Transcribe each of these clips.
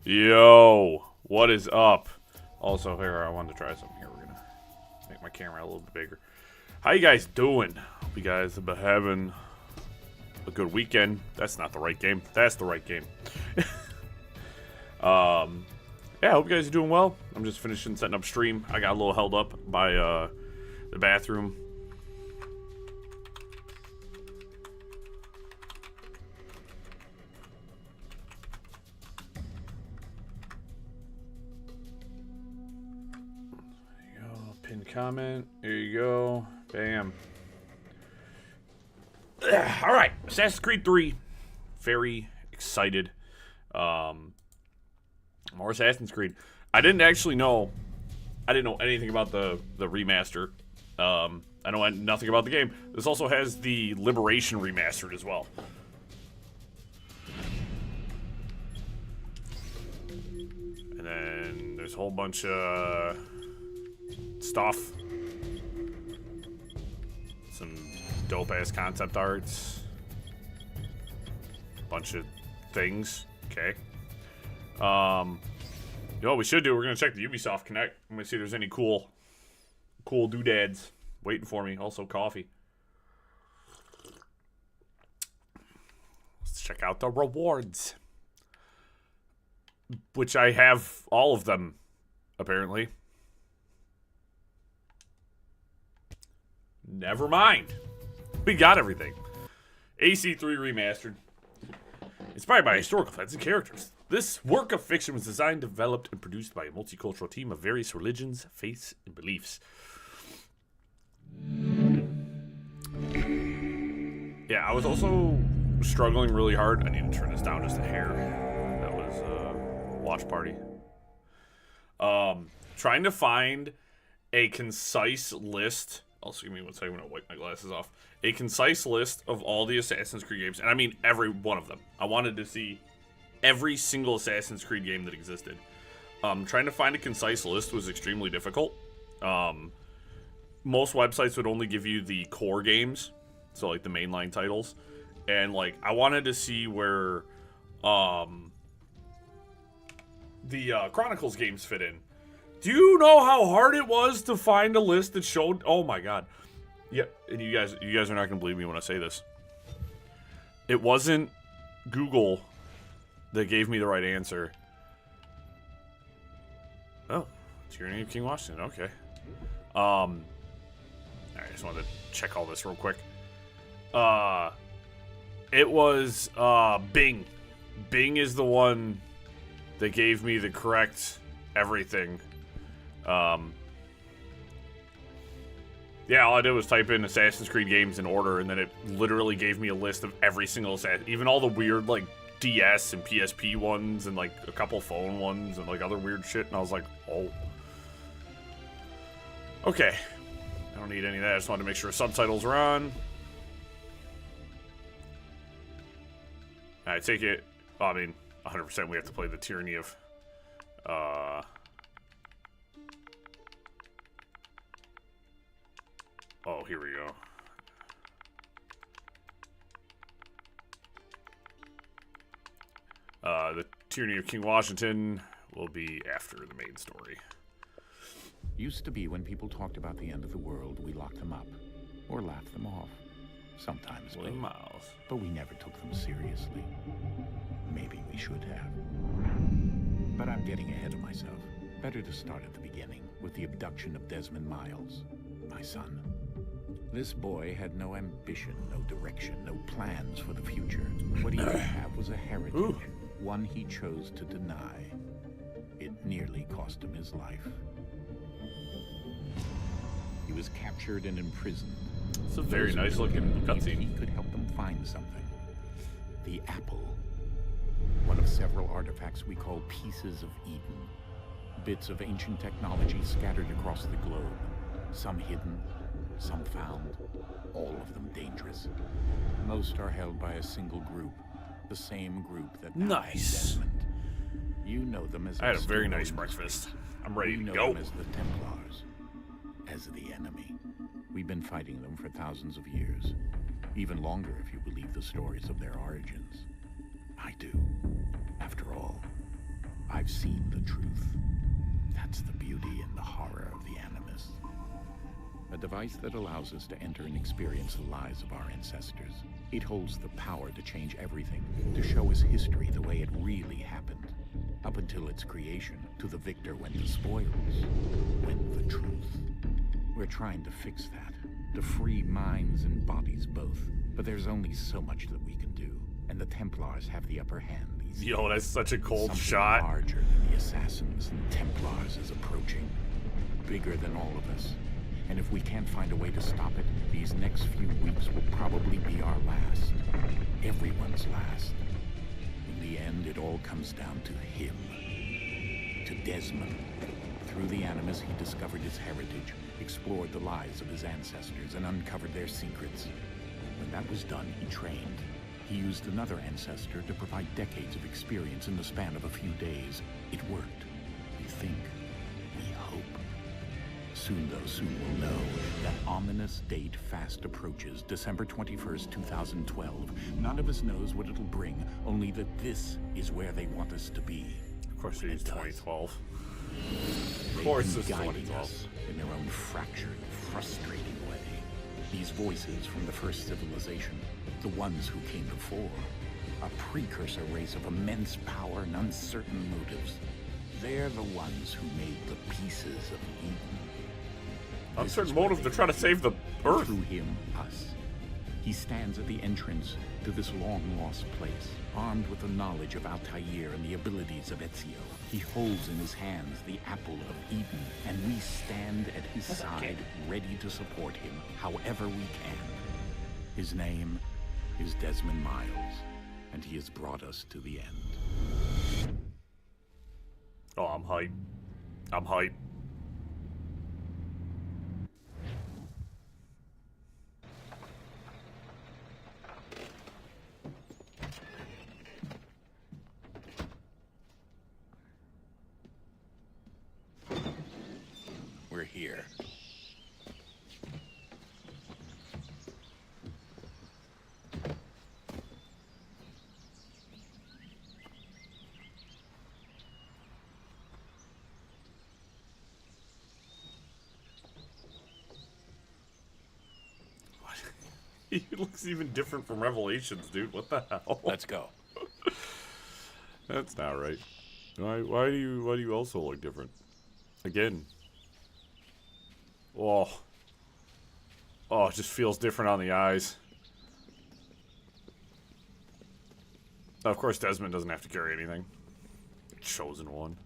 Yo, what is up? Also, here, I wanted to try something here. We're gonna make my camera a little bit bigger. How you guys doing? Hope you guys have been having a good weekend. That's not the right game. That's the right game. Yeah, I hope you guys are doing well. I'm just finishing setting up stream. I got a little held up by the bathroom. Pinned comment. There you go. Bam. All right. Assassin's Creed 3. Very excited. More Assassin's Creed. I didn't know anything about the remaster. I know nothing about the game. This also has the Liberation remastered as well. And then there's a whole bunch of stuff. Some dope ass concept arts. Bunch of things. Okay. You know what we should do? We're gonna check the Ubisoft Connect. I'm gonna see if there's any cool doodads waiting for me. Also coffee. Let's check out the rewards. Which I have all of them, apparently. Never mind. We got everything. AC3 Remastered. Inspired by historical facts and characters. This work of fiction was designed, developed, and produced by a multicultural team of various religions, faiths, and beliefs. Yeah, I was also struggling really hard. I need to turn this down just a hair. That was a watch party. Trying to find a concise list. Also, give me 1 second. I'm going to wipe my glasses off. A concise list of all the Assassin's Creed games. And I mean every one of them. I wanted to see every single Assassin's Creed game that existed. Trying to find a concise list was extremely difficult. Most websites would only give you the core games. So, like, the mainline titles. And, like, I wanted to see where the Chronicles games fit in. Do you know how hard it was to find a list that showed? Oh my god! Yeah, and you guys are not gonna believe me when I say this. It wasn't Google that gave me the right answer. Oh, Tyranny of King Washington. Okay. I just wanted to check all this real quick. It was Bing. Bing is the one that gave me the correct everything. Yeah, all I did was type in Assassin's Creed games in order, and then it literally gave me a list of every single Assassin, even all the weird, like, DS and PSP ones, and, like, a couple phone ones, and, like, other weird shit, and I was like, oh. Okay. I don't need any of that, I just wanted to make sure subtitles are on. I take it, well, I mean, 100% we have to play the Tyranny of, oh, here we go. The Tyranny of King Washington will be after the main story. Used to be when people talked about the end of the world, we locked them up. Or laughed them off. Sometimes both. Miles. But we never took them seriously. Maybe we should have. But I'm getting ahead of myself. Better to start at the beginning, with the abduction of Desmond Miles, my son. This boy had no ambition, no direction, no plans for the future. What he did have was a heritage, one he chose to deny. It nearly cost him his life. He was captured and imprisoned. It's a very nice looking cutscene. He could help them find something. The apple. One of several artifacts we call pieces of Eden. Bits of ancient technology scattered across the globe. Some hidden, some found, all of them dangerous. Most are held by a single group, the same group that nice. Desmond. You know them as I had a very nice breakfast. I'm ready to go. Them as the Templars, as the enemy. We've been fighting them for thousands of years, even longer if you believe the stories of their origins. I do. After all, I've seen the truth. That's the beauty and the horror of the Animus. A device that allows us to enter and experience the lives of our ancestors. It holds the power to change everything, to show us history the way it really happened. Up until its creation, to the victor went the spoils, went the truth. We're trying to fix that, to free minds and bodies both. But there's only so much that we can do, and the Templars have the upper hand these days. Yo, that's such a cold Something shot. larger than the Assassins and Templars is approaching. Bigger than all of us. And if we can't find a way to stop it, these next few weeks will probably be our last. Everyone's last. In the end, it all comes down to him. To Desmond. Through the Animus, he discovered his heritage, explored the lives of his ancestors, and uncovered their secrets. When that was done, he trained. He used another ancestor to provide decades of experience in the span of a few days. It worked. We think. We hope. Soon, though, soon we'll know. That ominous date fast approaches, December 21st, 2012. None of us knows what it'll bring, only that this is where they want us to be. Of course, it is 2012. Of course it's it's guiding 2012. us in their own fractured, frustrating way. These voices from the first civilization, the ones who came before, a precursor race of immense power and uncertain motives. They're the ones who made the pieces of Eden. Uncertain motive to try to save the Earth. Through him, us. He stands at the entrance to this long-lost place, armed with the knowledge of Altair and the abilities of Ezios. He holds in his hands the apple of Eden, and we stand at his side, ready to support him however we can. His name is Desmond Miles, and he has brought us to the end. Oh, I'm hype. I'm hype. We're here. He looks even different from Revelations, dude. What the hell? Let's go. That's not right. Why do you also look different? Again. Oh. Oh, it just feels different on the eyes. Of course, Desmond doesn't have to carry anything. Chosen one.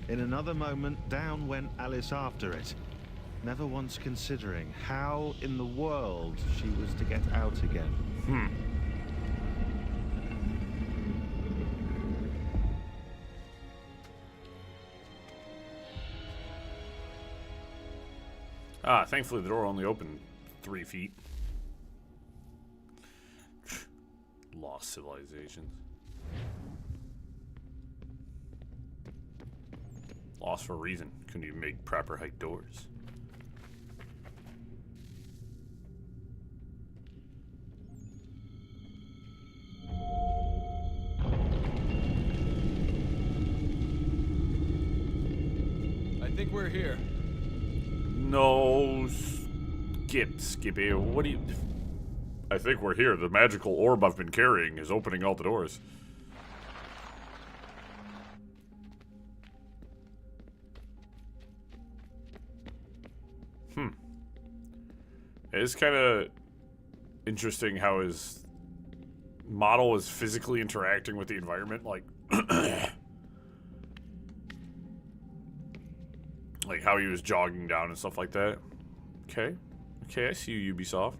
In another moment, down went Alice after it, never once considering how in the world she was to get out again. Ah, thankfully the door only opened 3 feet. Lost civilizations. Lost for a reason. Couldn't even make proper height doors. I think we're here. No, Skippy. What do you... I think we're here. The magical orb I've been carrying is opening all the doors. It's kind of interesting how his model is physically interacting with the environment. Like, Like how he was jogging down and stuff like that. Okay. Okay, I see you, Ubisoft.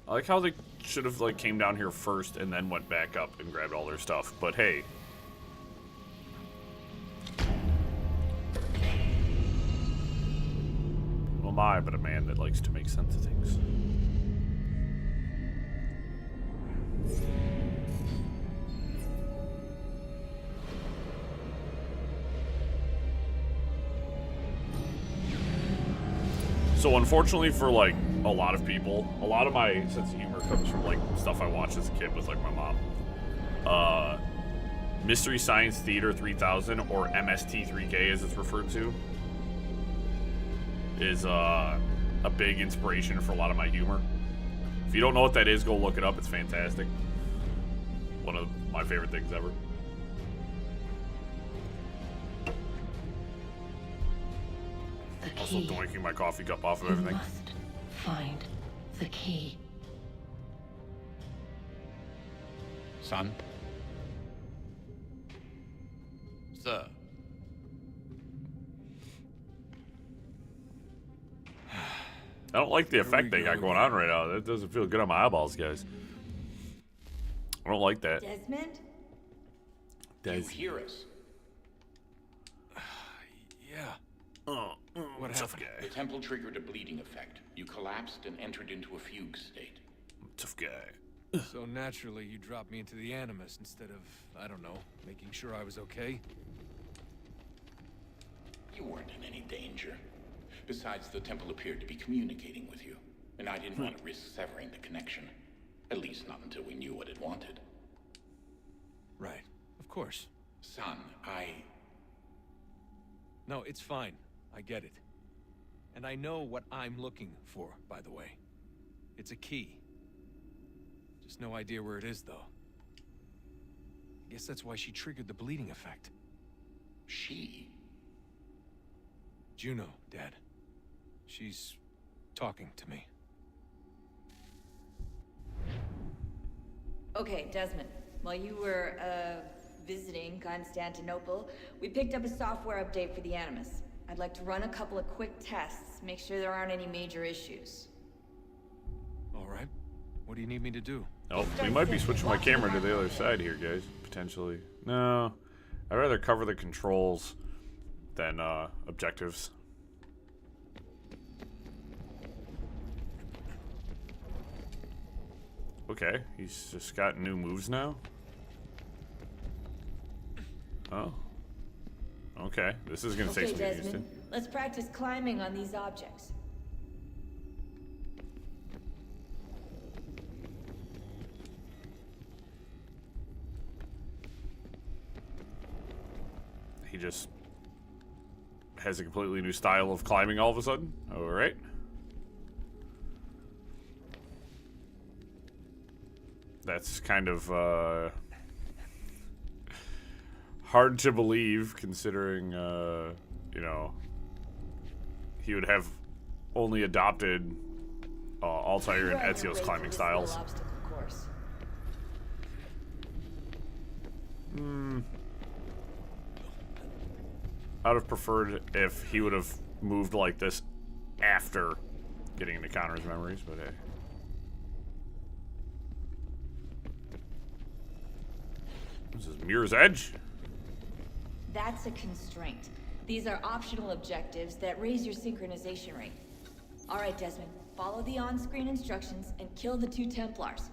I like how they should have like came down here first and then went back up and grabbed all their stuff. But hey. Who am I but a man that likes to make sense of things? So unfortunately for like a lot of people, a lot of my sense of humor comes from like stuff I watched as a kid with like my mom. Mystery Science Theater 3000, or MST3K as it's referred to, is a big inspiration for a lot of my humor. If you don't know what that is, go look it up. It's fantastic. One of my favorite things ever. Also doinking my coffee cup off of everything. Must find the key. Son? Sir. I don't like the effect they got going on right now. That doesn't feel good on my eyeballs, guys. I don't like that. Desmond? You hear us? Yeah. What happened? The temple triggered a bleeding effect. You collapsed and entered into a fugue state. Tough guy. So naturally, you dropped me into the Animus instead of, I don't know, making sure I was okay? You weren't in any danger. Besides, the temple appeared to be communicating with you, and I didn't want to risk severing the connection. At least not until we knew what it wanted. Right. Of course. Son, No, it's fine. I get it. And I know what I'm looking for, by the way. It's a key. Just no idea where it is, though. I guess that's why she triggered the bleeding effect. She? Juno, Dad. She's talking to me. Okay, Desmond. While you were, visiting Constantinople, we picked up a software update for the Animus. I'd like to run a couple of quick tests, make sure there aren't any major issues. All right. What do you need me to do? Oh, we might be switching my camera to the other side here, guys. Potentially. No. I'd rather cover the controls than objectives. Okay, he's just got new moves now. Oh. Okay, this is gonna take Okay, some getting used to. Desmond. Let's practice climbing on these objects. He just has a completely new style of climbing all of a sudden. All right. That's kind of hard to believe, considering you know, he would have only adopted Altair and Ezios climbing styles. I'd have preferred if he would have moved like this after getting into Connor's memories, but hey. This is Mirror's Edge. That's a constraint. These are optional objectives that raise your synchronization rate. All right, Desmond. Follow the on-screen instructions and kill the 2 Templars.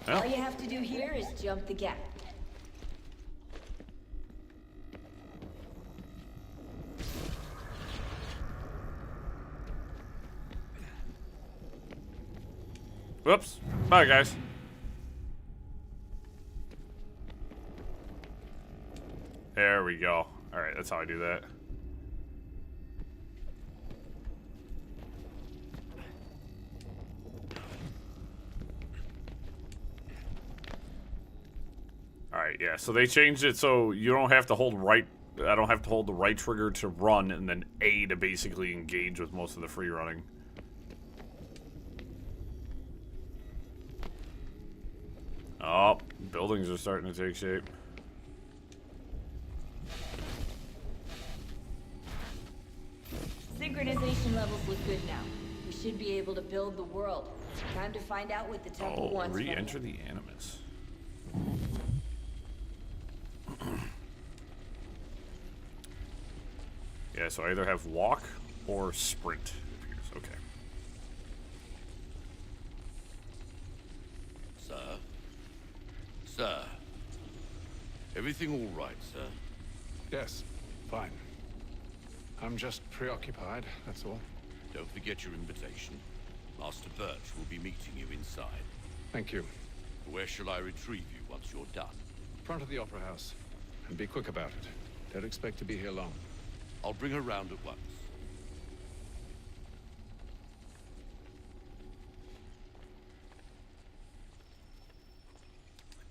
All you have to do here is jump the gap. Whoops. Bye, guys. we go. All right, that's how I do that. All right, yeah. So they changed it so you don't have to hold right. I don't have to hold the right trigger to run, and then A to basically engage with most of the free running. Oh, buildings are starting to take shape. Synchronization levels look good now. We should be able to build the world. Time to find out what the temple wants from Re-enter us. the Animus. Yeah, so I either have walk or sprint. It appears. Okay. Sir? Sir? Everything all right, sir? Yes, fine. I'm just preoccupied, that's all. Don't forget your invitation. Master Birch will be meeting you inside. Thank you. Where shall I retrieve you once you're done? Front of the Opera House. And be quick about it. Don't expect to be here long. I'll bring her round at once.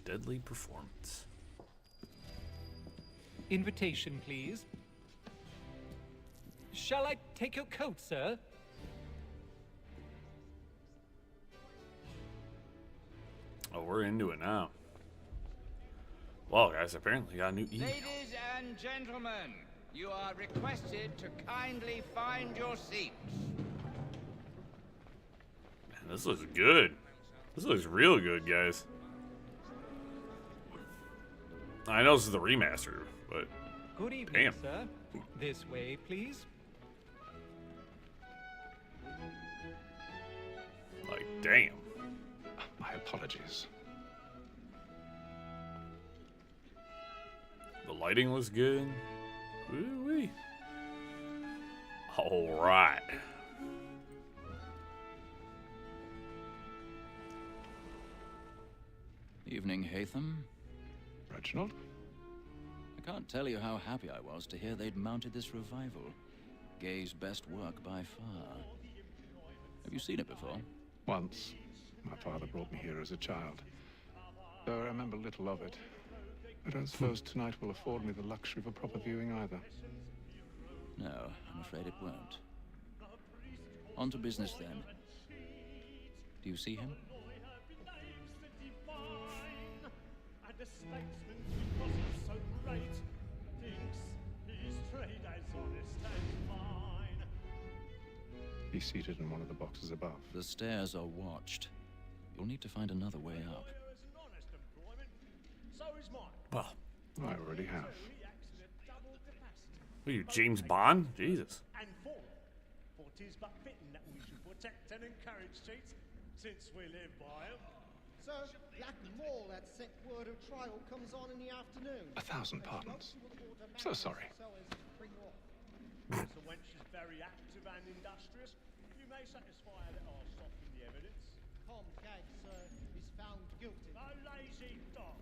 Deadly performance. Invitation, please. Shall I take your coat, sir? Oh, we're into it now. Well, guys, apparently got a new email. Ladies and gentlemen, you are requested to kindly find your seats. Man, this looks good. This looks real good, guys. I know this is the remaster, but Good evening, damn. sir. This way, please. Like, damn. My apologies. The lighting looks good. Woo-wee. All right. Evening, Hatham. Reginald? I can't tell you how happy I was to hear they'd mounted this revival. Gay's best work by far. Have you seen it before? Once. My father brought me here as a child. Though I remember little of it. I don't suppose tonight will afford me the luxury of a proper viewing either. No, I'm afraid it won't. On to business then. Do you see him? He's seated in one of the boxes above. The stairs are watched. You'll need to find another way up. Well, I already have. what are you, James Bond? Jesus. And for tis but fitting that we should protect and encourage cheats, since we live by 'em. Sir, Black Mall that set word of trial comes on in the afternoon. 1,000 pardons. So sorry. The wench is very active and industrious. You may satisfy her that I'll soften the evidence. Tom Gag, sir, is found guilty. A lazy dog.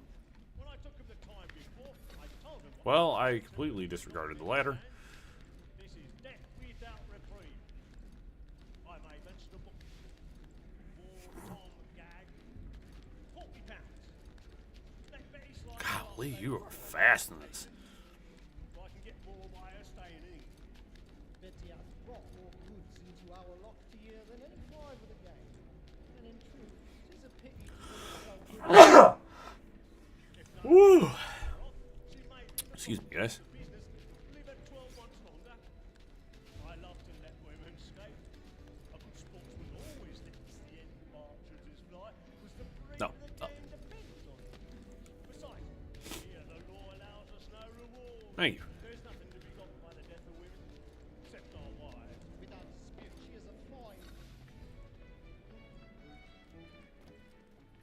When I took him the time before, I told him what Well, I completely disregarded the latter. this is death without reprieve. I may mention a book. For Tom Gag, £40. Let Betty slide. Golly, you are fast in this. I can get more by her staying in. Betty has brought more goods into our locked year than any five of the game. And in truth, 'tis a pity to Woo. Excuse me, guys. Live at 12 months longer. I love to let women skate. A good sportsman always thinks the end of Archer's life was the break No, of the no. game depends on it. Besides, here the law allows us no reward. Thank you. There's nothing to be got by the death of women, except our wives. without dispute, she is a fine.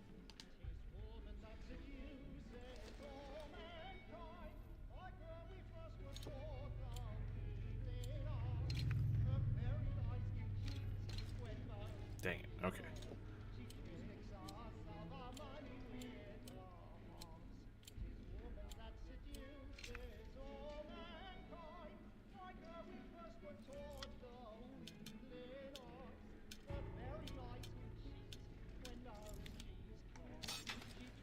Woman that seduces all mankind, like where we first were taught of evening on. Her very eyes give cheeks when most Dang it. Okay. she tricks us of our money with wrongs. 'Tis woman that seduces all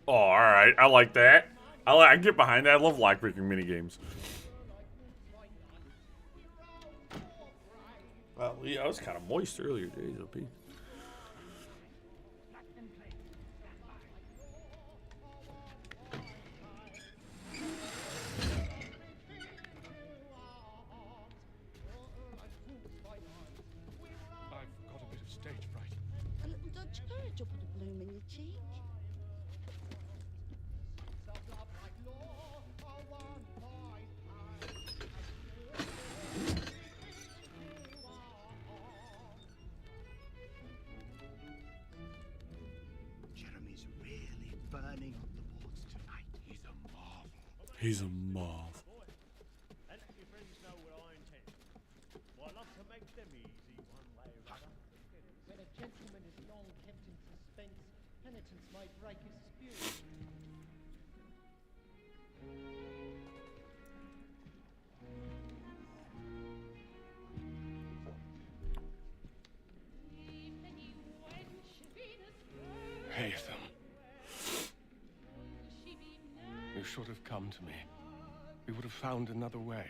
Oh, all right. I like that. I get behind that. I love lockpicking minigames. Well, yeah, I was kind of moist earlier days, OP. I've got a bit of stage fright. A little Dutch courage will put a bloom in your cheek. Jeremy's really burning up the boards tonight. He's a marvel. He's a marvel. And your friends know what I intend. Well, I love to make them easy one way or other. When a gentleman is long kept in suspense, penitence might break his spirit. Haytham. You should have come to me. We would have found another way.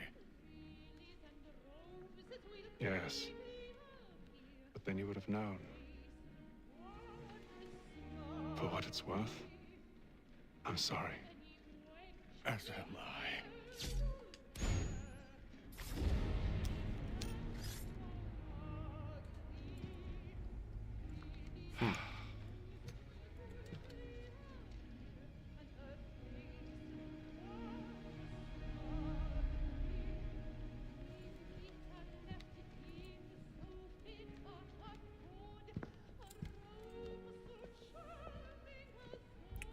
Yes. But then you would have known. For what it's worth, I'm sorry. As am I.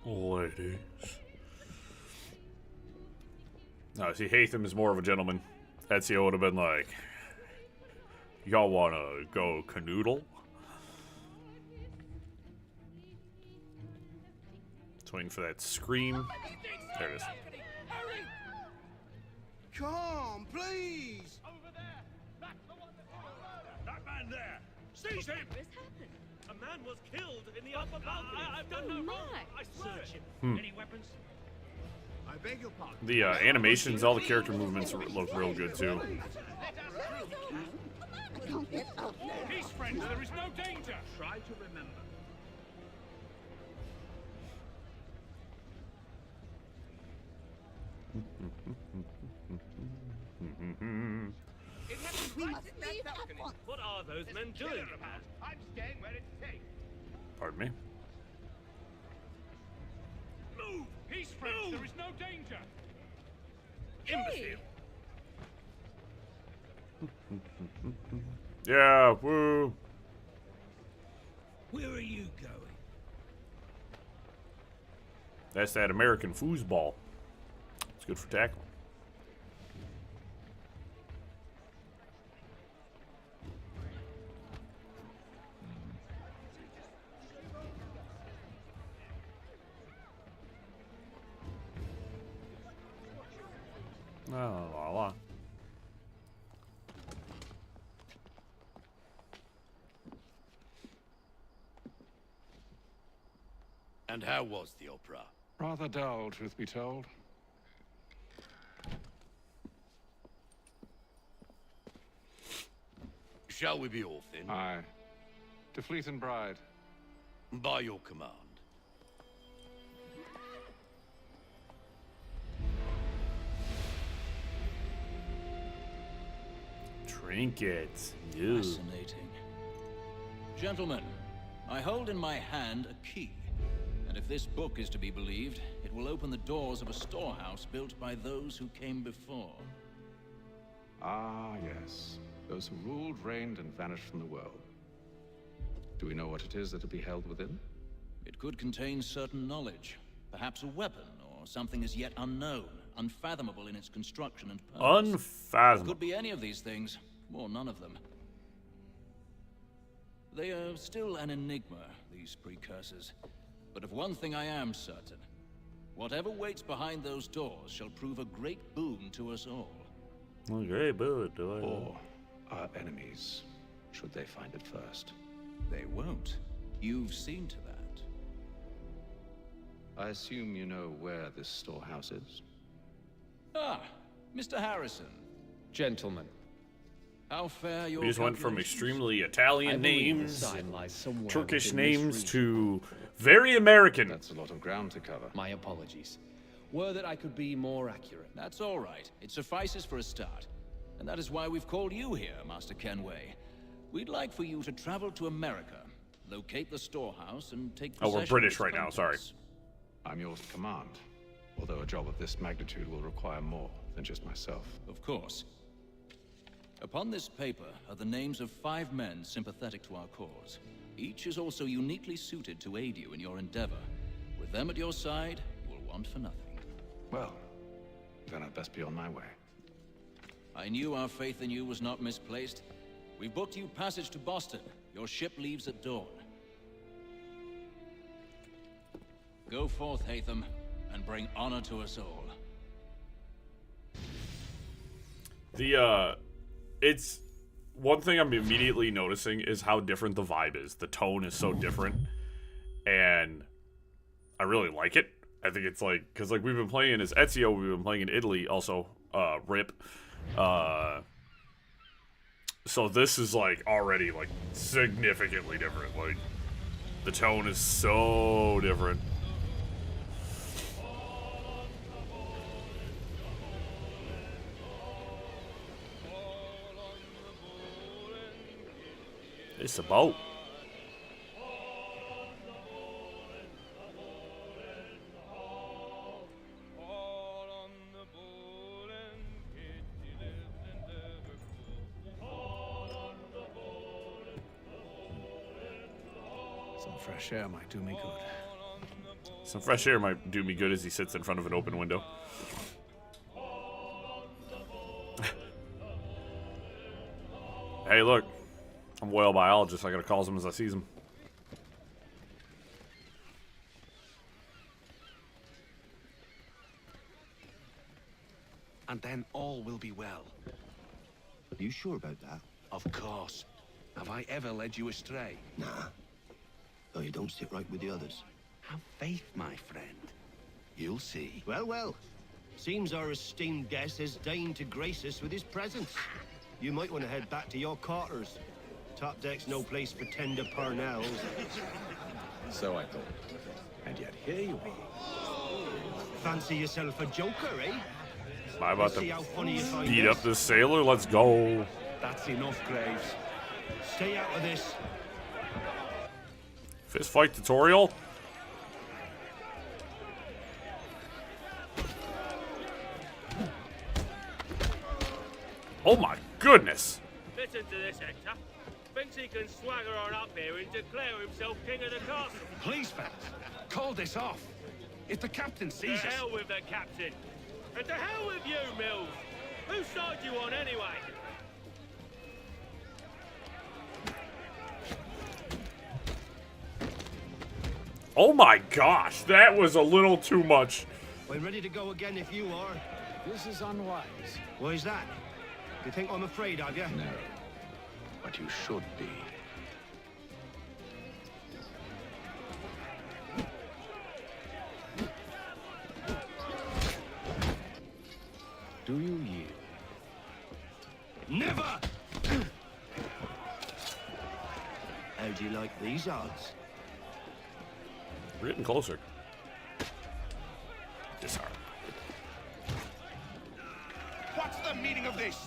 Ladies. No, see, Haytham is more of a gentleman. Ezio would have been like, y'all want to go canoodle? Just waiting for that scream. There it is. Calm, please! Over there! That's the one that man there! Seize him! What has happened? A man was killed in the upper balcony. I've done no wrong. I search him. Any weapons? I beg your pardon. The animations, all the character movements look real good too. Peace, friends. There is no danger. Try to remember. We must leave at once. What are those men doing? I'm staying where it's safe. Pardon me. Move! Peace, friends. There is no danger. Imbecile. Yeah, woo. Where are you going? That's that American foosball. It's good for tackling. La la. And how was the opera? Rather dull, truth be told. Shall we be off then? Aye. To Fleet and Bride. By your command. Trinkets. Ew. Fascinating. Gentlemen, I hold in my hand a key. And if this book is to be believed, it will open the doors of a storehouse built by those who came before. Ah, yes. Those who ruled, reigned, and vanished from the world. Do we know what it is that will be held within? It could contain certain knowledge. Perhaps a weapon, or something as yet unknown, unfathomable in its construction and purpose. Unfathomable. Could be any of these things, or none of them. They are still an enigma, these precursors. But of one thing I am certain. Whatever waits behind those doors shall prove a great boon to us all. Okay, but Or our enemies, should they find it first. They won't. You've seen to that. I assume you know where this storehouse is? Ah, Mr. Harrison. Gentlemen. How fair your We just went from calculations? extremely Italian believe the names sign and lies somewhere Turkish within this names region. to very American. That's a lot of ground to cover. My apologies. Were that I could be more accurate. That's all right. It suffices for a start. And that is why we've called you here, Master Kenway. We'd like for you to travel to America, locate the storehouse, and take Oh, possession we're of British its right now, sorry. contents. I'm yours to command. Although a job of this magnitude will require more than just myself. Of course. Upon this paper are the names of 5 men sympathetic to our cause. Each is also uniquely suited to aid you in your endeavor. With them at your side, you will want for nothing. Well, then I'd best be on my way. I knew our faith in you was not misplaced. We booked you passage to Boston. Your ship leaves at dawn. Go forth, Hatham, and bring honor to us all. It's one thing I'm immediately noticing is how different the vibe is. The tone is so different, and I really like it. I think it's like, because like we've been playing as Ezio, we've been playing in Italy, also RIP. So this is like already like significantly different. Like the tone is so different. It's a boat. Some fresh air might do me good. Some fresh air might do me good as he sits in front of an open window. Hey, look. I'm a whale biologist. I gotta call them as I see them. And then all will be well. Are you sure about that? Of course. Have I ever led you astray? Nah. Though you don't sit right with the others. Have faith, my friend. You'll see. Well, well. Seems our esteemed guest has deigned to grace us with his presence. You might want to head back to your quarters. Top deck's no place for tender parnells. So I thought. And yet here you are. Fancy yourself a joker, eh? Am I about to See how funny you find beat this? up this sailor? Let's go. That's enough, Graves. Stay out of this. Fist fight tutorial? Oh my goodness! Listen to this, Hector. Thinks he can swagger on up here and declare himself king of the castle. Please, fellas. Call this off. If the captain To sees us... hell with the captain. And to hell with you, Mills. Whose side you on, anyway? Oh my gosh, that was a little too much. We're ready to go again if you are. This is unwise. Why is that? You think I'm afraid of you? No. But you should be. Do you yield? Never! How do you like these odds? We're getting closer. Disarm. What's the meaning of this?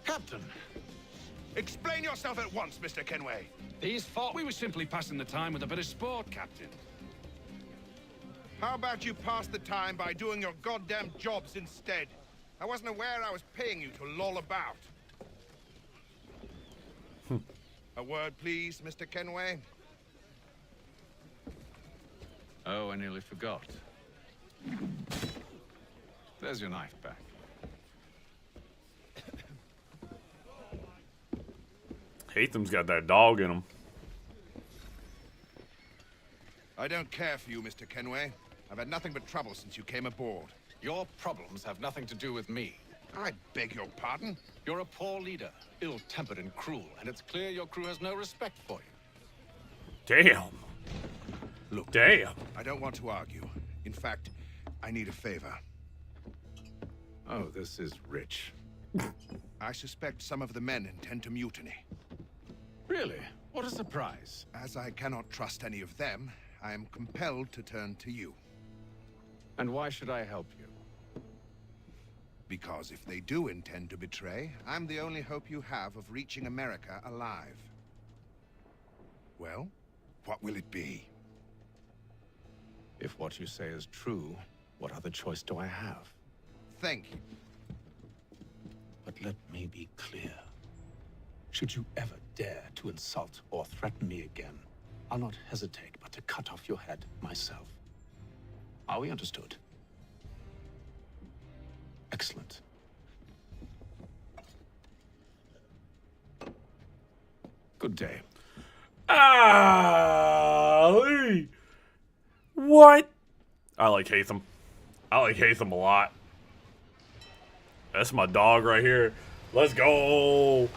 Captain! Explain yourself at once, Mr. Kenway. These thought we were simply passing the time with a bit of sport, Captain. How about you pass the time by doing your goddamn jobs instead? I wasn't aware I was paying you to loll about. A word, please, Mr. Kenway. Oh, I nearly forgot. There's your knife back. Hatham's got that dog in him. I don't care for you, Mr. Kenway. I've had nothing but trouble since you came aboard. Your problems have nothing to do with me. I beg your pardon? You're a poor leader, ill-tempered and cruel, and it's clear your crew has no respect for you. Damn. Look, damn. I don't want to argue. In fact, I need a favor. Oh, this is rich. I suspect some of the men intend to mutiny. Really? What a surprise. As I cannot trust any of them, I am compelled to turn to you. And why should I help you? Because if they do intend to betray, I'm the only hope you have of reaching America alive. Well, what will it be? If what you say is true, what other choice do I have? Thank you. But let me be clear. Should you ever dare to insult or threaten me again, I'll not hesitate but to cut off your head myself. Are we understood? Excellent. Good day. What? I like Hatham. I like Hatham a lot. That's my dog right here. Let's go.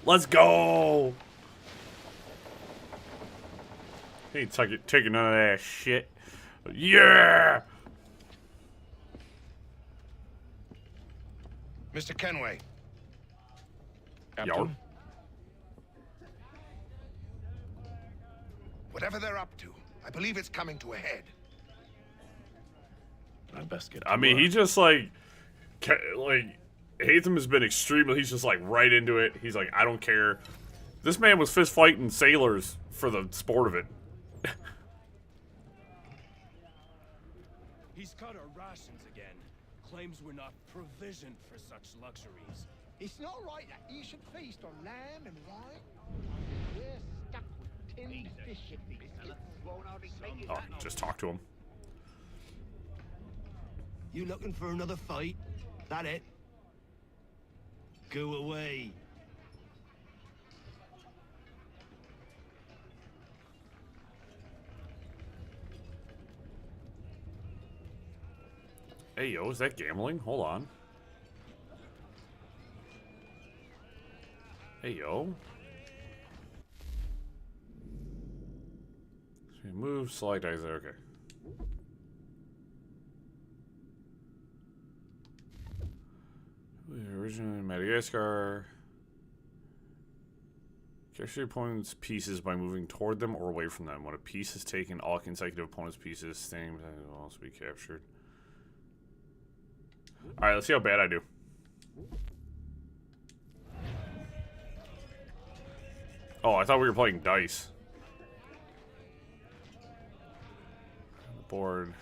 Let's go. He ain't taking none of that shit. Yeah. Mr. Kenway. Captain? Whatever they're up to, I believe it's coming to a head. I best get to I mean, work. he just like Hatham has been extremely. He's just like right into it. He's like, I don't care. This man was fist fighting sailors for the sport of it. He's cut our rations again. Claims we're not provisioned for such luxuries. It's not right that you should feast on lamb and wine. We're stuck with tinned fish and biscuits. Oh, just talk to him. You looking for another fight? That it? Go away. Hey, yo, is that gambling? Hold on. Hey, yo. Move, select exit, okay. Originally in Madagascar. Capture your opponent's pieces by moving toward them or away from them. When a piece is taken, all consecutive opponent's pieces staying will also be captured. Alright, let's see how bad I do. Oh, I thought we were playing dice. Board.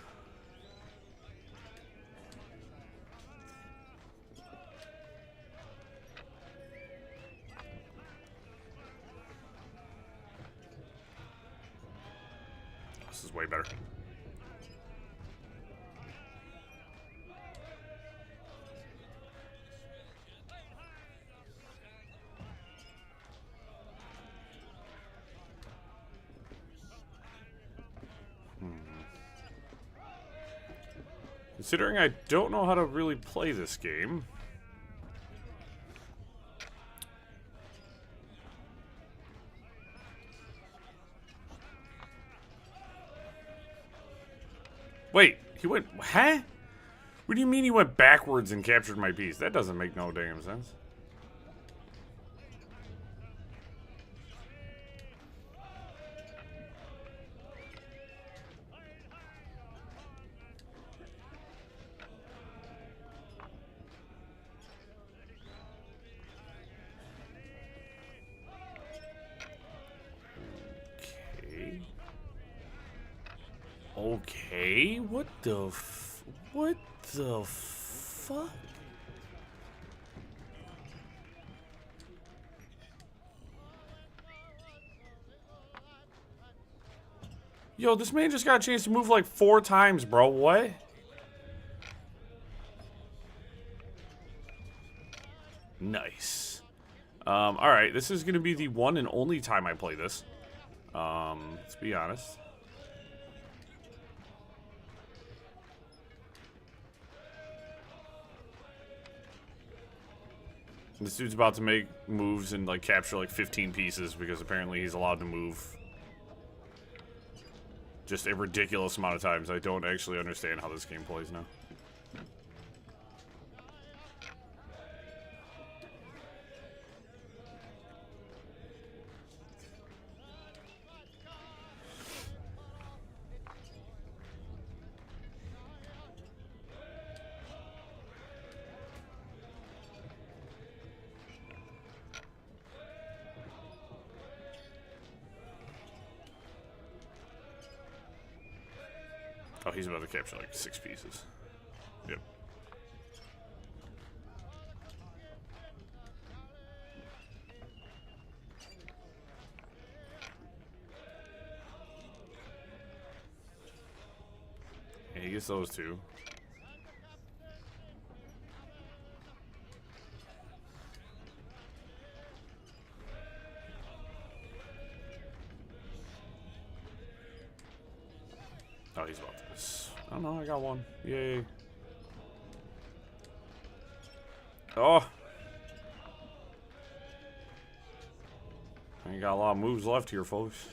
This is way better. Considering I don't know how to really play this game. Wait, he went, huh? What do you mean he went backwards and captured my piece? That doesn't make no damn sense. Okay, what the fuck? Yo, this man just got a chance to move like 4 times, bro. What? Nice. Alright, this is gonna be the one and only time I play this. Let's be honest. This dude's about to make moves and like capture like 15 pieces because apparently he's allowed to move just a ridiculous amount of times. I don't actually understand how this game plays now. Oh, he's about to capture like 6 pieces. Yep. Yeah, he gets those 2. Oh, he's about this. Oh no, I got 1. Yay. Oh! I ain't got a lot of moves left here, folks.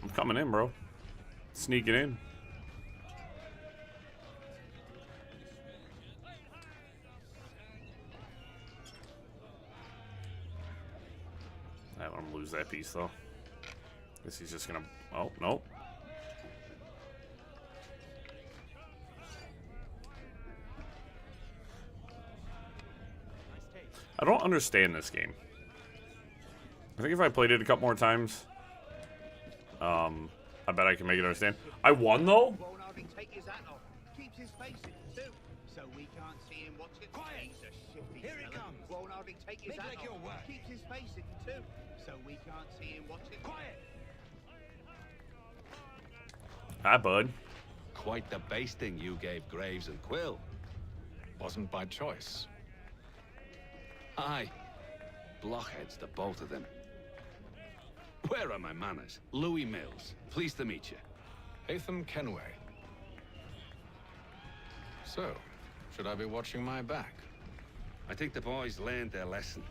I'm coming in, bro. Sneaking in. I don't want to lose that piece, though. Guess he's just gonna... Oh, nope. I don't understand this game. I think if I played it a couple more times, I bet I can make it understand. I won, though? Keeps his face in too, so we can't see him watching. Quiet! Here he comes. Won't hardly take his hat off. Keeps his face in too, so we can't see him watching. Quiet! Hi, bud. Quite the basting you gave Graves and Quill. Wasn't by choice. Aye. Blockheads, the both of them. Where are my manners? Louis Mills. Pleased to meet you. Atham Kenway. So, should I be watching my back? I think the boys learned their lesson.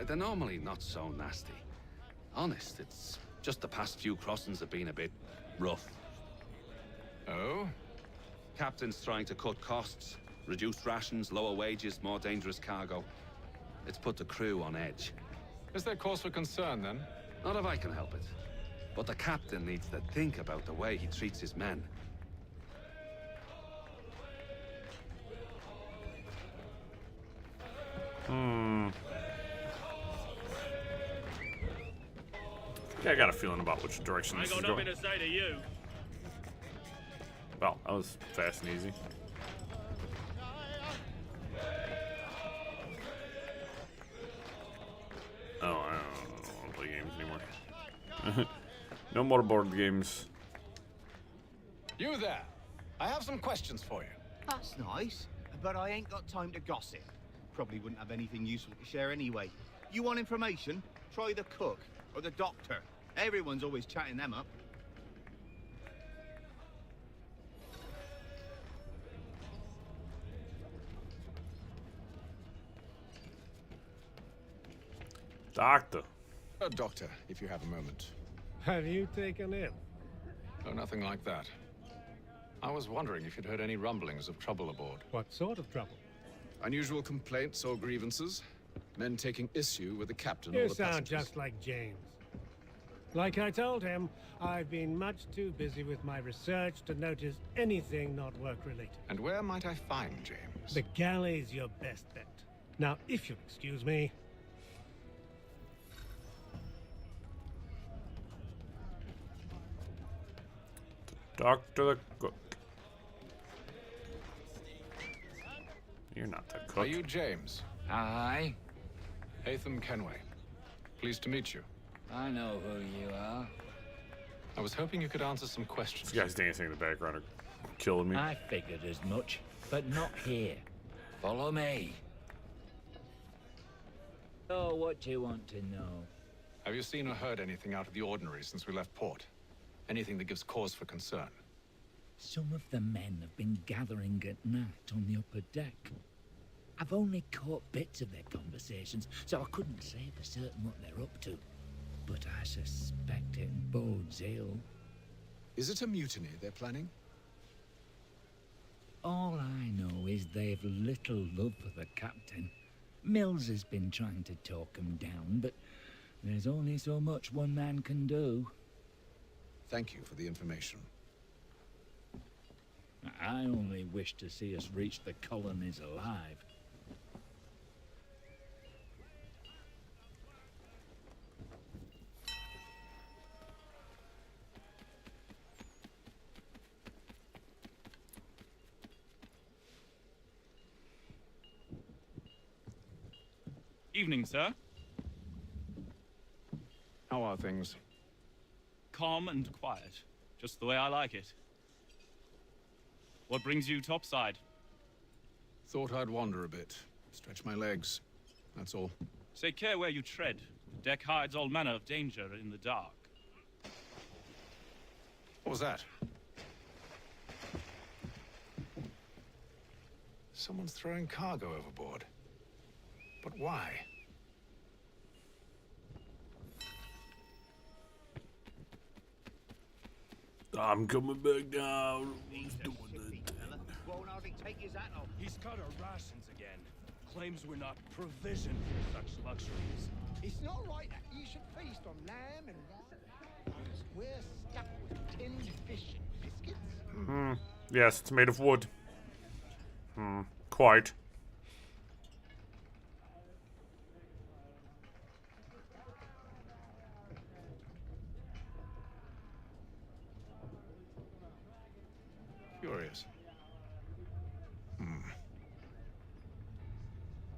They're normally not so nasty. Honest, it's just the past few crossings have been a bit rough. Oh? Captain's trying to cut costs. Reduced rations, lower wages, more dangerous cargo. It's put the crew on edge. Is there cause for concern, then? Not if I can help it. But the captain needs to think about the way he treats his men. Yeah, I got a feeling about which direction this is going. I got nothing to say to you. Well, that was fast and easy. Oh, I don't want to play games anymore. No more board games. You there. I have some questions for you. That's nice, but I ain't got time to gossip. Probably wouldn't have anything useful to share anyway. You want information? Try the cook or the doctor. Everyone's always chatting them up. Doctor. Doctor, if you have a moment. Have you taken ill? No, nothing like that. I was wondering if you'd heard any rumblings of trouble aboard. What sort of trouble? Unusual complaints or grievances? Men taking issue with the captain or You the sound passengers? just like James. Like I told him, I've been much too busy with my research to notice anything not work-related. And where might I find James? The galley's your best bet. Now, if you'll excuse me... Doctor the cook. You're not the cook. Are you James? Aye. Hatham Kenway. Pleased to meet you. I know who you are. I was hoping you could answer some questions. This guy's dancing in the background are killing me. I figured as much, but not here. Follow me. Oh, what do you want to know? Have you seen or heard anything out of the ordinary since we left port? Anything that gives cause for concern? Some of the men have been gathering at night on the upper deck. I've only caught bits of their conversations, so I couldn't say for certain what they're up to. But I suspect it bodes ill. Is it a mutiny they're planning? All I know is they've little love for the captain. Mills has been trying to talk him down, but there's only so much one man can do. Thank you for the information. I only wish to see us reach the colonies alive. Evening, sir. How are things? Calm and quiet. Just the way I like it. What brings you topside? Thought I'd wander a bit. Stretch my legs. That's all. Take care where you tread. The deck hides all manner of danger in the dark. What was that? Someone's throwing cargo overboard. But why? I'm coming back down. He's doing that thing. He's cut our rations again. Claims we're not provisioned for such luxuries. It's not right that you should feast on lamb and rice. We're stuck with tinned fish and biscuits. Yes, it's made of wood. Quite. Curious.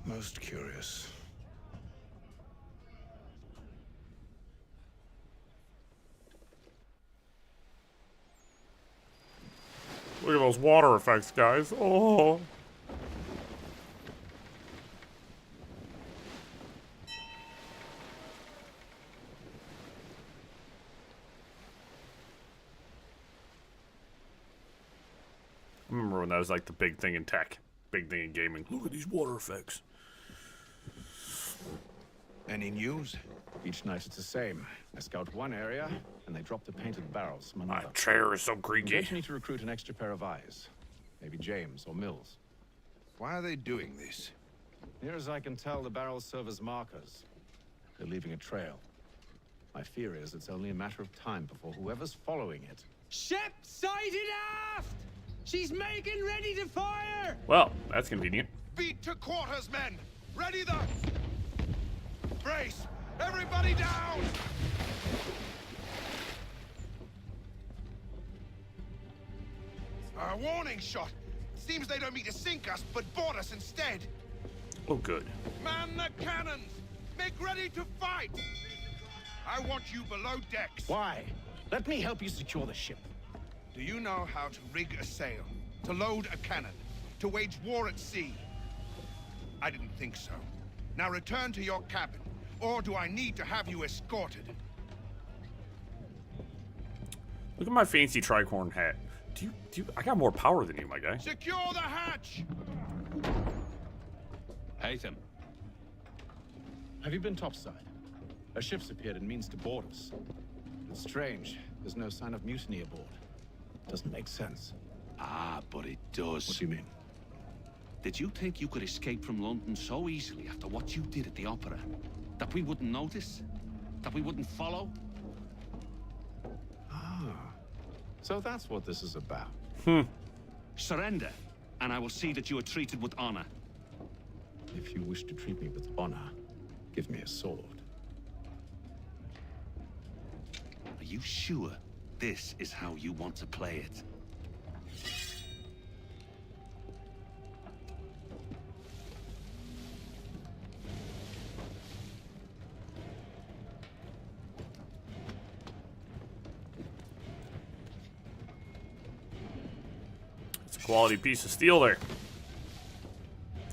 Most curious. Look at those water effects, guys. Oh. I remember when that was like the big thing in tech, big thing in gaming. Look at these water effects. Any news? Each night it's the same. I scout one area, and they drop the painted barrels from another. My chair is so I'm creaky. going to need to recruit an extra pair of eyes. Maybe James or Mills. Why are they doing this? Near as I can tell, the barrels serve as markers. They're leaving a trail. My fear is it's only a matter of time before whoever's following it. Ship sighted aft! She's making ready to fire! Well, that's convenient. Beat to quarters, men! Ready the... Brace! Everybody down! A warning shot! Seems they don't mean to sink us, but board us instead. Oh, good. Man the cannons! Make ready to fight! I want you below decks. Why? Let me help you secure the ship. Do you know how to rig a sail? To load a cannon? To wage war at sea? I didn't think so. Now return to your cabin. Or do I need to have you escorted? Look at my fancy tricorn hat. Do you? I got more power than you, my guy. Secure the hatch! Hatham. Have you been topside? A ship's appeared and means to board us. It's strange. There's no sign of mutiny aboard. Doesn't make sense. Ah, but it does. What do you mean? Did you think you could escape from London so easily after what you did at the opera? That we wouldn't notice? That we wouldn't follow? Ah. So that's what this is about. Surrender, and I will see that you are treated with honor. If you wish to treat me with honor, give me a sword. Are you sure this is how you want to play it? quality piece of steel there.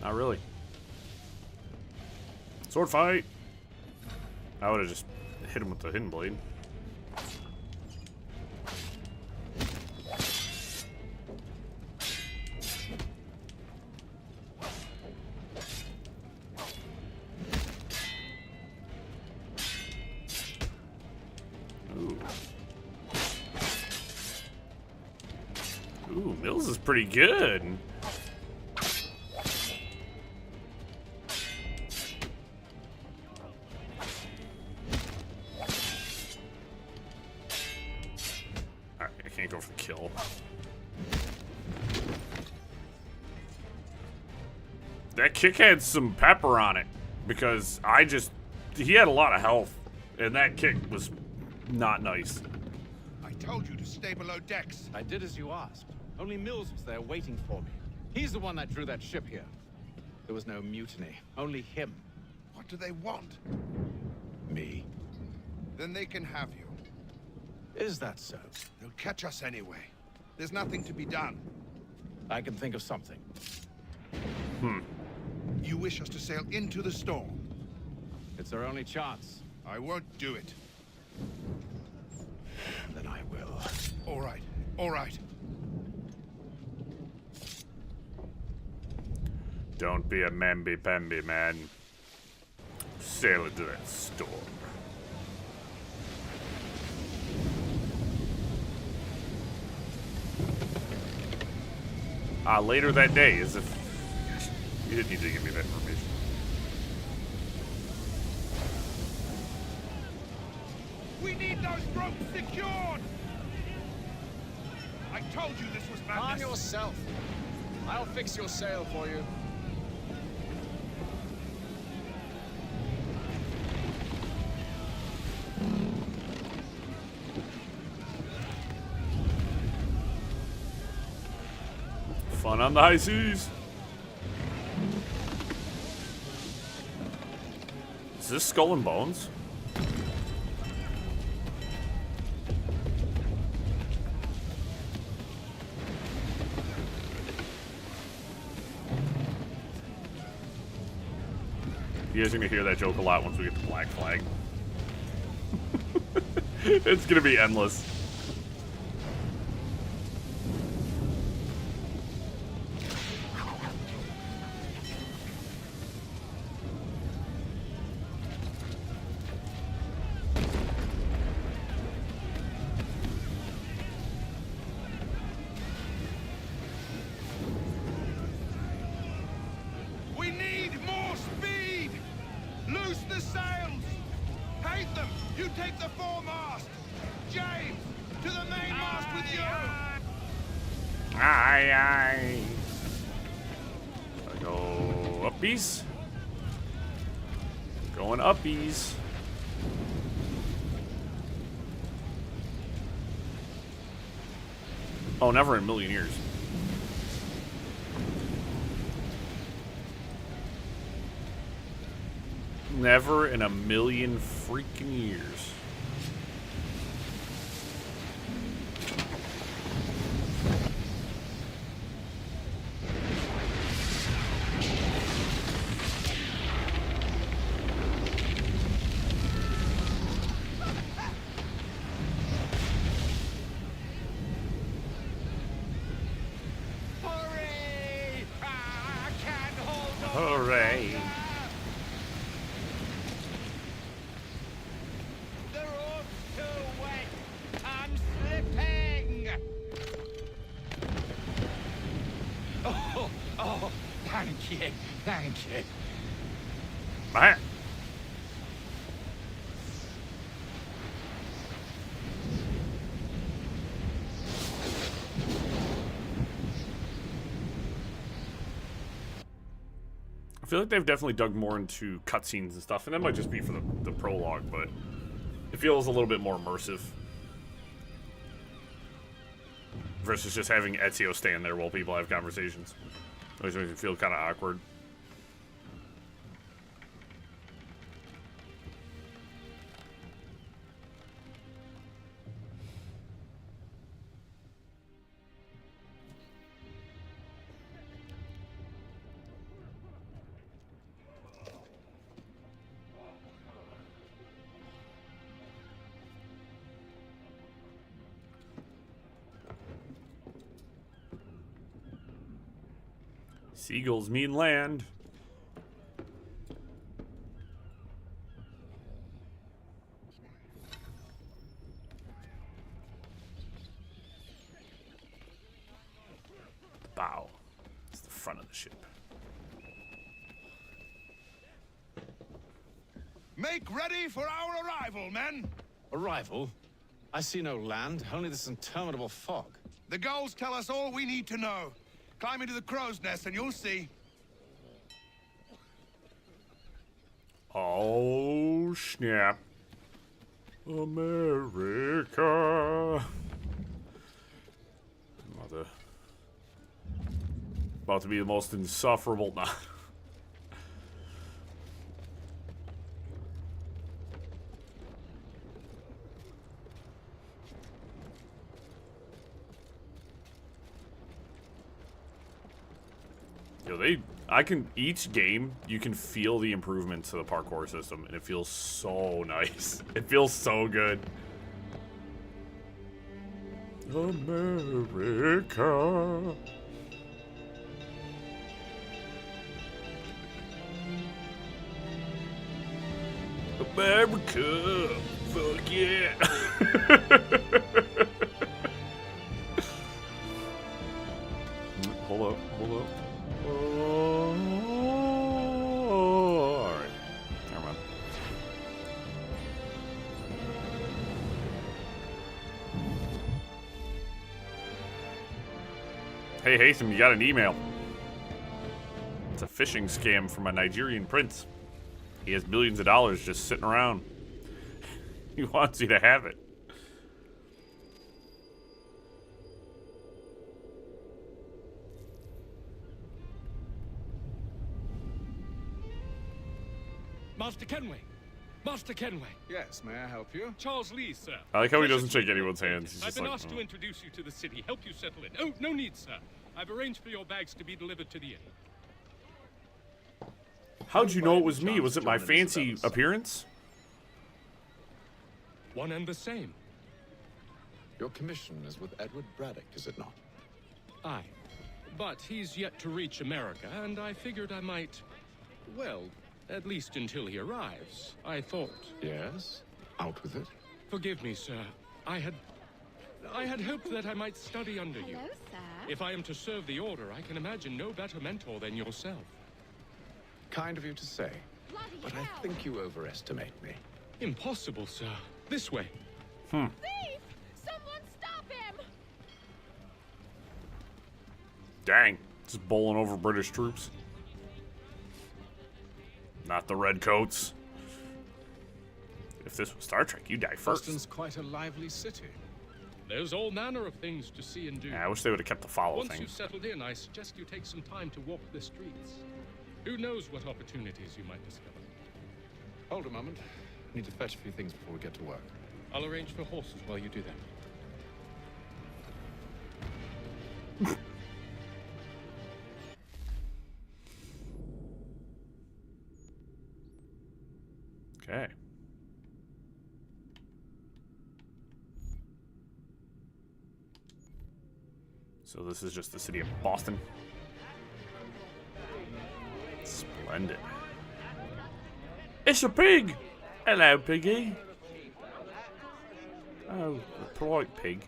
Not really. Sword fight. I would have just hit him with the hidden blade. Ooh, Mills is pretty good. Alright, I can't go for the kill. That kick had some pepper on it because he had a lot of health and that kick was not nice. I told you to stay below decks. I did as you asked. Only Mills was there waiting for me. He's the one that drew that ship here. There was no mutiny, only him. What do they want? Me. Then they can have you. Is that so? They'll catch us anyway. There's nothing to be done. I can think of something. You wish us to sail into the storm? It's our only chance. I won't do it. Then I will. All right, all right. Don't be a mamby-pamby, man. Sail into that storm. Later that day, as if... Gosh, you didn't need to give me that information. We need those ropes secured! I told you this was madness. Calm yourself. I'll fix your sail for you. Fun on the high seas. Is this Skull and Bones? You guys are gonna hear that joke a lot once we get to Black Flag. It's gonna be endless. We need more speed! Loose the sails! Hate them! You take the foremast! James, to the mainmast with you! Aye, aye. I go uppies. Going uppies. Oh, never in a million years. Never in a million freaking years. Hooray! I can't hold on! Hooray. The rope's too wet! I'm slipping! Oh, thank you, thank you. Man. I feel like they've definitely dug more into cutscenes and stuff, and that might just be for the prologue, but it feels a little bit more immersive. Versus just having Ezio stand there while people have conversations. Always makes me feel kind of awkward. Seagulls mean land. The bow. It's the front of the ship. Make ready for our arrival, men! Arrival? I see no land, only this interminable fog. The gulls tell us all we need to know. Climb into the crow's nest and you'll see. Oh, snap. America. About to be the most insufferable. Nah. Yo, each game, you can feel the improvements to the parkour system, and it feels so nice. It feels so good. America. America. Fuck yeah. Hold up. Alright. Never mind. Hey, Haytham, you got an email. It's a phishing scam from a Nigerian prince. He has millions of dollars just sitting around. He wants you to have it. Master Kenway! Master Kenway! Yes, may I help you? Charles Lee, sir. I like how he doesn't shake anyone's hands. He's I've just been like, asked to introduce you to the city, help you settle in. Oh, no need, sir. I've arranged for your bags to be delivered to the inn. How'd you know it was me? Was it my fancy appearance? One and the same. Your commission is with Edward Braddock, is it not? Aye. But he's yet to reach America, and I figured I might... Well, at least until he arrives, I thought. Yes? Out with it. Forgive me, sir. I had hoped that I might study under you. Hello, sir. If I am to serve the Order, I can imagine no better mentor than yourself. Kind of you to say. But I think you overestimate me. Impossible, sir. This way. Thief! Someone stop him! Dang. Just bowling over British troops. Not the redcoats. If this was Star Trek, you die first. Boston's quite a lively city. There's all manner of things to see and do. Yeah, I wish they would have kept the follow Once thing. you've settled in, I suggest you take some time to walk the streets. Who knows what opportunities you might discover. Hold a moment. I need to fetch a few things before we get to work. I'll arrange for horses while you do that. Okay. So this is just the city of Boston. Splendid. It's a pig! Hello, piggy. Oh, a polite pig.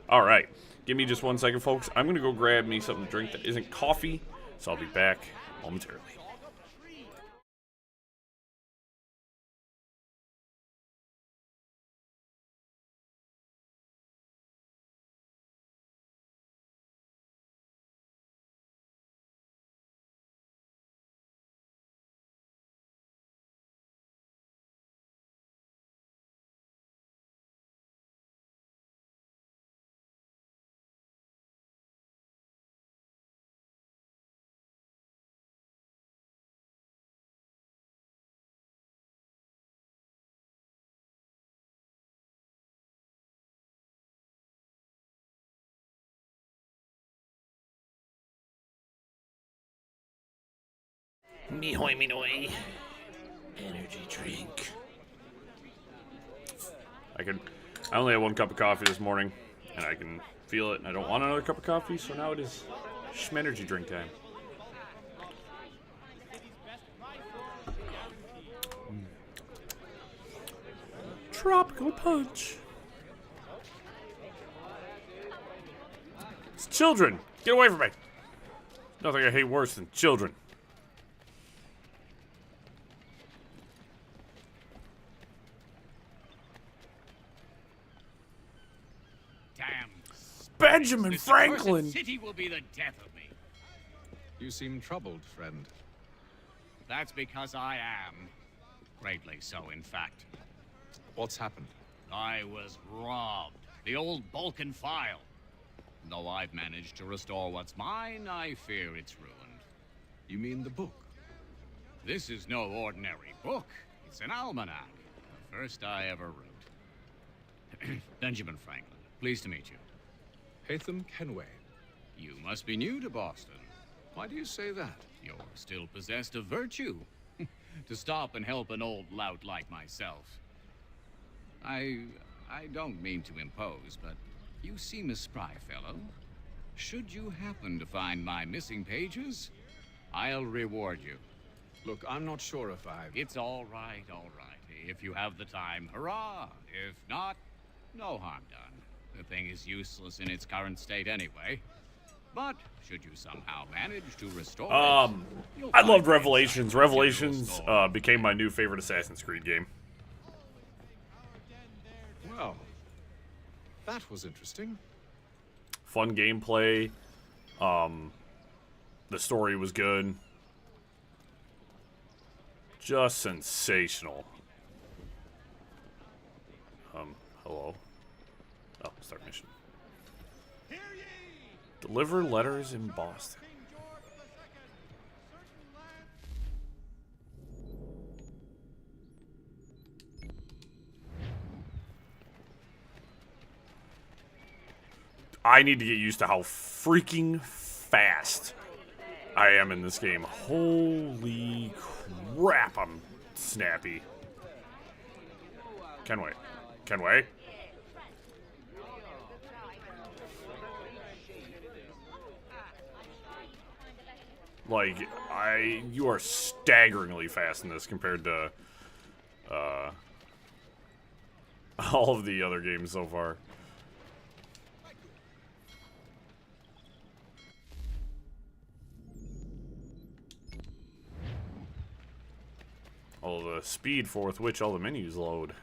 Alright. Give me just 1 second, folks. I'm gonna go grab me something to drink that isn't coffee, so I'll be back momentarily. Me hoy me noy. Energy drink. I only had 1 cup of coffee this morning, and I can feel it, and I don't want another cup of coffee, so now it is Schmenergy drink time. Tropical punch. It's children. Get away from me. Nothing I hate worse than children. Damn. Benjamin This Franklin. accursed city will be the death of me. You seem troubled, friend. That's because I am. Greatly so, in fact. What's happened? I was robbed. The old Balkan file. Though I've managed to restore what's mine, I fear it's ruined. You mean the book? This is no ordinary book. It's an almanac. The first I ever wrote. Benjamin Franklin, pleased to meet you. Hatham Kenway. You must be new to Boston. Why do you say that? You're still possessed of virtue. To stop and help an old lout like myself. I don't mean to impose, but you seem a spry fellow. Should you happen to find my missing pages, I'll reward you. Look, I'm not sure if I've... It's all right, all right. If you have the time, hurrah. If not, no harm done. The thing is useless in its current state anyway. But should you somehow manage to restore it, you'll I find loved me Revelations. some Revelations store. became my new favorite Assassin's Creed game. Well, that was interesting. Fun gameplay. The story was good. Just sensational. Hello. Oh, start mission. Deliver letters in Boston. I need to get used to how freaking fast I am in this game. Holy crap, I'm snappy. Kenway. Kenway? Like, you are staggeringly fast in this compared to, all of the other games so far. All the speed for with which all the menus load.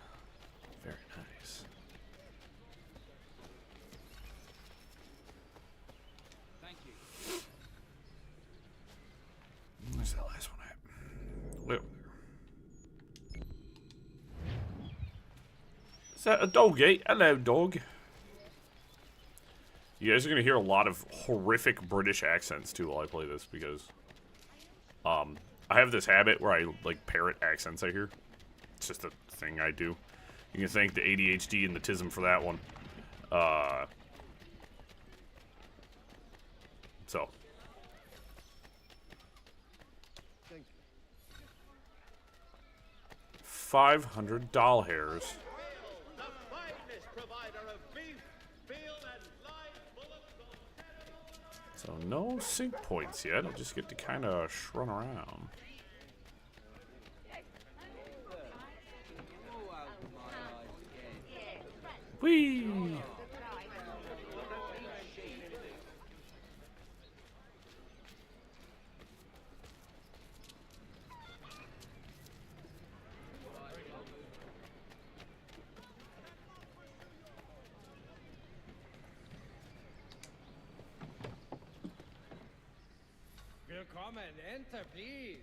Very nice. Thank you. Where's that last one at? Wait. Is that a doggy? Hello, dog. You guys are gonna hear a lot of horrific British accents too while I play this because, I have this habit where I like parrot accents I hear. It's just a thing I do. You can thank the ADHD and the tism for that one. So. Thank you. 500 doll hairs. So no sync points yet. I just get to kind of run around. Whee! Willkommen, enter, please.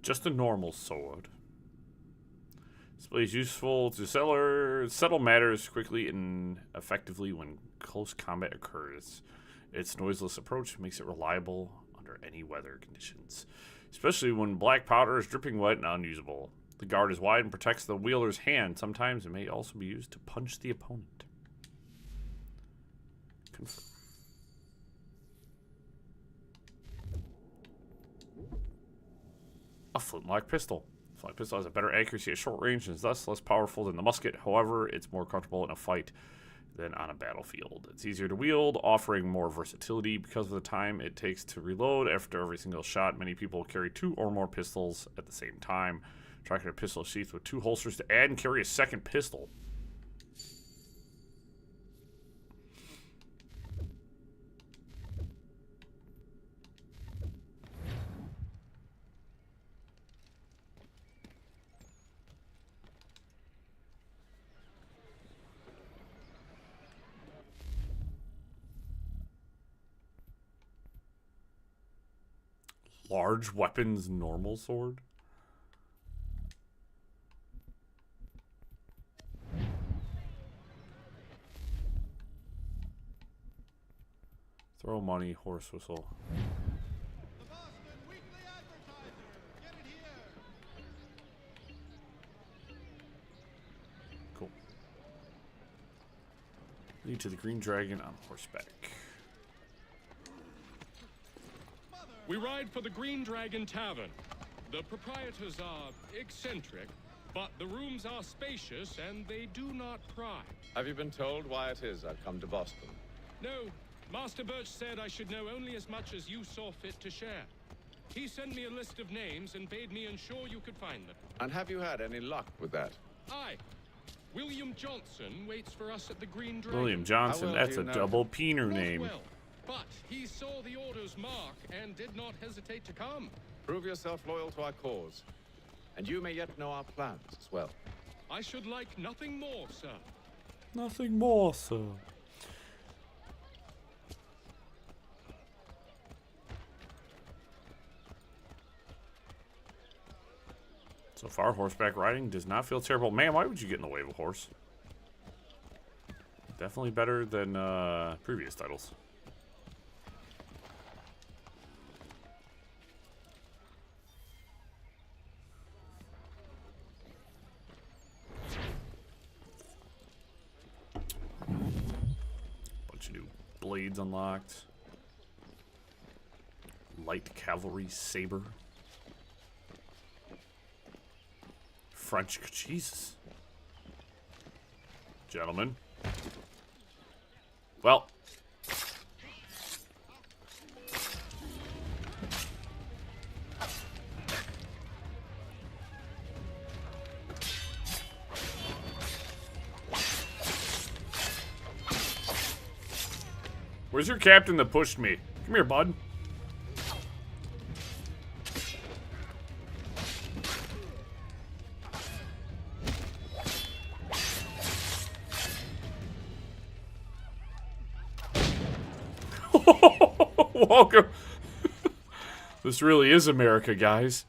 Just a normal sword. This blade is useful to settle matters quickly and effectively when close combat occurs. Its noiseless approach makes it reliable under any weather conditions, especially when black powder is dripping wet and unusable. The guard is wide and protects the wielder's hand. Sometimes it may also be used to punch the opponent. Confirm. A flintlock pistol. Flintlock pistol has a better accuracy at short range and is thus less powerful than the musket. However, it's more comfortable in a fight than on a battlefield. It's easier to wield, offering more versatility because of the time it takes to reload after every single shot. Many people carry 2 or more pistols at the same time. Tracking a pistol sheath with 2 holsters to add and carry a second pistol. Large weapons, normal sword. Throw money, horse whistle. Cool. Lead to the Green Dragon on horseback. We ride for the Green Dragon Tavern. The proprietors are eccentric, but the rooms are spacious and they do not pry. Have you been told why it is I've come to Boston? No, Master Birch said I should know only as much as you saw fit to share. He sent me a list of names and bade me ensure you could find them. And have you had any luck with that? Aye. William Johnson waits for us at the Green Dragon. William Johnson, that's a double peener name. Well, but he saw the order's mark and did not hesitate to come. Prove yourself loyal to our cause. And you may yet know our plans as well. I should like nothing more, sir. Nothing more, sir. So far, horseback riding does not feel terrible. Man, why would you get in the way of a horse? Definitely better than previous titles. Bunch of new blades unlocked. Light cavalry saber. French, Jesus. Gentlemen. Well. Where's your captain that pushed me? Come here, bud. Welcome. This really is America, guys.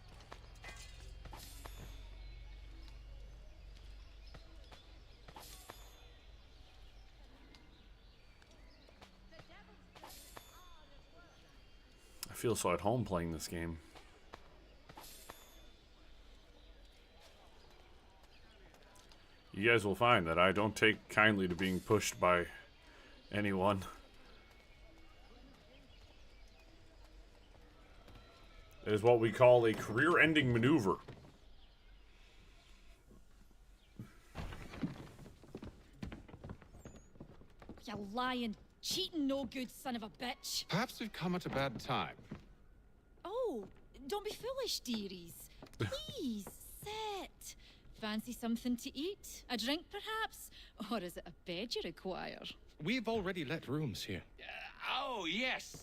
I feel so at home playing this game. You guys will find that I don't take kindly to being pushed by anyone. It is what we call a career-ending maneuver. You lying, cheating, no good son of a bitch. Perhaps we've come at a bad time. Oh, don't be foolish, dearies. Please, sit. Fancy something to eat? A drink, perhaps? Or is it a bed you require? We've already let rooms here. Oh, yes.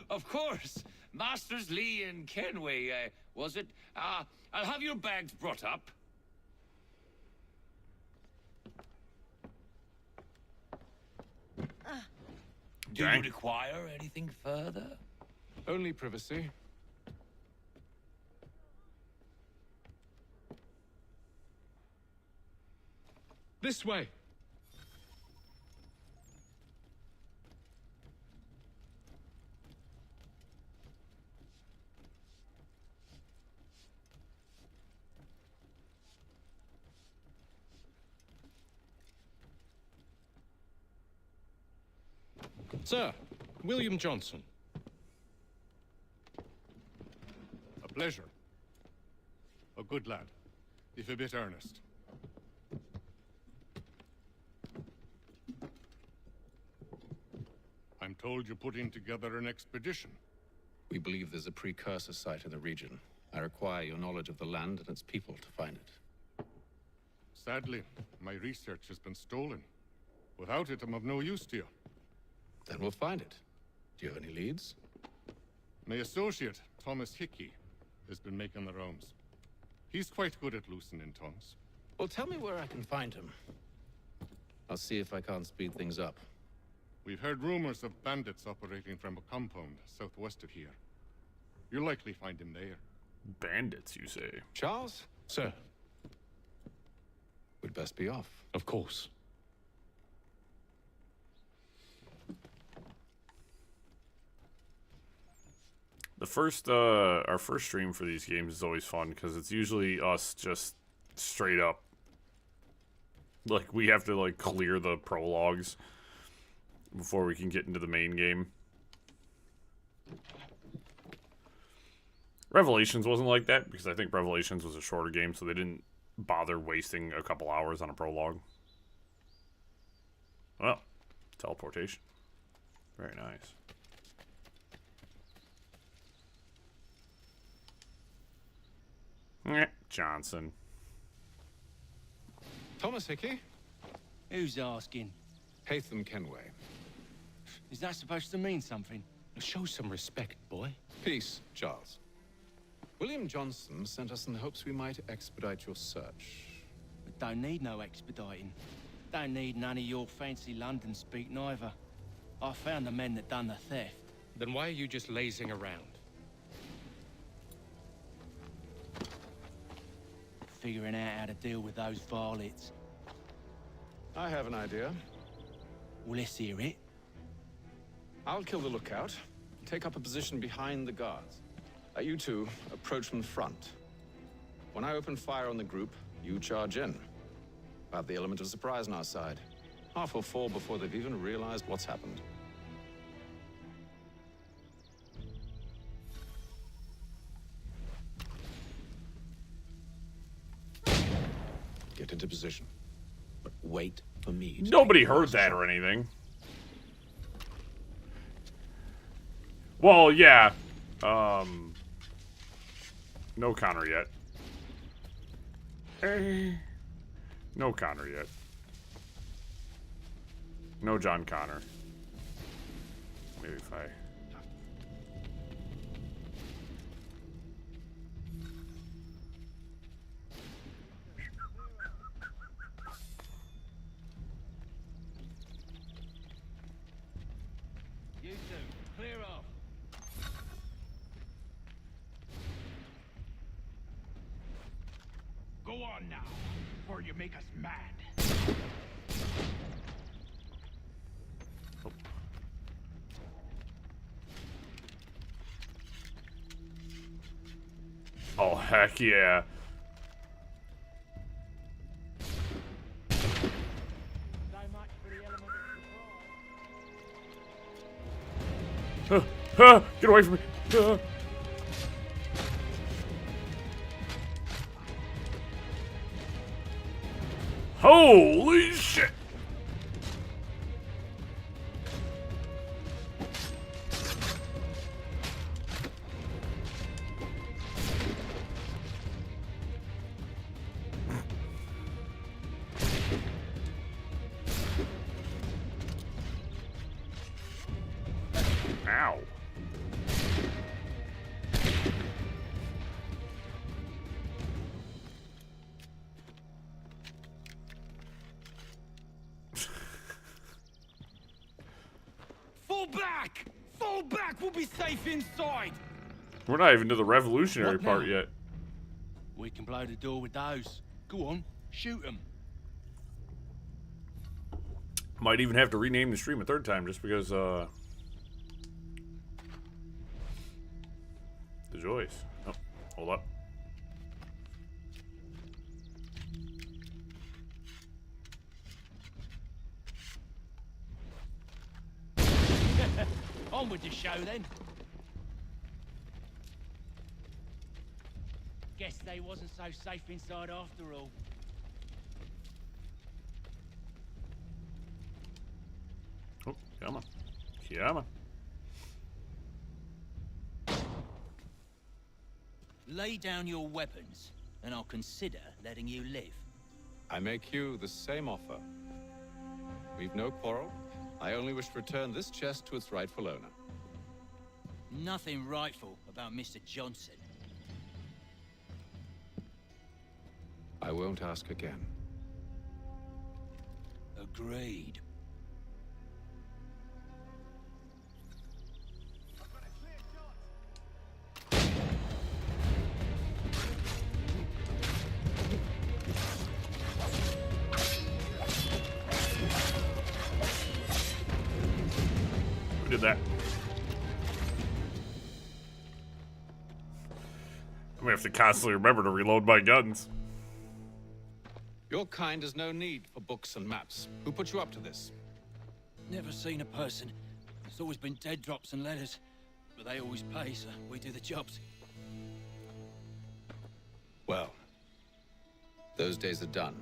Of course. Masters Lee and Kenway, was it? I'll have your bags brought up. Do you require anything further? Only privacy. This way. Sir, William Johnson. A pleasure. good lad, if a bit earnest. I'm told you're putting together an expedition. We believe there's a precursor site in the region. I require your knowledge of the land and its people to find it. Sadly, my research has been stolen. Without it, I'm of no use to you. Then we'll find it. Do you have any leads? My associate, Thomas Hickey, has been making the rounds. He's quite good at loosening tongues. Well, tell me where I can find him. I'll see if I can't speed things up. We've heard rumors of bandits operating from a compound southwest of here. You'll likely find him there. Bandits, you say? Charles? Sir. We'd best be off. Of course. Our first stream for these games is always fun because it's usually us just straight up. Like, we have to, like, clear the prologues before we can get into the main game. Revelations wasn't like that because I think Revelations was a shorter game, so they didn't bother wasting a couple hours on a prologue. Well, teleportation. Very nice. Johnson. Thomas Hickey? Who's asking? Hatham Kenway. Is that supposed to mean something? Show some respect, boy. Peace, Charles. William Johnson sent us in the hopes we might expedite your search. We don't need no expediting. Don't need none of your fancy London speak neither. I found the men that done the theft. Then why are you just lazing around? Figuring out how to deal with those varlets. I have an idea. Well, let's hear it. I'll kill the lookout, take up a position behind the guards. You two approach from the front. When I open fire on the group, you charge in. We'll have the element of surprise on our side. Half will fall before they've even realized what's happened. Get into position. But wait for me. Nobody heard that or anything. Well, yeah. No Connor yet. No Connor yet. No John Connor. Maybe if I... You two, clear off. Go on now, before you make us mad. Oh, heck yeah. Get away from me. Holy shit. Ow. Fall back! Fall back! We'll be safe inside! We're not even to the revolutionary What now? part yet. We can blow the door with those. Go on, shoot them. Might even have to rename the stream a third time just because, the joys. Oh, hold up. On with the show then. Guess they wasn't so safe inside after all. Oh, come on. Come on. Lay down your weapons, and I'll consider letting you live. I make you the same offer. We've no quarrel. I only wish to return this chest to its rightful owner. Nothing rightful about Mr. Johnson. I won't ask again. Agreed. Who did that? I'm gonna have to constantly remember to reload my guns. Your kind has no need for books and maps. Who put you up to this? Never seen a person. It's always been dead drops and letters. But they always pay, so we do the jobs. Well, those days are done.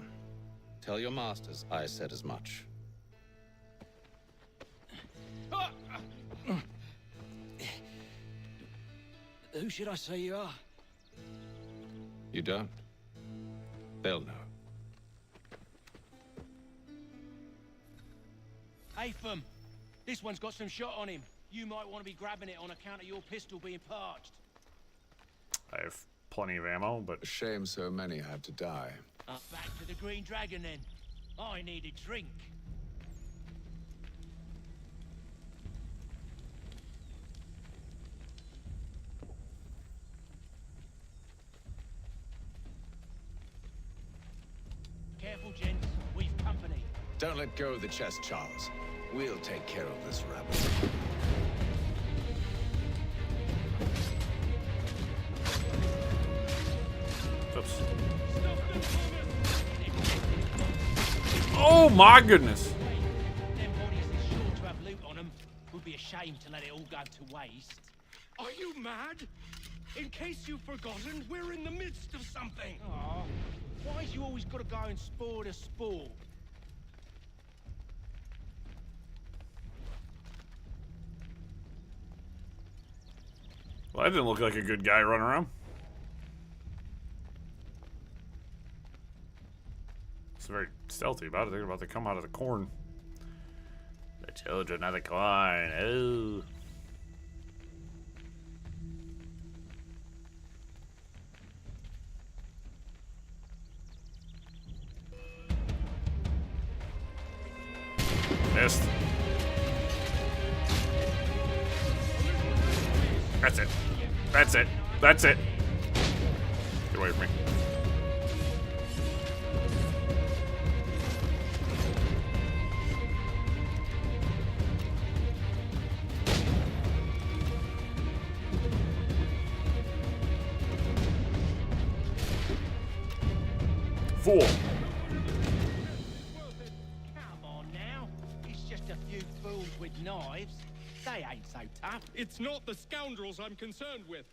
Tell your masters I said as much. Who should I say you are? You don't? They'll know. Atham, this one's got some shot on him. You might want to be grabbing it on account of your pistol being parched. I have plenty of ammo, but... A shame so many have to die. Back to the Green Dragon, then. I need a drink. Careful, gents. We've company. Don't let go of the chest, Charles. We'll take care of this rabble. Oops. Oh my goodness! Them bodies are sure to have loot on them. Would be a shame to let it all go to waste. Are you mad? In case you've forgotten, we're in the midst of something. Aw, why's you always got to go and spoil the sport? Well, that didn't look like a good guy running around. It's very stealthy about it. They're about to come out of the corn. The children of the corn. Oh. Missed. That's it. That's it. That's it. Get away from me. Fool. Come on now. It's just a few fools with knives. They ain't so tough. It's not the scoundrels I'm concerned with.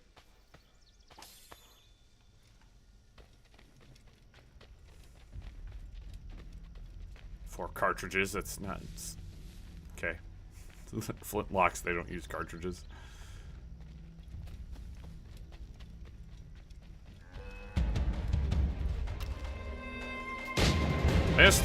Four cartridges, that's not... It's, okay. Flintlocks, they don't use cartridges. Missed.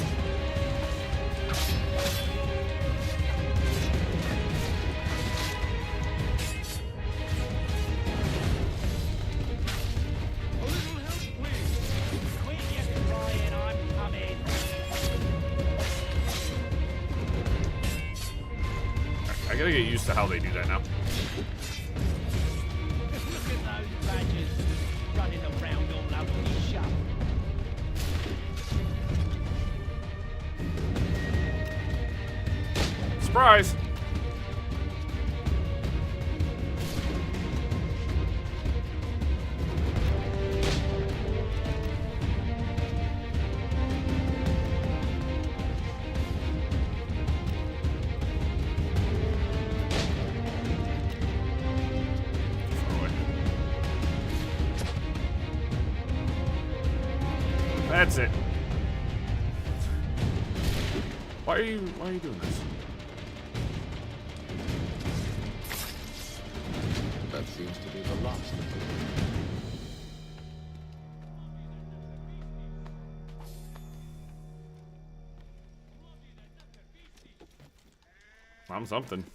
I gotta get used to how they do that now. Look at those badgers running around all over the shop. Surprise! That's it. Why are you doing this? That seems to be the last of it. I'm something.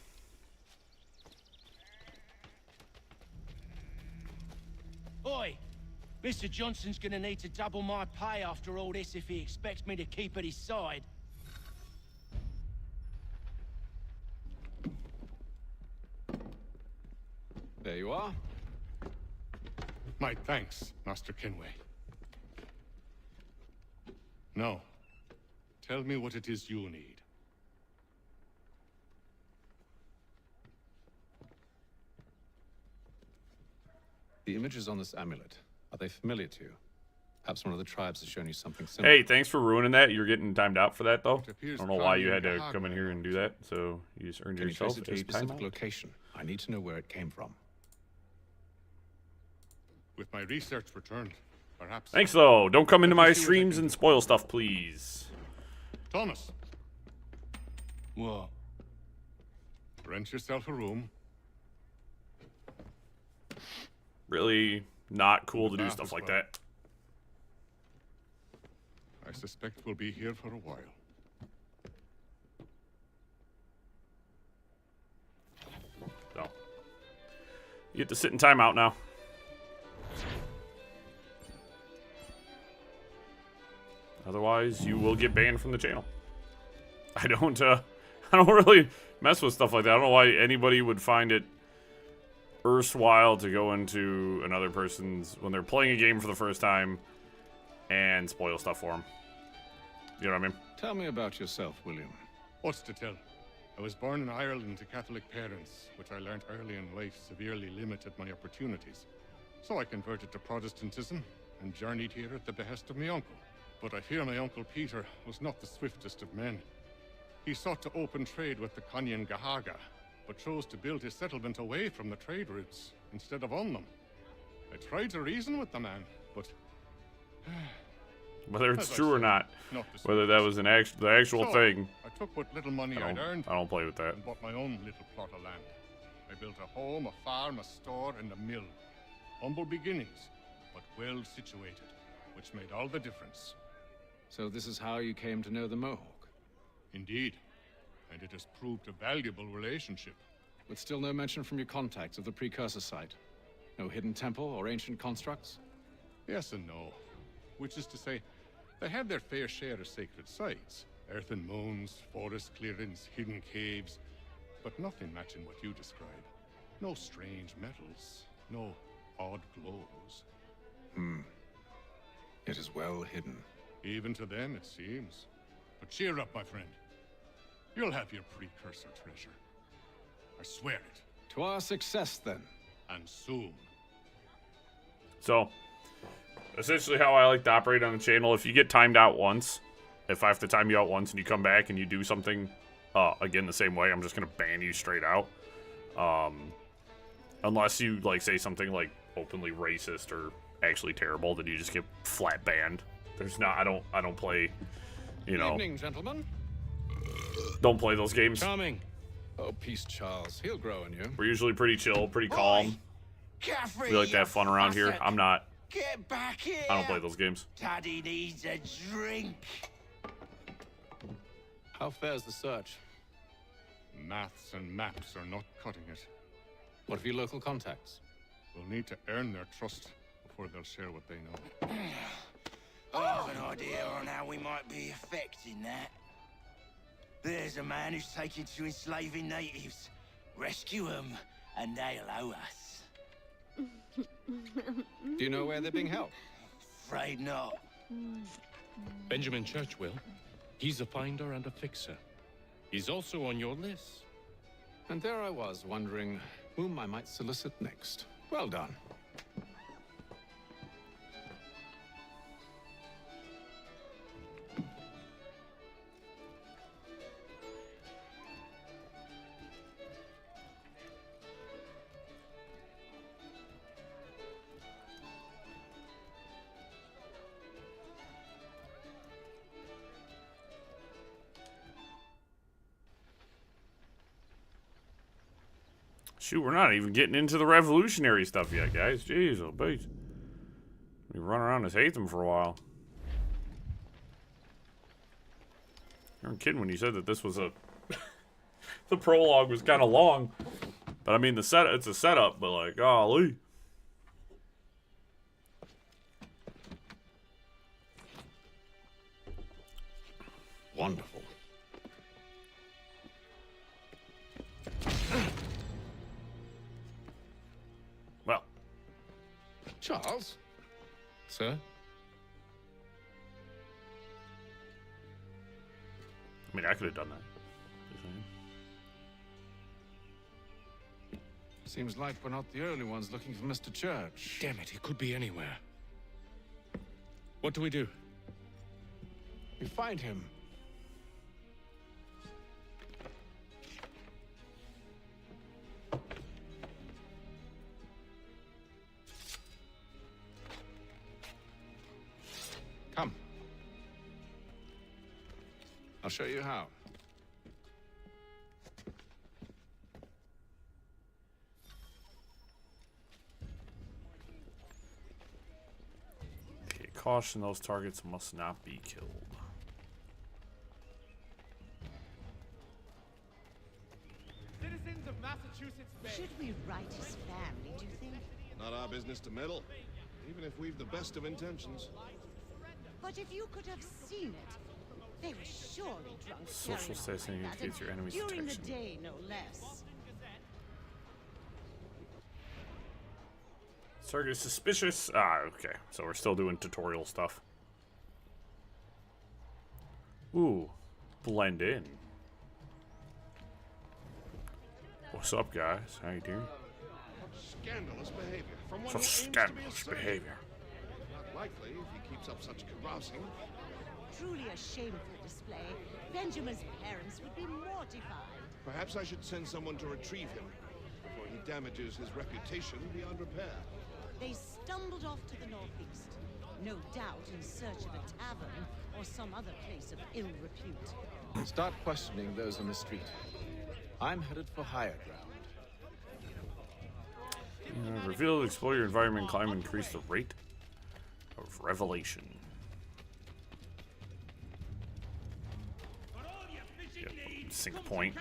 Oi! Mr. Johnson's gonna need to double my pay after all this if he expects me to keep at his side. There you are. My thanks, Master Kenway. Now, tell me what it is you need. The images on this amulet, are they familiar to you? Perhaps one of the tribes has shown you something similar. Hey, thanks for ruining that. You're getting timed out for that, though. I don't know why you had to come in here and do that, so you just earned Can you yourself trace it to a a specific timeout. location? I need to know where it came from. With my research returned, perhaps... Thanks, though. Don't come into my streams and spoil stuff, please. Thomas! What? Rent yourself a room. Really not cool to do stuff like that. I suspect we'll be here for a while. So, you get to sit in timeout now. Otherwise, you will get banned from the channel. I don't really mess with stuff like that. I don't know why anybody would find it erstwhile to go into another person's when they're playing a game for the first time and spoil stuff for them. You know what I mean? Tell me about yourself, William. What's to tell? I was born in Ireland to Catholic parents, which I learned early in life severely limited my opportunities. So I converted to Protestantism and journeyed here at the behest of my uncle. But I fear my uncle Peter was not the swiftest of men. He sought to open trade with the Conyan Gahaga, but chose to build his settlement away from the trade routes instead of on them. I tried to reason with the man, but... Whether it's true or not, whether that was the actual thing, I took what little money I'd earned. I don't play with that. And bought my own little plot of land. I built a home, a farm, a store, and a mill. Humble beginnings, but well situated, which made all the difference. So this is how you came to know the Mohawk? Indeed. And it has proved a valuable relationship. But still no mention from your contacts of the precursor site? No hidden temple or ancient constructs? Yes and no. Which is to say, they have their fair share of sacred sites. Earthen mounds, forest clearings, hidden caves. But nothing matching what you describe. No strange metals, no odd glows. It is well hidden. Even to them, it seems. But cheer up, my friend. You'll have your precursor treasure. I swear it. To our success, then. And soon. So, essentially how I like to operate on the channel, if you get timed out once, if I have to time you out once and you come back and you do something, again, the same way, I'm just going to ban you straight out. Unless you, like, say something, like, openly racist or actually terrible, then you just get flat banned. There's not, I don't play, you know. Evening, gentlemen. Don't play those games. Charming. Oh, peace, Charles. He'll grow on you. We're usually pretty chill, pretty calm. We like to have fun around here. I'm not. Get back here! I don't play those games. Daddy needs a drink. How fares the search? Maths and maps are not cutting it. What of your local contacts? We'll need to earn their trust before they'll share what they know. I have an idea on how we might be affecting that. There's a man who's taken to enslaving natives. Rescue them, and they'll owe us. Do you know where they're being held? Afraid not. Benjamin Churchwill. He's a finder and a fixer. He's also on your list. And there I was, wondering whom I might solicit next. Well done. Shoot, we're not even getting into the revolutionary stuff yet, guys. Jeez, oh, beat. We run around as Hatham for a while. You weren't kidding when you said that this was a... the prologue was kind of long. But I mean, it's a setup, but like, golly. Wonderful. Well. Charles? Sir? I mean, I could have done that. Seems like we're not the only ones looking for Mr. Church. Damn it, he could be anywhere. What do we do? We find him. Come. I'll show you how. Okay, caution, those targets must not be killed. Citizens of Massachusetts Bay. Should we write his family, do you think? Not our business to meddle, even if we've the best of intentions. But if you could have seen it, they were surely drunk. Social status indicates your enemy's during protection. the day, no less. Target is suspicious. Ah, okay. So we're still doing tutorial stuff. Ooh, blend in. What's up, guys? How you doing? Scandalous behavior from one Such who aims to be a scandalous surgeon. behavior. Not likely if he keeps up such carousing. Truly a shameful display. Benjamin's parents would be mortified. Perhaps I should send someone to retrieve him before he damages his reputation beyond repair. They stumbled off to the northeast, no doubt in search of a tavern or some other place of ill repute. Start questioning those on the street. I'm headed for higher ground. Reveal, explore your environment, climb, increase the rate of revelation. Yep, sync point.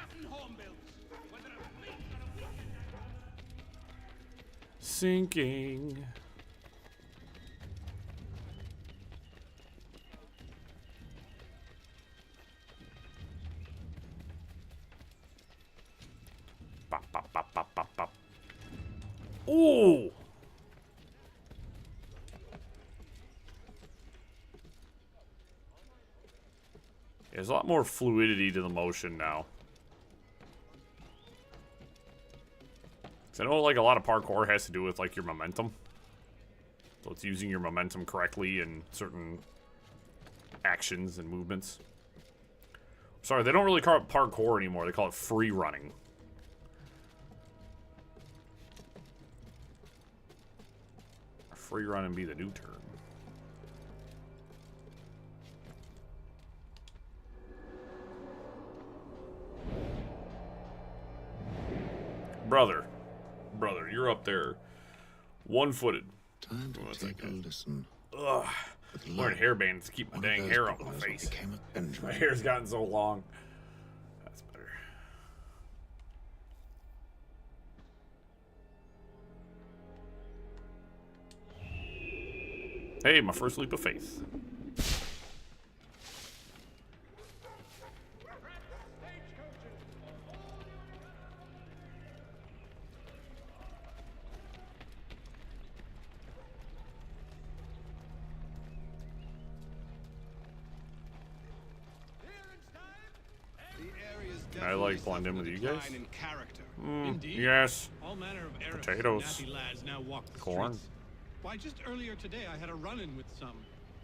Sinking. Bop, bop, bop, bop, bop, bop. Ooh! There's a lot more fluidity to the motion now. I know like a lot of parkour has to do with like your momentum. So it's using your momentum correctly in certain actions and movements. Sorry, they don't really call it parkour anymore. They call it free running. Free run and be the new term. Brother, you're up there, one-footed. Time to take a listen. Ugh. I'm wearing hairbands to keep my dang hair off my face. My hair's gotten so long. That's better. Hey, my first leap of faith. Can I like blend in with you guys? Yes. All manner of Arabs Potatoes. and natty lads now walk the Corn. streets. Why, just earlier today I had a run-in with some.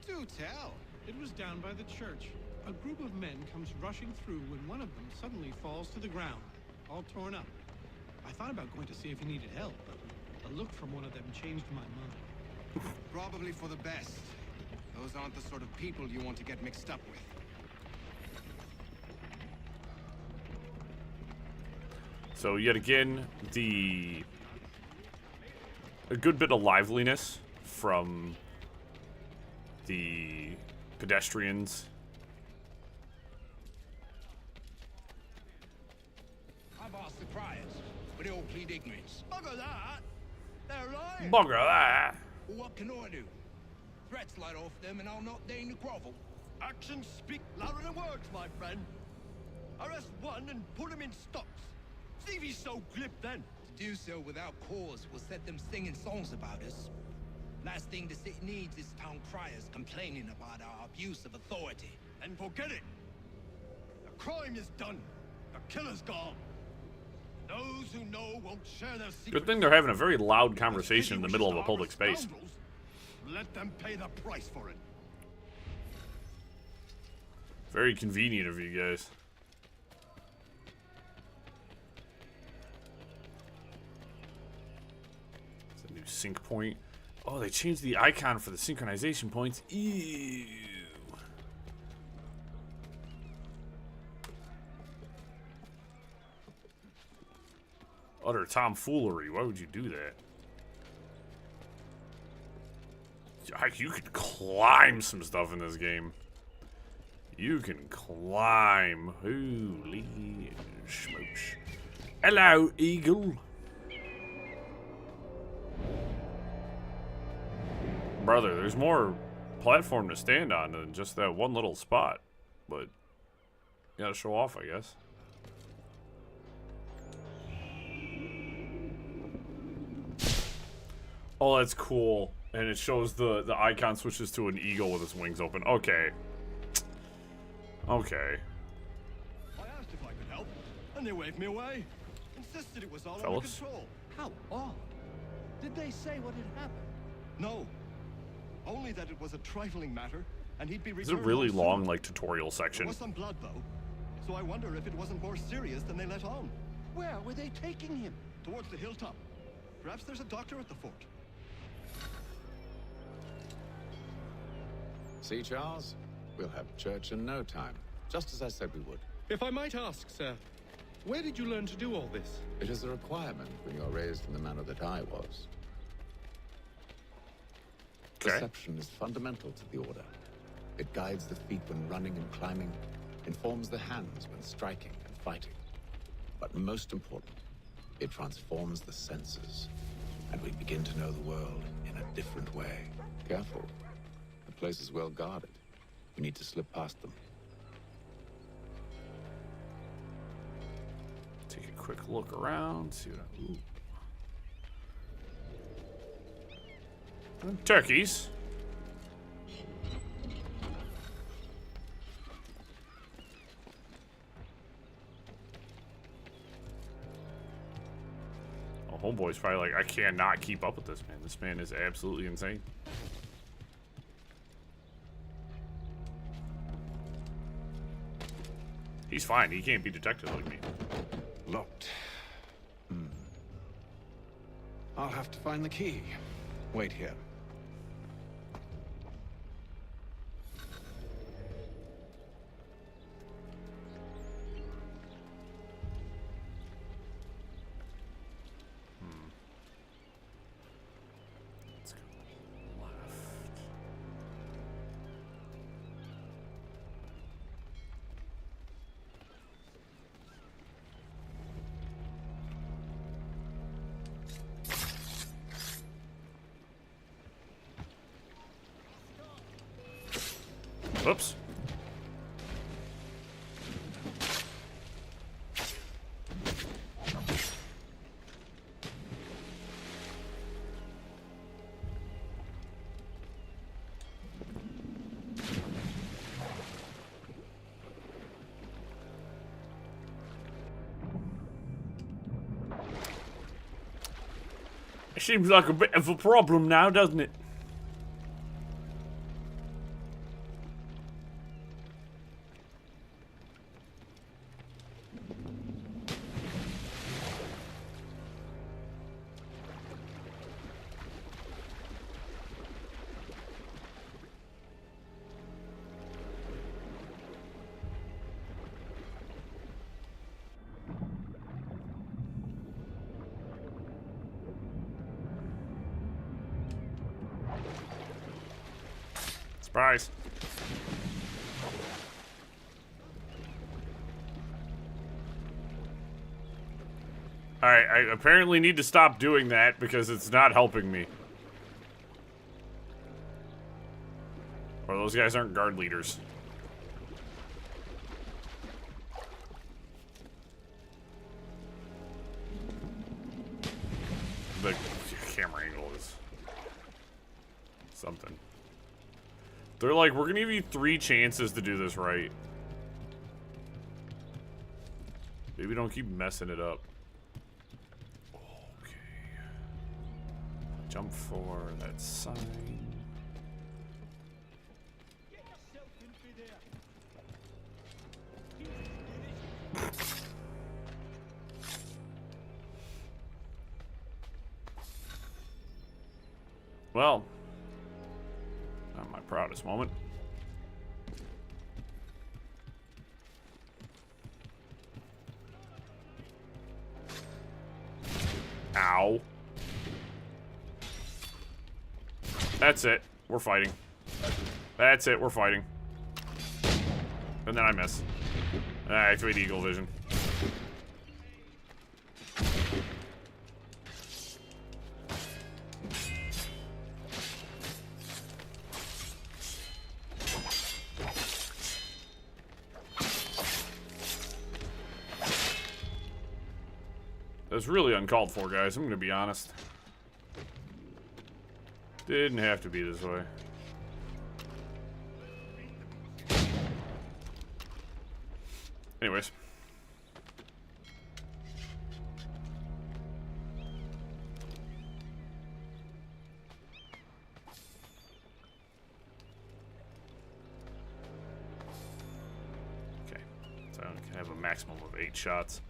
Do tell. It was down by the church. A group of men comes rushing through when one of them suddenly falls to the ground, all torn up. I thought about going to see if he needed help, but a look from one of them changed my mind. Probably for the best. Those aren't the sort of people you want to get mixed up with. So yet again, a good bit of liveliness from the pedestrians. I've asked the criers, but they all plead ignorance. Bugger that! They're lying! Bugger that! Well, what can I do? Threats light off them and I'll not deign to grovel. Actions speak louder than words, my friend. Arrest one and put him in stocks. See if he's so glib then. To do so without cause will set them singing songs about us. Last thing the city needs is town criers complaining about our abuse of authority. And forget it. The crime is done. The killer's gone. Those who know won't share their secrets. Good thing they're having a very loud conversation in the middle of a public space. Let them pay the price for it. Very convenient of you guys. It's a new sync point. Oh, they changed the icon for the synchronization points. Ew. Utter tomfoolery. Why would you do that? You can climb some stuff in this game. You can climb. Holy smokes. Hello, eagle. Brother, there's more platform to stand on than just that one little spot. But you gotta show off, I guess. Oh, that's cool. And it shows the icon switches to an eagle with its wings open. Okay. Okay. I asked if I could help, and they waved me away. Insisted it was all under Fellas? control. How odd. Did they say what had happened? No. Only that it was a trifling matter, and he'd be This is a returned really home long, soon. like, tutorial There section. was some blood, though. So I wonder if it wasn't more serious than they let on. Where were they taking him? Towards the hilltop. Perhaps there's a doctor at the fort. See, Charles? We'll have church in no time, just as I said we would. If I might ask, sir, where did you learn to do all this? It is a requirement when you're raised in the manner that I was. Perception is fundamental to the order. It guides the feet when running and climbing, informs the hands when striking and fighting. But most important, it transforms the senses, and we begin to know the world in a different way. Careful. The place is well guarded. We need to slip past them. Take a quick look around, see what I... Ooh. Turkeys. Oh, homeboy's probably like, I cannot keep up with this man. This man is absolutely insane. He's fine. He can't be detected like me. Locked. I'll have to find the key. Wait here. Let's go left. Whoops. It seems like a bit of a problem now, doesn't it? Surprise. Alright, I apparently need to stop doing that because it's not helping me. Or those guys aren't guard leaders. The camera angle is something. They're like, we're gonna give you 3 chances to do this right. Maybe don't keep messing it up. Okay. Jump for that sign. Well, not my proudest moment. Ow. That's it. We're fighting. That's it. We're fighting. And then I miss. I activate Eagle Vision. That's really uncalled for, guys. I'm gonna be honest. Didn't have to be this way. Anyways. Okay. So I can have a maximum of 8 shots.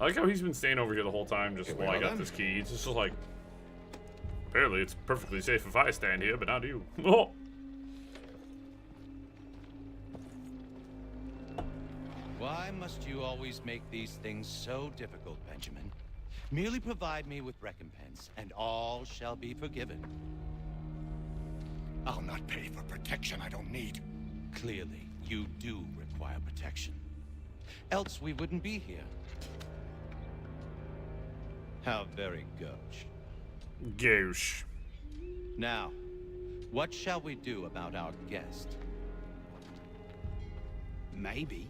I like how he's been staying over here the whole time just while I got this key. It's just like, apparently it's perfectly safe if I stand here, but not you. Oh. Why must you always make these things so difficult, Benjamin? Merely provide me with recompense, and all shall be forgiven. I'll not pay for protection I don't need. Clearly, you do require protection. Else we wouldn't be here. How very gauche. Gauche. Now, what shall we do about our guest? Maybe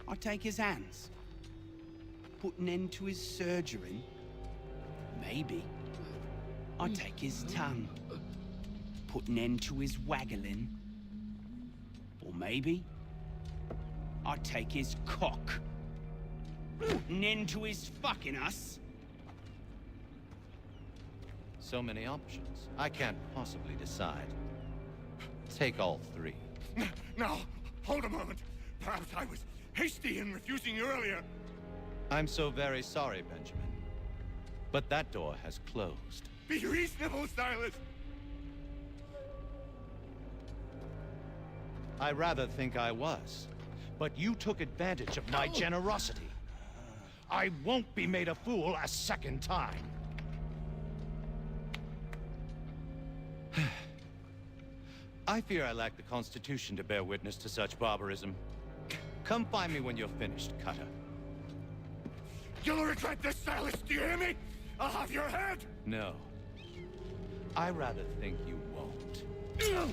I take his hands, put an end to his surgery. Maybe I take his tongue, put an end to his waggling. Or maybe I take his cock, put an end to his fucking us. So many options. I can't possibly decide. Take all 3. Now, hold a moment. Perhaps I was hasty in refusing you earlier. I'm so very sorry, Benjamin. But that door has closed. Be reasonable, Silas. I rather think I was. But you took advantage of my generosity. I won't be made a fool a second time. I fear I lack the constitution to bear witness to such barbarism. Come find me when you're finished, Cutter. You'll regret this, Silas. Do you hear me? I'll have your head. No. I rather think you won't. A little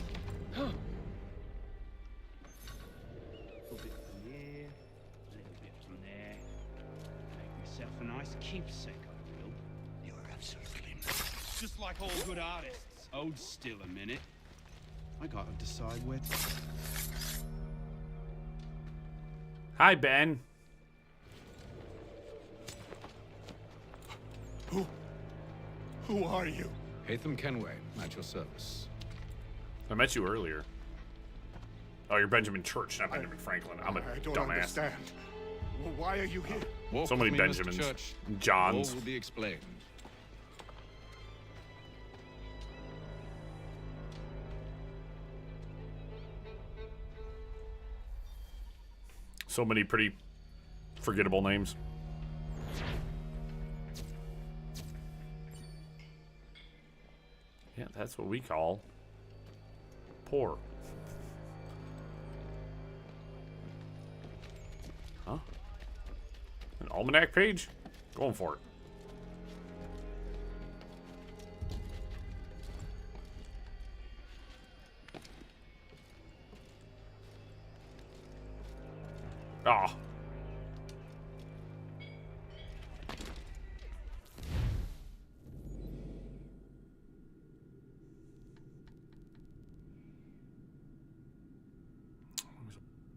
bit from here, a little bit from there. Make myself a nice keepsake, I will. You're absolutely right. Just like all good artists. Hold still a minute. I gotta decide where to... Hi, Ben. Who are you? Hatham Kenway, at your service. I met you earlier. Oh, you're Benjamin Church, not Benjamin Franklin. I'm a I don't dumbass. understand. Well, why are you here? Walk So many with me, Mr. Benjamins. Church. Johns. All will be explained. So many pretty forgettable names. Yeah, that's what we call poor. Huh? An almanac page? Going for it. Ah.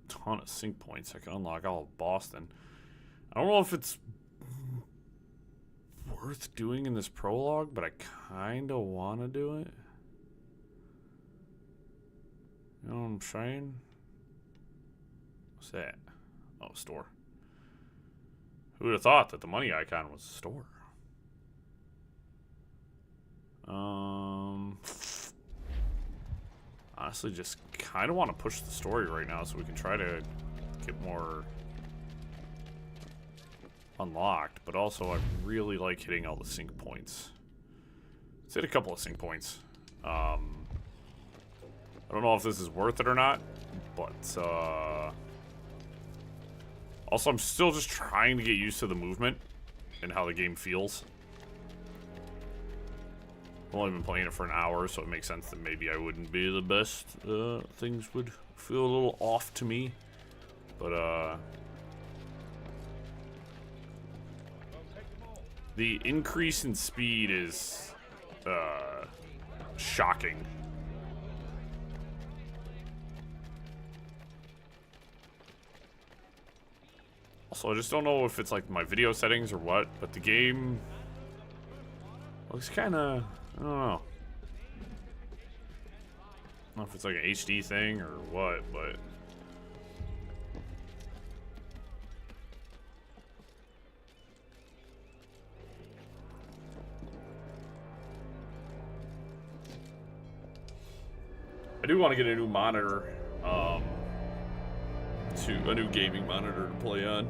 Ton of sync points. I can unlock all of Boston. I don't know if it's worth doing in this prologue, but I kind of want to do it. You know what I'm saying? What's that? Oh, store. Who would have thought that the money icon was a store? Honestly, just kind of want to push the story right now so we can try to get more unlocked, but also I really like hitting all the sync points. Let's hit a couple of sync points. I don't know if this is worth it or not, but also I'm still just trying to get used to the movement and how the game feels. I've only been playing it for an hour, so it makes sense that maybe I wouldn't be the best. Things would feel a little off to me. But, the increase in speed is, shocking. Also, I just don't know if it's like my video settings or what, but the game looks kind of, I don't know. I don't know if it's like an HD thing or what, but I do want to get a new monitor, a new gaming monitor to play on.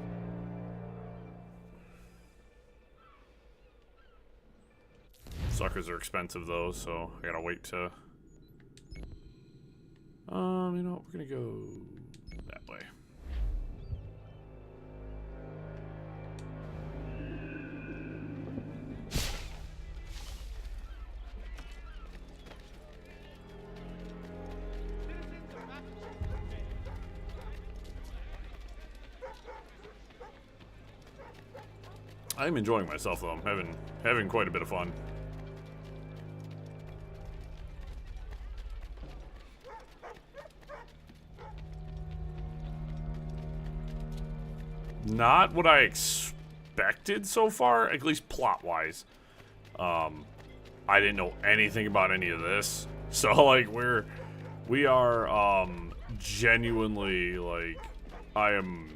Suckers are expensive though, so I gotta wait to. You know what? We're gonna go that way. I'm enjoying myself though. I'm having quite a bit of fun. Not what I expected so far, at least plot-wise. I didn't know anything about any of this, so like we are genuinely like I'm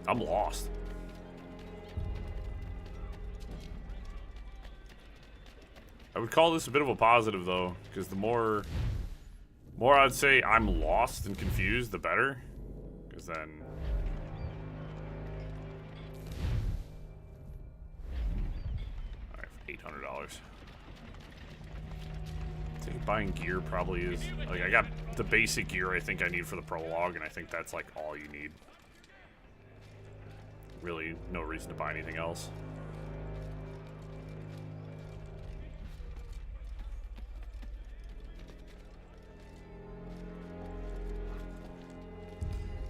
lost. I would call this a bit of a positive though, because the more I'd say I'm lost and confused, the better, because then. $800. I think buying gear probably is like I got the basic gear I think I need for the prologue, and I think that's like all you need. Really, no reason to buy anything else.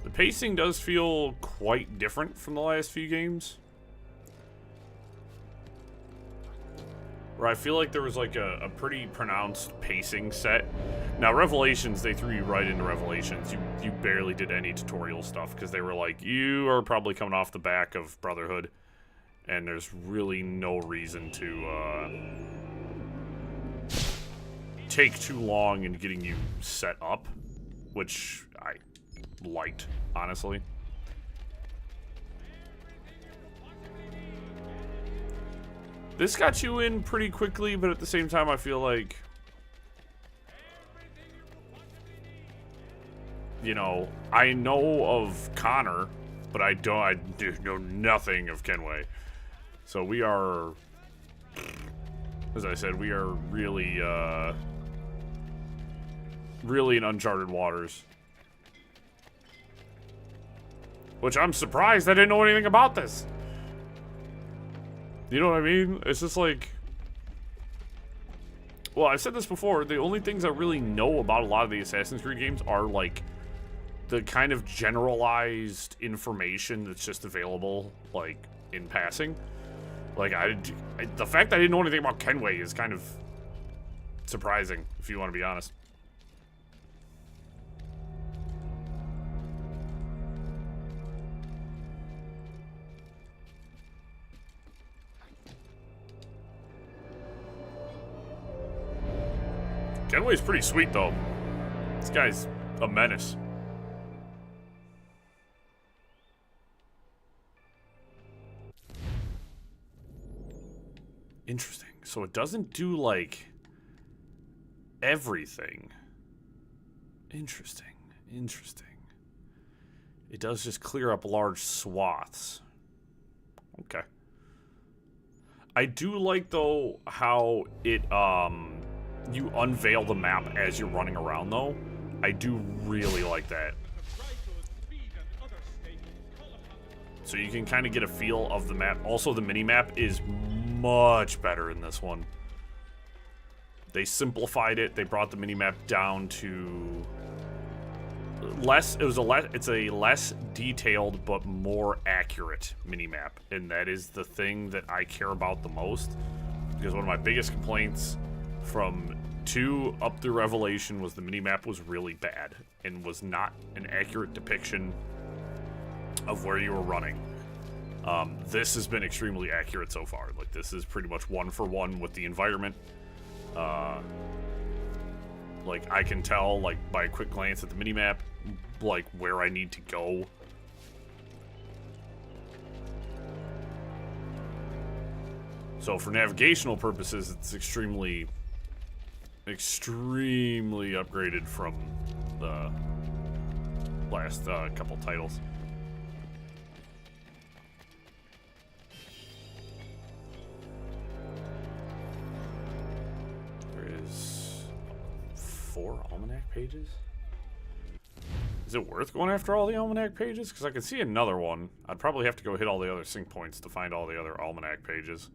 The pacing does feel quite different from the last few games. Where I feel like there was like a pretty pronounced pacing set. Now, Revelations, they threw you right into Revelations. You barely did any tutorial stuff because they were like, you are probably coming off the back of Brotherhood, and there's really no reason to take too long in getting you set up, which I liked, honestly. This got you in pretty quickly, but at the same time, I feel like, you know, I know of Connor, but I do know nothing of Kenway. So we are, as I said, we are really really in uncharted waters. Which I'm surprised I didn't know anything about this. You know what I mean? It's just like... Well, I've said this before. The only things I really know about a lot of the Assassin's Creed games are, like, the kind of generalized information that's just available, like, in passing. Like, the fact that I didn't know anything about Kenway is kind of surprising, if you want to be honest. Kenway's pretty sweet, though. This guy's a menace. Interesting. So it doesn't do, like, everything. Interesting. Interesting. It does just clear up large swaths. Okay. I do like, though, how it, you unveil the map as you're running around, though. I do really like that. So you can kind of get a feel of the map. Also, the mini-map is much better in this one. They simplified it. They brought the mini-map down to less. It's a less detailed but more accurate mini-map, and that is the thing that I care about the most. Because one of my biggest complaints from 2 up through Revelation was the mini-map was really bad and was not an accurate depiction of where you were running. This has been extremely accurate so far. Like, this is pretty much 1-for-1 with the environment. Like, I can tell, like, by a quick glance at the minimap, like, where I need to go. So for navigational purposes, it's extremely upgraded from the last couple titles. There is 4 almanac pages? Is it worth going after all the almanac pages? Because I can see another one. I'd probably have to go hit all the other sync points to find all the other almanac pages.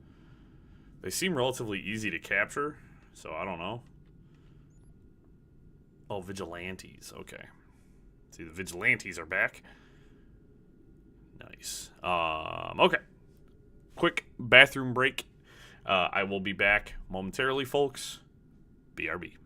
They seem relatively easy to capture, so I don't know. Oh, vigilantes. Okay. See, the vigilantes are back. Nice. Okay. Quick bathroom break. I will be back momentarily, folks. BRB.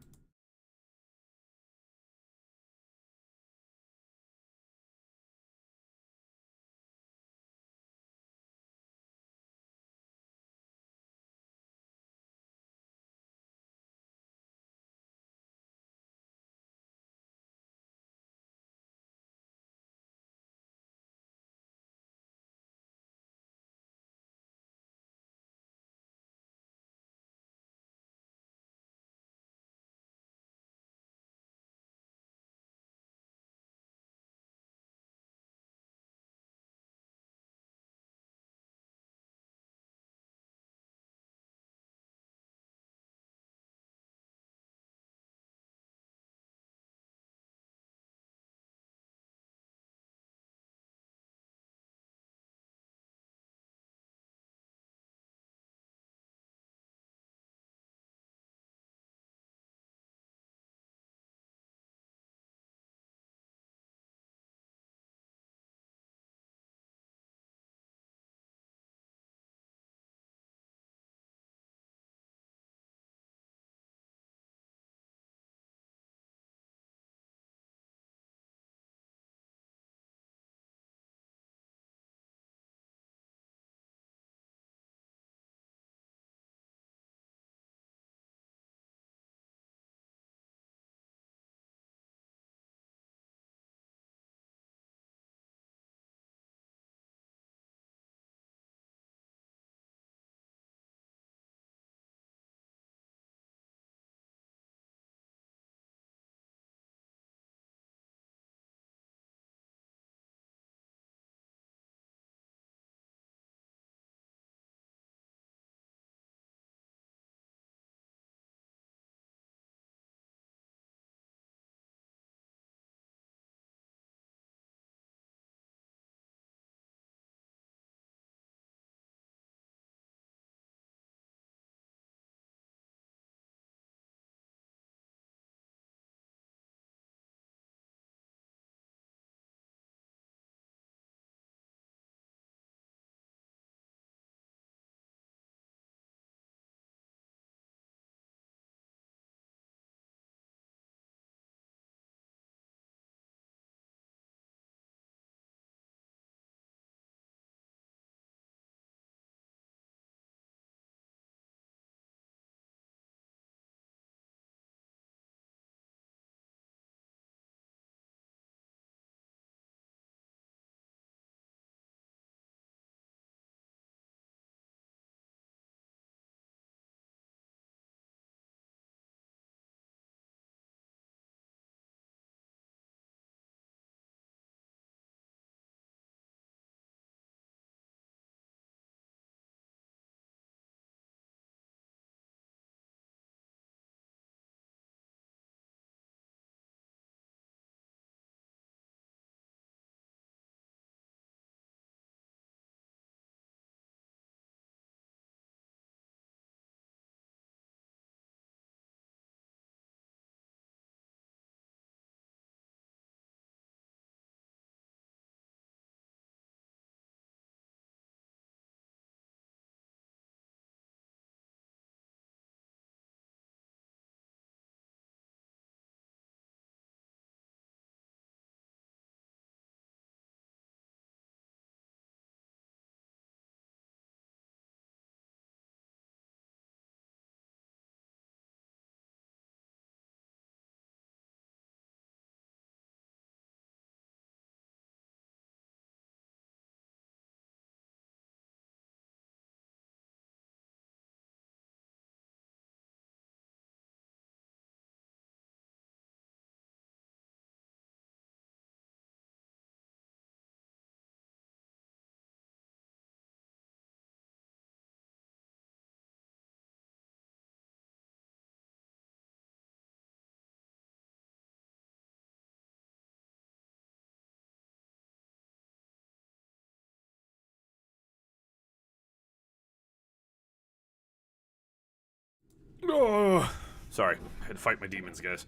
Oh, sorry, I had to fight my demons, guys.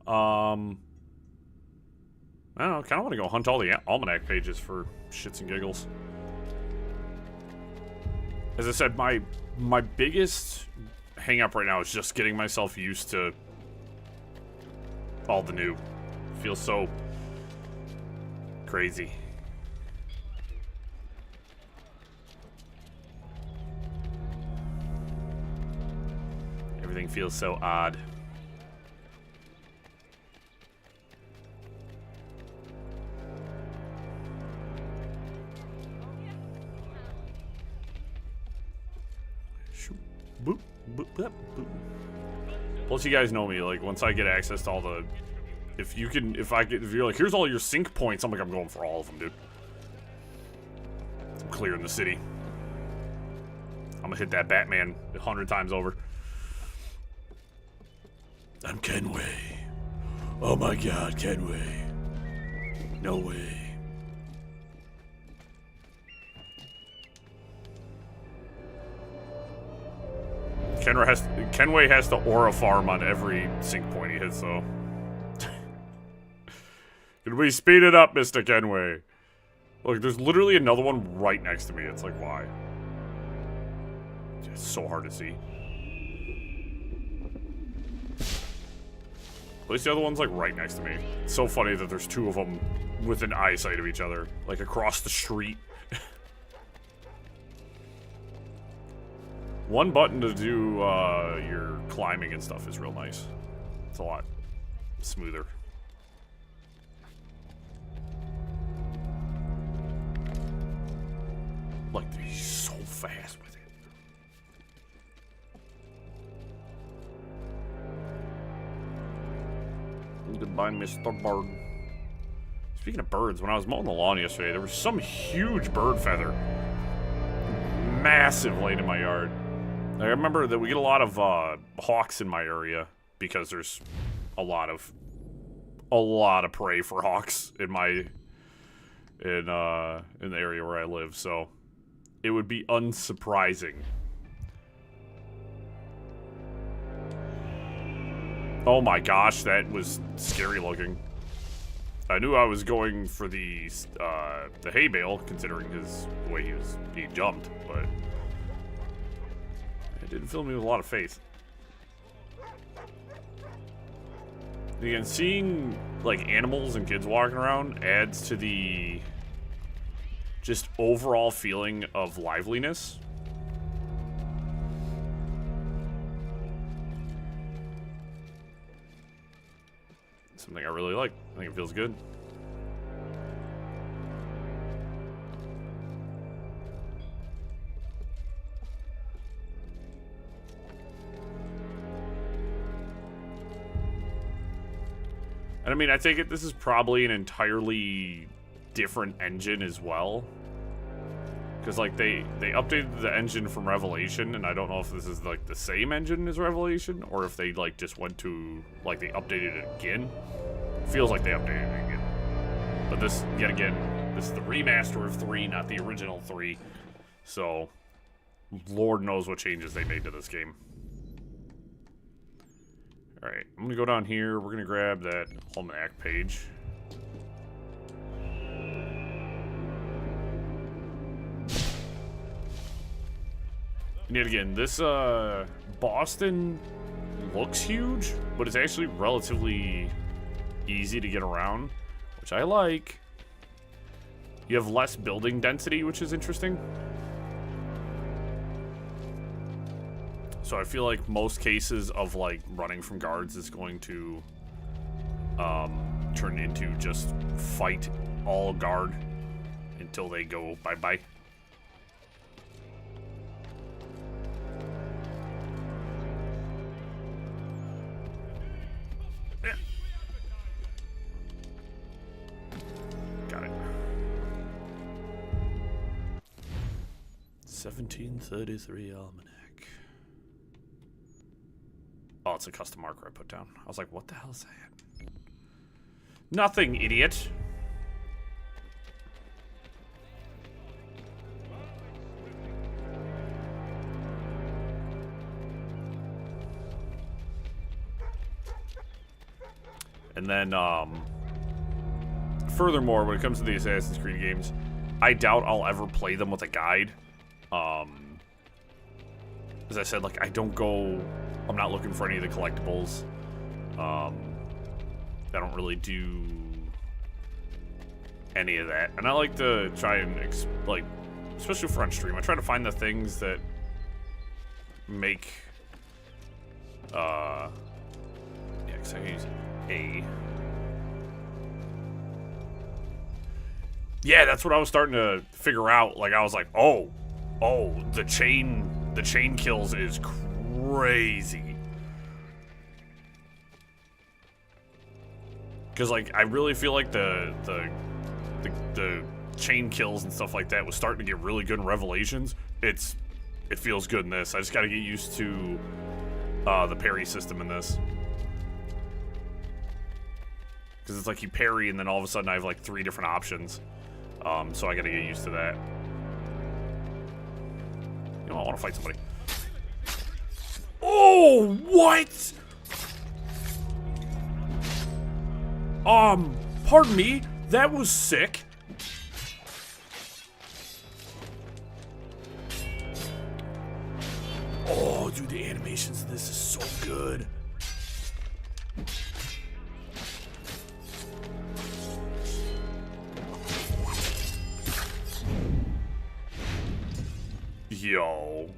I don't know. Kind of want to go hunt all the almanac pages for shits and giggles. As I said, my biggest hang up right now is just getting myself used to all the new. Feels so crazy. Everything feels so odd. Boop, boop, boop, boop. Plus, you guys know me. Like, once I get access to all the, if you're like, here's all your sync points, I'm like, I'm going for all of them, dude. I'm clearing the city. I'm gonna hit that Batman 100 times over. I'm Kenway. Oh my God, Kenway. No way. Kenway has to aura farm on every sync point he hits, though. Can we speed it up, Mr. Kenway? Look, there's literally another one right next to me. It's like, why? It's so hard to see. At least the other one's like right next to me. It's so funny that there's two of them within eyesight of each other, like across the street. One button to do your climbing and stuff is real nice. It's a lot smoother. Like, he's so fast with it. Goodbye, Mr. Bird. Speaking of birds, when I was mowing the lawn yesterday, there was some huge bird feather. Massive laying in my yard. I remember that we get a lot of hawks in my area because there's a lot of prey for hawks in the area where I live, so it would be unsurprising. Oh my gosh, that was scary looking. I knew I was going for the hay bale, considering the way he jumped, but it didn't fill me with a lot of faith. Again, seeing like animals and kids walking around adds to the just overall feeling of liveliness. Something I really like. I think it feels good. And I mean, I take it this is probably an entirely different engine as well. Because, like, they updated the engine from Revelation, and I don't know if this is, like, the same engine as Revelation, or if they, like, just went to, like, they updated it again. Feels like they updated it again. But this, yet again, this is the remaster of 3, not the original 3. So, Lord knows what changes they made to this game. Alright, I'm gonna go down here. We're gonna grab that almanac page. And yet again, this Boston looks huge, but it's actually relatively easy to get around, which I like. You have less building density, which is interesting. So I feel like most cases of like running from guards is going to turn into just fight all guard until they go bye-bye. Yeah. Got it. 1733 almanac. Oh, it's a custom marker I put down. I was like, what the hell is that? Nothing, idiot. And then, furthermore, when it comes to the Assassin's Creed games, I doubt I'll ever play them with a guide. As I said, like, I'm not looking for any of the collectibles. I don't really do any of that. And I like to try and, especially for on stream, I try to find the things that make, yeah, because I use A. Yeah, that's what I was starting to figure out. Like, I was like, oh, the chain kills is crazy. Because, like, I really feel like the chain kills and stuff like that was starting to get really good in Revelations. It feels good in this. I just got to get used to the parry system in this. Because it's like you parry and then all of a sudden I have like 3 different options. So I got to get used to that. You know, I want to fight somebody. Oh, what? Pardon me. That was sick. Oh, dude, the animations in this is so good. Yo.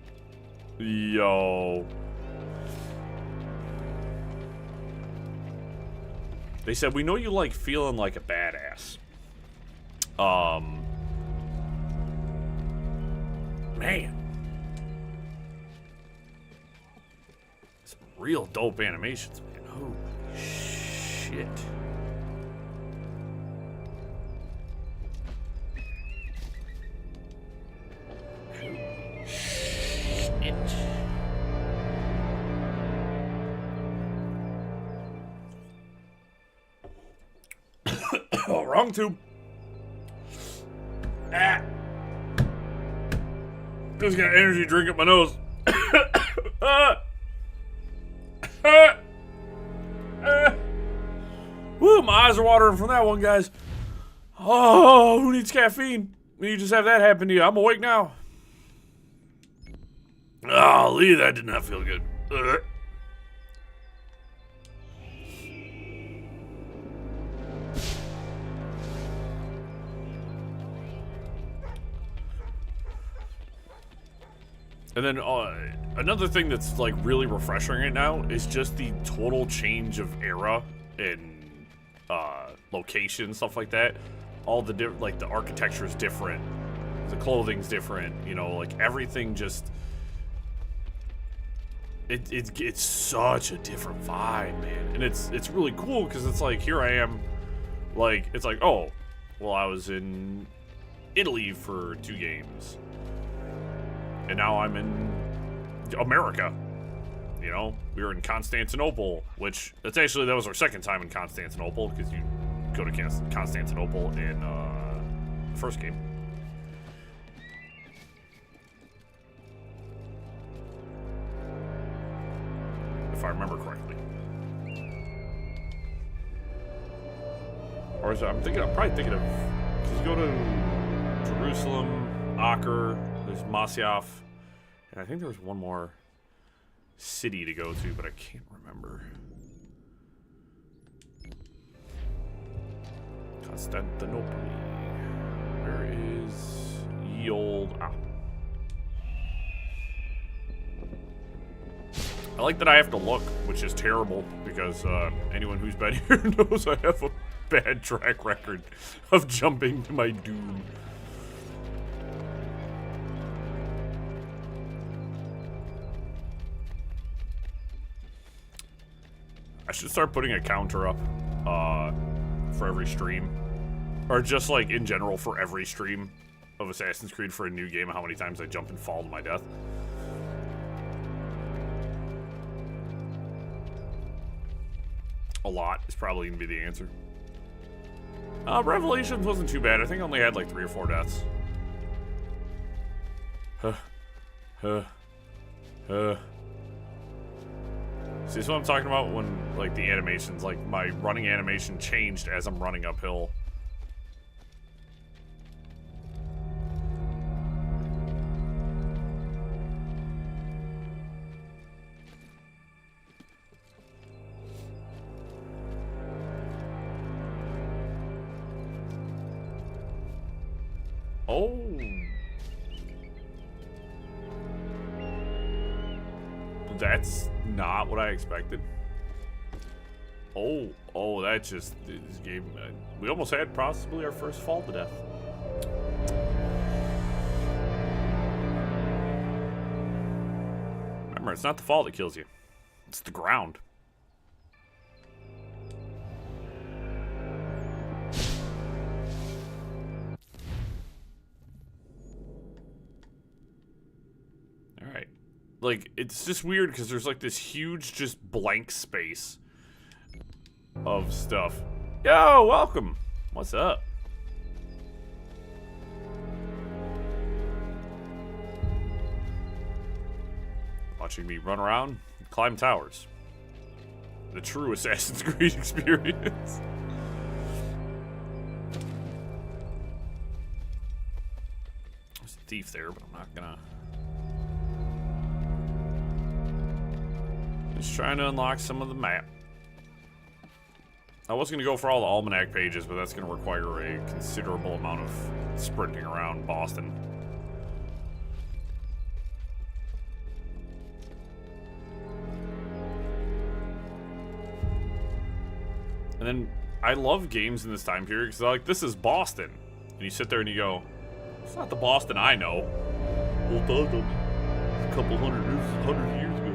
They said, we know you like feeling like a badass. Man. Some real dope animations, man. Holy shit. Oh, wrong tube. Ah. Just got energy drink up my nose. Woo, my eyes are watering from that one, guys. Oh, who needs caffeine? You just have that happen to you. I'm awake now. Oh, Lee, that did not feel good. And then another thing that's like really refreshing right now is just the total change of era and location, stuff like that. All the like the architecture is different, the clothing's different. You know, like everything just it's such a different vibe, man. And it's really cool because it's like here I am, like it's like, oh, well, I was in Italy for 2 games. And now I'm in America. You know, we were in Constantinople, which that was our second time in Constantinople because you go to Constantinople in the first game. If I remember correctly. Or is it, I'm probably thinking of, because you go to Jerusalem, Acre, there's Masyaf, and I think there was one more city to go to, but I can't remember. Constantinople. Where is ye old... Ah. I like that I have to look, which is terrible, because anyone who's been here knows I have a bad track record of jumping to my doom. I should start putting a counter up for every stream. Or just like in general for every stream of Assassin's Creed for a new game, how many times I jump and fall to my death. A lot is probably going to be the answer. Revelations wasn't too bad. I think I only had like 3 or 4 deaths. See, that's what I'm talking about when, like, the animations, like, my running animation changed as I'm running uphill. Oh. That's not what I expected. Oh, that just this game. We almost had possibly our first fall to death. Remember, it's not the fall that kills you; it's the ground. All right. Like, it's just weird because there's like this huge just blank space of stuff. Yo, welcome. What's up? Watching me run around and climb towers. The true Assassin's Creed experience. There's a thief there, but I'm not gonna. Just trying to unlock some of the map. I was going to go for all the almanac pages, but that's going to require a considerable amount of sprinting around Boston. And then I love games in this time period because like, this is Boston. And you sit there and you go, it's not the Boston I know. Well, it's a couple hundred years ago.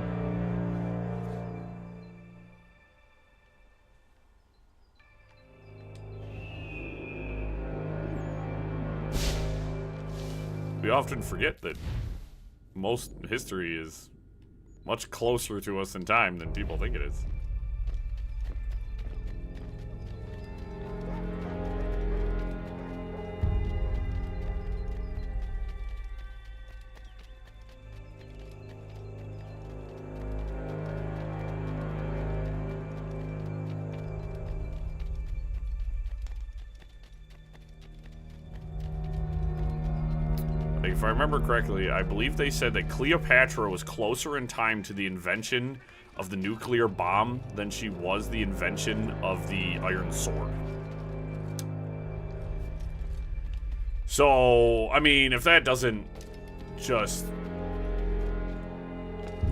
We often forget that most history is much closer to us in time than people think it is. If I remember correctly, I believe they said that Cleopatra was closer in time to the invention of the nuclear bomb than she was the invention of the iron sword. So, I mean, if that doesn't just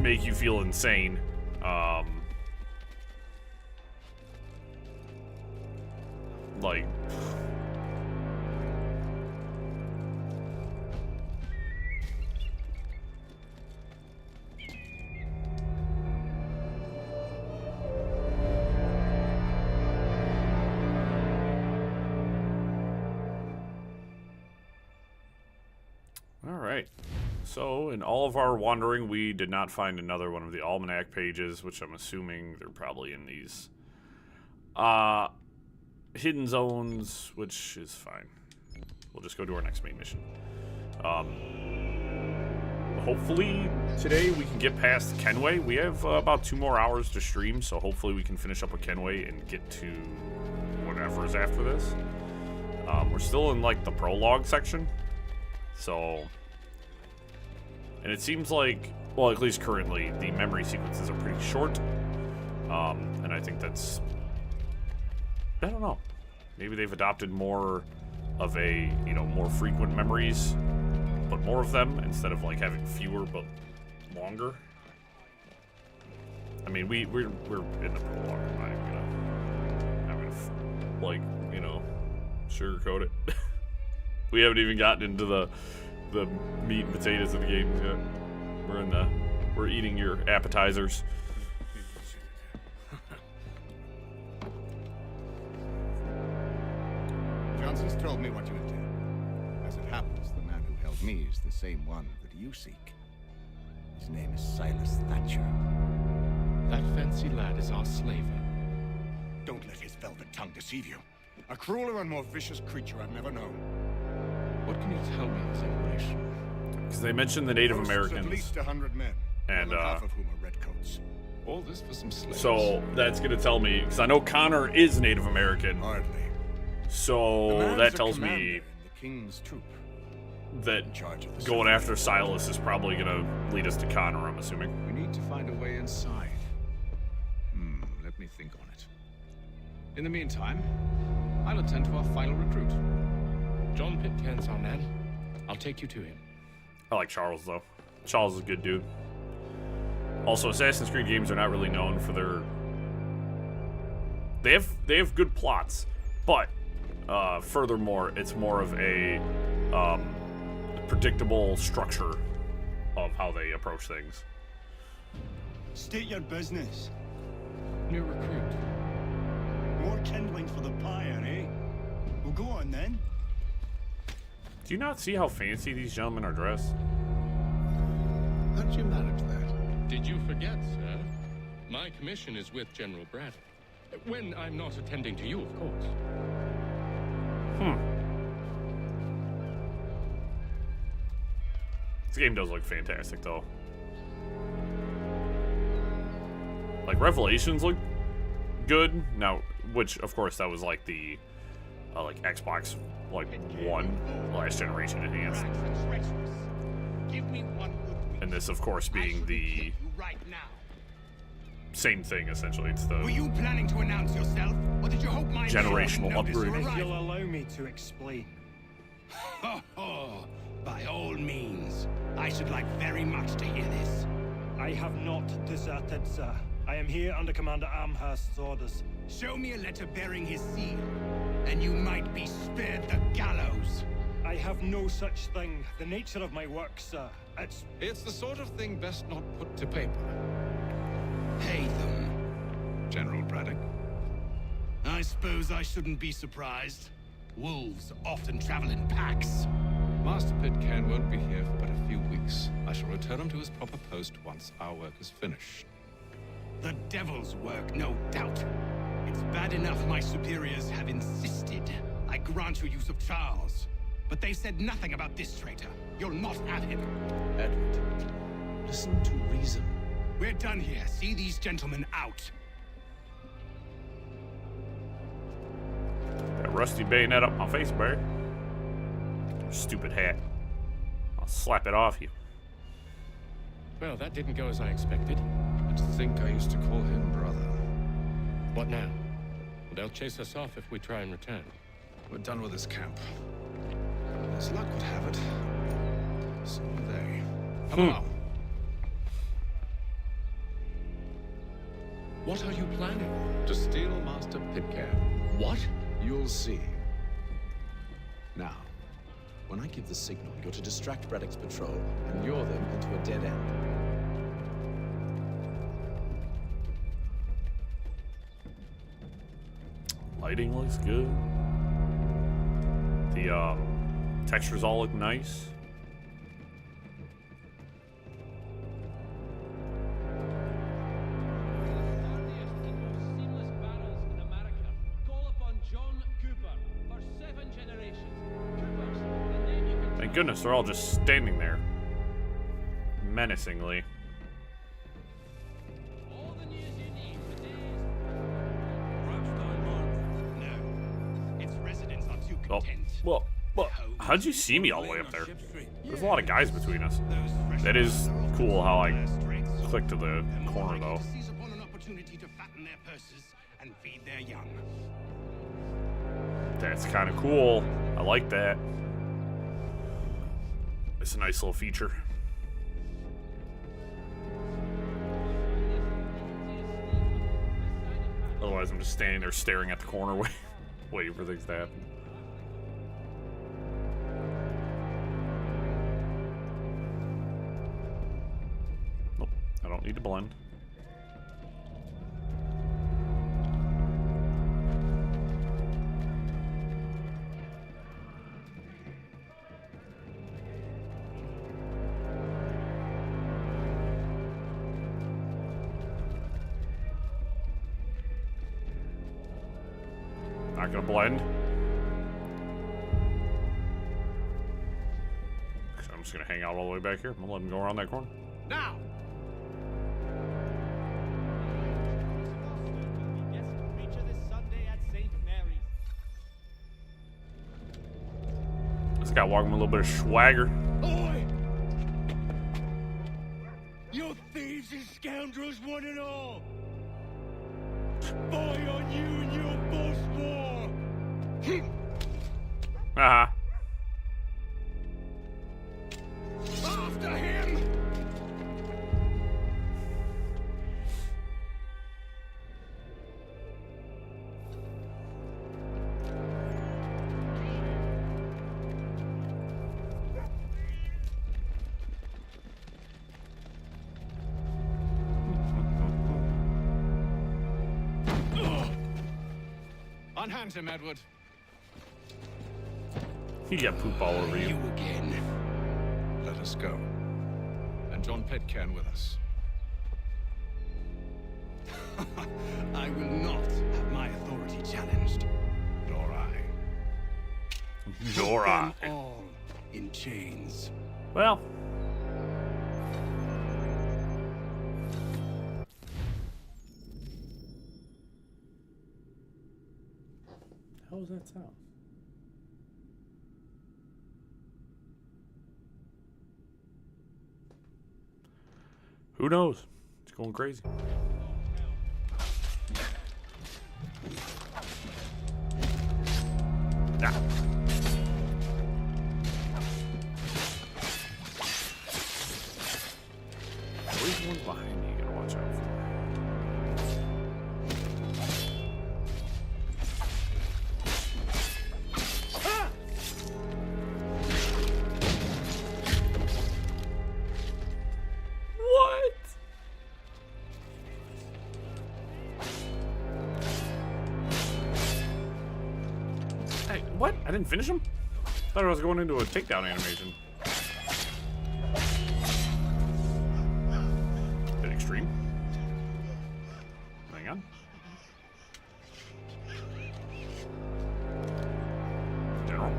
make you feel insane, like... So, in all of our wandering, we did not find another one of the almanac pages, which I'm assuming they're probably in these hidden zones, which is fine. We'll just go to our next main mission. Hopefully, today we can get past Kenway. We have about 2 more hours to stream, so hopefully we can finish up with Kenway and get to whatever's after this. We're still in, like, the prologue section, so... And it seems like, well, at least currently, the memory sequences are pretty short. And I think that's, I don't know. Maybe they've adopted more of a, you know, more frequent memories, but more of them instead of like having fewer but longer. I mean, we're in the prologue. I'm not gonna like, you know, sugarcoat it. We haven't even gotten into the meat and potatoes of the game yet. We're eating your appetizers. Johnson's told me what you intend. As it happens, the man who held me is the same one that you seek. His name is Silas Thatcher. That fancy lad is our slaver. Don't let his velvet tongue deceive you. A crueler and more vicious creature I've never known. What can you tell me of his operation? Because they mentioned the Native Americans. At least 100 men, and half of whom are redcoats. All this for some slaves. So that's gonna tell me, because I know Connor is Native American. Hardly. So that tells me The king's troop. that In charge of the going city. after Silas is probably gonna lead us to Connor, I'm assuming. We need to find a way inside. Let me think on it. In the meantime, I'll attend to our final recruit. John Pitcairn's our man. I'll take you to him. I like Charles though. Charles is a good dude. Also, Assassin's Creed games are not really known for their. They have good plots, but furthermore, it's more of a predictable structure of how they approach things. State your business. New recruit. More kindling for the pyre, eh? Well, go on then. Do you not see how fancy these gentlemen are dressed? How did you manage that? Did you forget, sir? My commission is with General Braddock. When I'm not attending to you, of course. This game does look fantastic, though. Like, Revelations look good. Now, which, of course, that was like the, like, Xbox, like, 1 last generation enhanced. And this, of course, being the same thing, essentially. It's the Were you planning to announce yourself, or did you hope my generational notice you upgrade. If arrived? you'll allow me to explain. By all means. I should like very much to hear this. I have not deserted, sir. I am here under Commander Amherst's orders. Show me a letter bearing his seal, and you might be spared the gallows. I have no such thing. The nature of my work, sir. It's the sort of thing best not put to paper. Pay them. General Braddock. I suppose I shouldn't be surprised. Wolves often travel in packs. Master Pitcairn won't be here for but a few weeks. I shall return him to his proper post once our work is finished. The devil's work, no doubt. It's bad enough my superiors have insisted I grant you use of Charles. But they said nothing about this traitor. You'll not have him. Edward, listen to reason. We're done here. See these gentlemen out. That rusty bayonet up my face, Barry. Stupid hat. I'll slap it off you. Well, that didn't go as I expected. To think I used to call him brother. What now? They'll chase us off if we try and return. We're done with this camp. As luck would have it, so are they. Come along. What are you planning? To steal Master Pitcairn. What? You'll see. Now, when I give the signal, you're to distract Braddock's patrol and lure them into a dead end. Lighting looks good. The textures all look nice. Thank goodness they're all just standing there menacingly. Oh, well, how'd you see me all the way up there? There's a lot of guys between us. That is cool how I click to the corner, though. Seize upon an opportunity to fatten their purses and feed their young. That's kind of cool. I like that. It's a nice little feature. Otherwise, I'm just standing there staring at the corner, waiting for things to happen. Nope, I don't need to blend. Not gonna blend. So I'm just gonna hang out all the way back here. I'm gonna let him go around that corner. Now! This guy walking with a little bit of swagger. Oi! You thieves and scoundrels, one and all! Fire on you and your false war! Uh-huh. After him! Unhand him, Edward. He got poop all over you. Again. Let us go. And John Pitcairn with us. I will not have my authority challenged. Nor I. Nor I. Put them all in chains. Well. How does that sound? Who knows? It's going crazy. Ah. Always one's behind me. You gotta watch out for. What? Hey, what? I didn't finish him? Thought I was going into a takedown animation. Bit extreme. Hang on. General.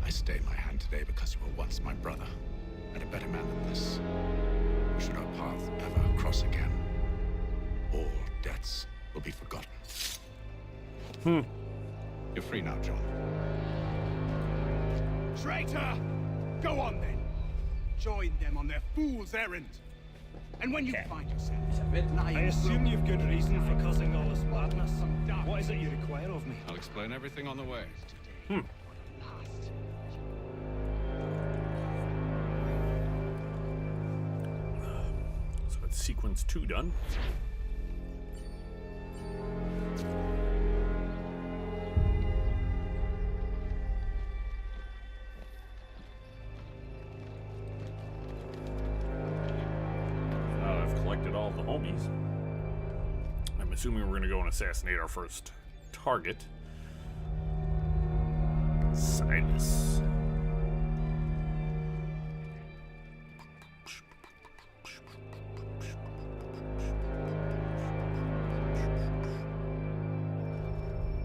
I stay my hand today because you were once my brother, and a better man than this. Should our paths ever cross again, all debts will be forgotten. You're free now, John. Traitor! Go on then. Join them on their fool's errand. And when you find yourself lying, I assume you've good reason for causing all this madness. What is it you require of me? I'll explain everything on the way. So it's sequence 2 done. Now that I've collected all the homies, I'm assuming we're gonna go and assassinate our first target. Silas.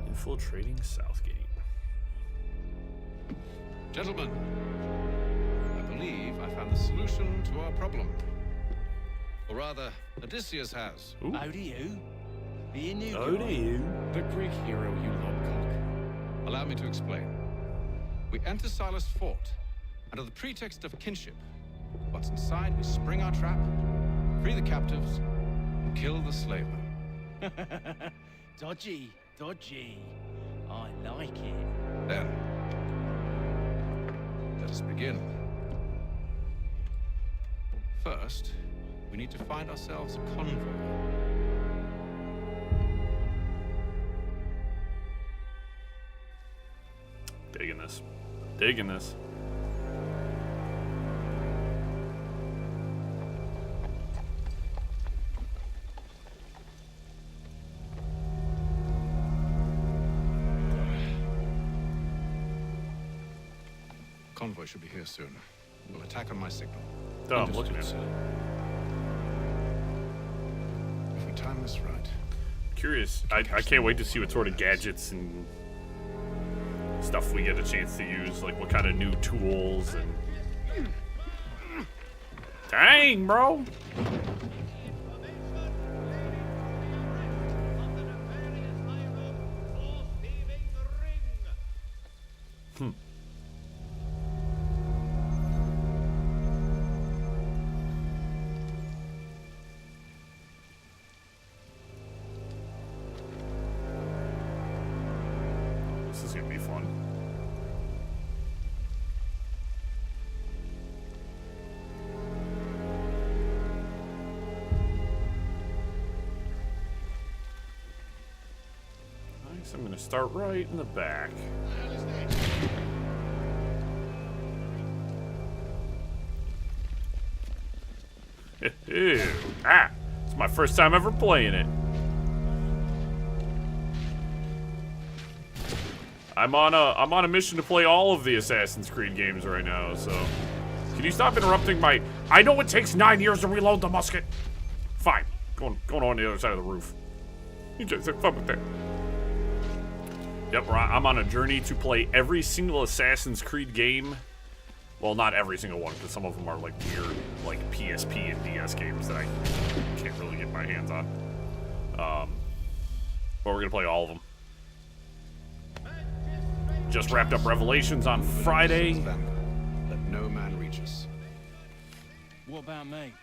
Infiltrating Southgate. Gentlemen, I believe I found the solution to our problem. Or rather, Odysseus has. How do you? Be a new How do you? The Greek hero, you lobcock. Allow me to explain. We enter Silas' fort under the pretext of kinship. Once inside, we spring our trap, free the captives, and kill the slaver. Dodgy, dodgy. I like it. Then, let us begin. First, we need to find ourselves a convoy. Digging this. Digging this. Convoy should be here soon. We'll attack on my signal. Oh, I'm looking at it. Sir. If we time this right. Curious. I can't wait to see what sort of gadgets and stuff we get a chance to use. Like what kind of new tools and... Dang, bro! This is gonna be fun. Nice, I'm gonna start right in the back. Ew. Ah! It's my first time ever playing it. I'm on a mission to play all of the Assassin's Creed games right now, so can you stop interrupting my... I know it takes 9 years to reload the musket. Fine. Going on the other side of the roof. You just have fun with that. Yep, I'm on a journey to play every single Assassin's Creed game. Well, not every single one, because some of them are like weird, like PSP and DS games that I can't really get my hands on. But we're gonna play all of them. Just wrapped up Revelations on Friday. Let no man reach us. What about me?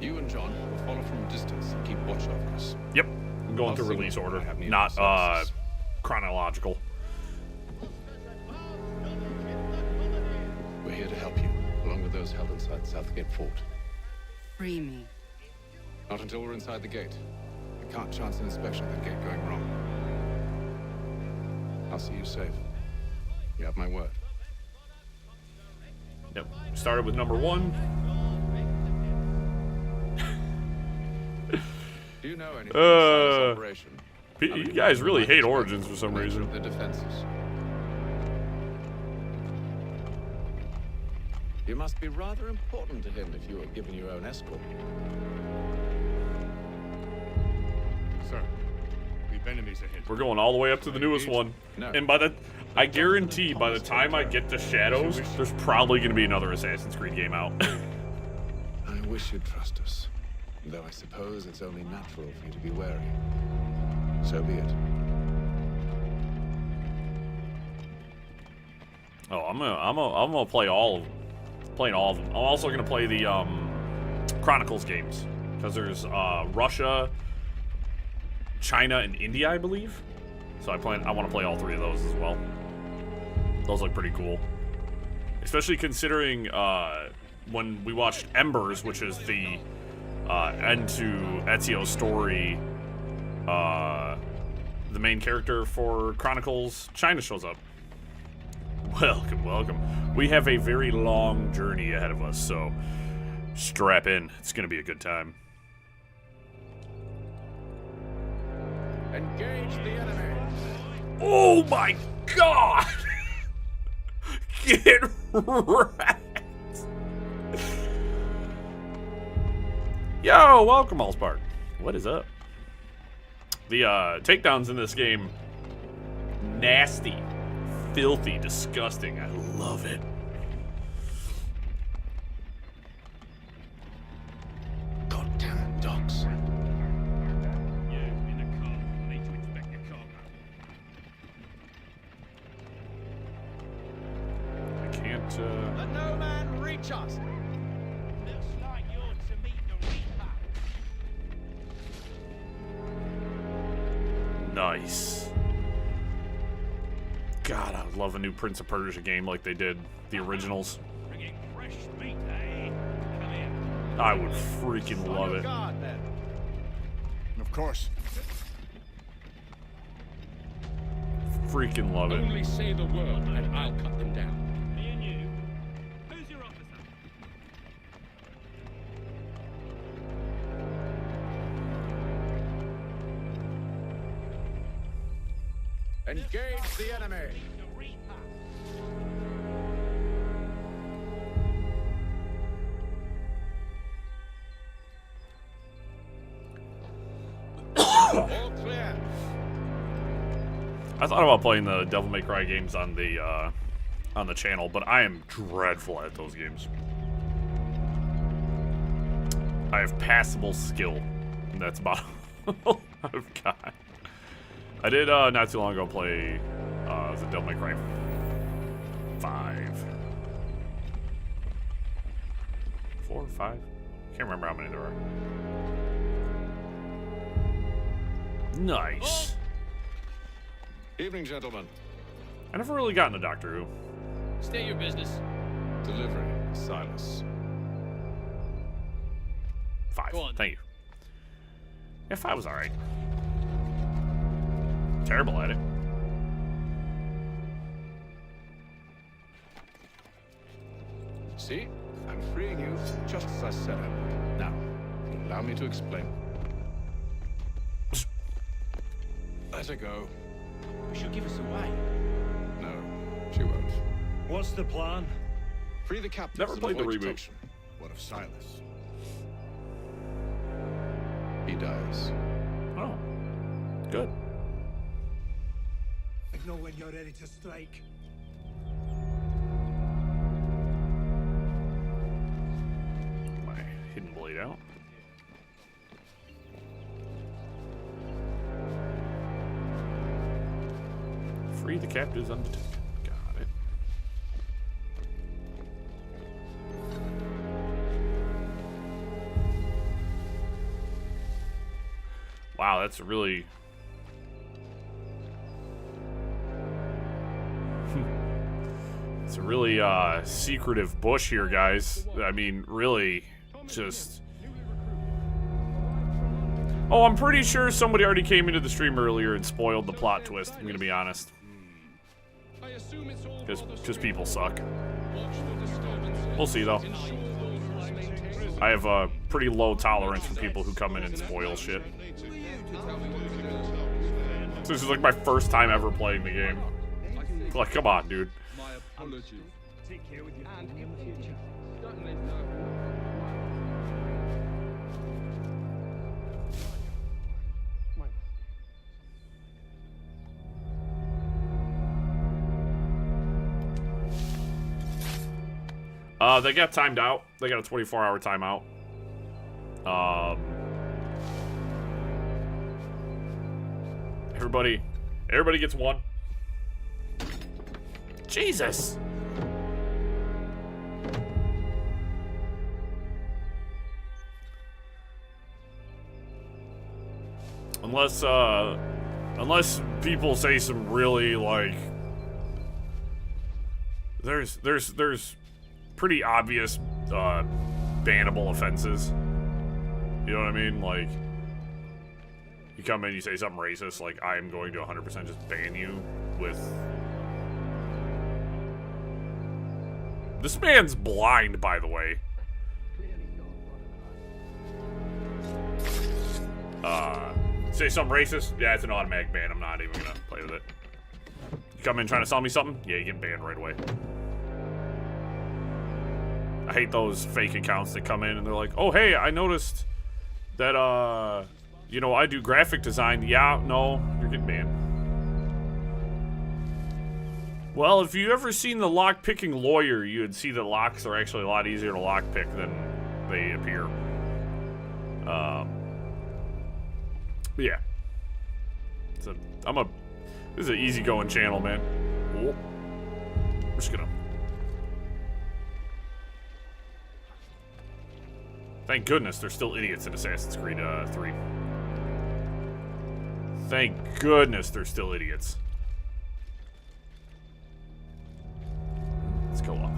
You and John will follow from a distance and keep watch over us. Yep, I'm going through release order, not chronological. We're here to help you, along with those held inside Southgate Fort. Free me. Not until we're inside the gate. We can't chance an inspection of the gate going wrong. I'll see you safe. You have my word. Yep. Started with number 1. Do you know anything about this operation? You guys really hate Origins for some reason. The defenses. You must be rather important to him if you were given your own escort. Sir, we've enemies ahead. We're going all the way up to the newest one. No. And I guarantee by the time I get to Shadows, there's probably going to be another Assassin's Creed game out. I wish you'd trust us. Though I suppose it's only natural for you to be wary. So be it. Oh, I'm gonna play all of them. Playing all of them. I'm also gonna play the Chronicles games because there's Russia, China, and India, I believe. So I want to play all 3 of those as well. Those look pretty cool, especially considering when we watched Embers, which is the end to Ezio's story. The main character for Chronicles, China, shows up. Welcome, welcome. We have a very long journey ahead of us, so strap in. It's gonna be a good time. Engage the enemy. Oh my god! Get wrecked! Yo, welcome, Allspark. What is up? The takedowns in this game, nasty, filthy, disgusting. I love it. Goddamn dogs. I can't, Let no man reach us. Looks like you're to meet the Reaper. Nice. God, I would love a new Prince of Persia game like they did the originals. Bringing fresh meat, eh? Come here. I would freaking love it. Of course. Freaking love it. Only say the word and I'll cut them down. Me and you. Who's your officer? Engage the enemy. All clear. I thought about playing the Devil May Cry games on the channel, but I am dreadful at those games. I have passable skill, and that's about all I've got. I did not too long ago play was a Devil May Cry 5. 4 or 5? Can't remember how many there are. Nice. Evening, gentlemen. I never really got into Doctor Who. State your business. Delivery, Silas. 5. Go on. Thank you. Yeah, 5 was alright. Terrible at it. See? I'm freeing you just as I said I would. Now, allow me to explain. Let her go. She'll give us away. No, she won't. What's the plan? Free the captives. Never and played the avoid reboot. detection. What of Silas? He dies. Oh. Good. I know when you're ready to strike. My hidden blade out. Free the captives undetected. Got it. Wow, that's really... It's a really secretive bush here, guys. I mean, really, just... Oh, I'm pretty sure somebody already came into the stream earlier and spoiled the plot twist, I'm gonna be honest. Because people suck. We'll see, though. I have a pretty low tolerance for people who come in and spoil shit. So this is like my first time ever playing the game. Like, come on, dude. Take care with your family in the future. They got timed out. They got a 24-hour timeout. Everybody gets one. Jesus. Unless people say some really, like, there's pretty obvious bannable offenses. You know what I mean? Like, you come in, you say something racist, like, I am going to 100% just ban you with... This man's blind, by the way. Say something racist? Yeah, it's an automatic ban. I'm not even gonna play with it. You come in trying to sell me something? Yeah, you get banned right away. I hate those fake accounts that come in and they're like, oh, hey, I noticed that, you know, I do graphic design. Yeah, no, you're getting banned. Well, if you ever seen the lock-picking lawyer, you would see that locks are actually a lot easier to lock-pick than they appear. But yeah. This is an easygoing channel, man. Oh. We're just gonna... Thank goodness there's still idiots in Assassin's Creed 3. Thank goodness there's still idiots. Let's go up.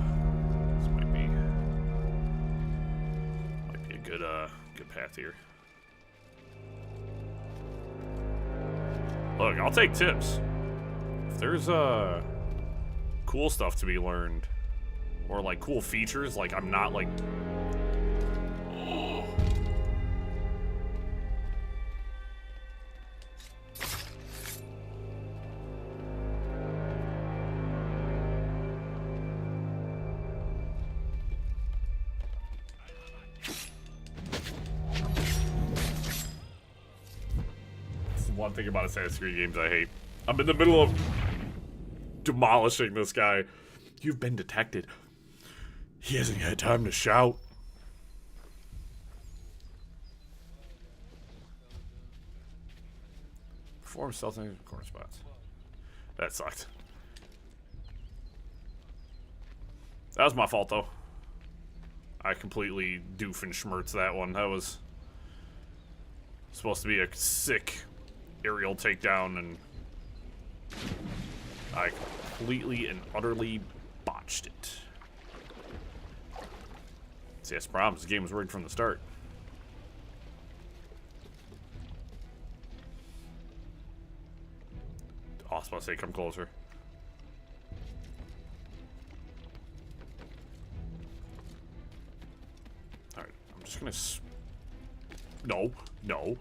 This might be a good path here. Look, I'll take tips. If there's cool stuff to be learned, or like cool features, like I'm not like... One thing about Assassin's Creed games I hate. I'm in the middle of demolishing this guy. You've been detected. He hasn't had time to shout. Perform stealth in corner spots. That sucked. That was my fault, though. I completely doofenshmirtz that one. That was supposed to be a sick aerial takedown, and I completely and utterly botched it. See, that's the problem. The game was rigged from the start. Oh, I was about to say, come closer. Alright, I'm just gonna no, no.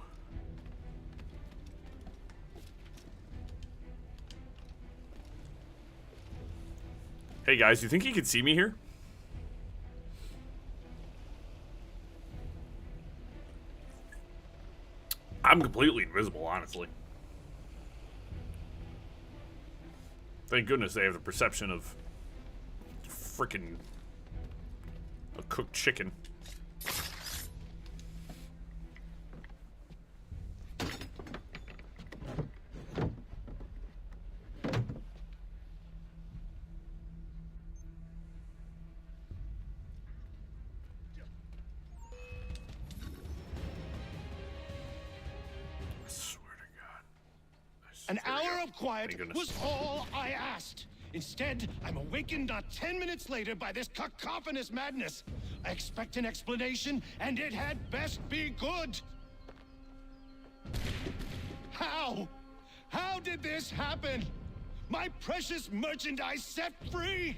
Hey guys, you think you can see me here? I'm completely invisible, honestly. Thank goodness they have the perception of frickin' a cooked chicken. An hour of quiet was all I asked. Instead, I'm awakened not 10 minutes later by this cacophonous madness. I expect an explanation, and it had best be good. How? How did this happen? My precious merchandise set free?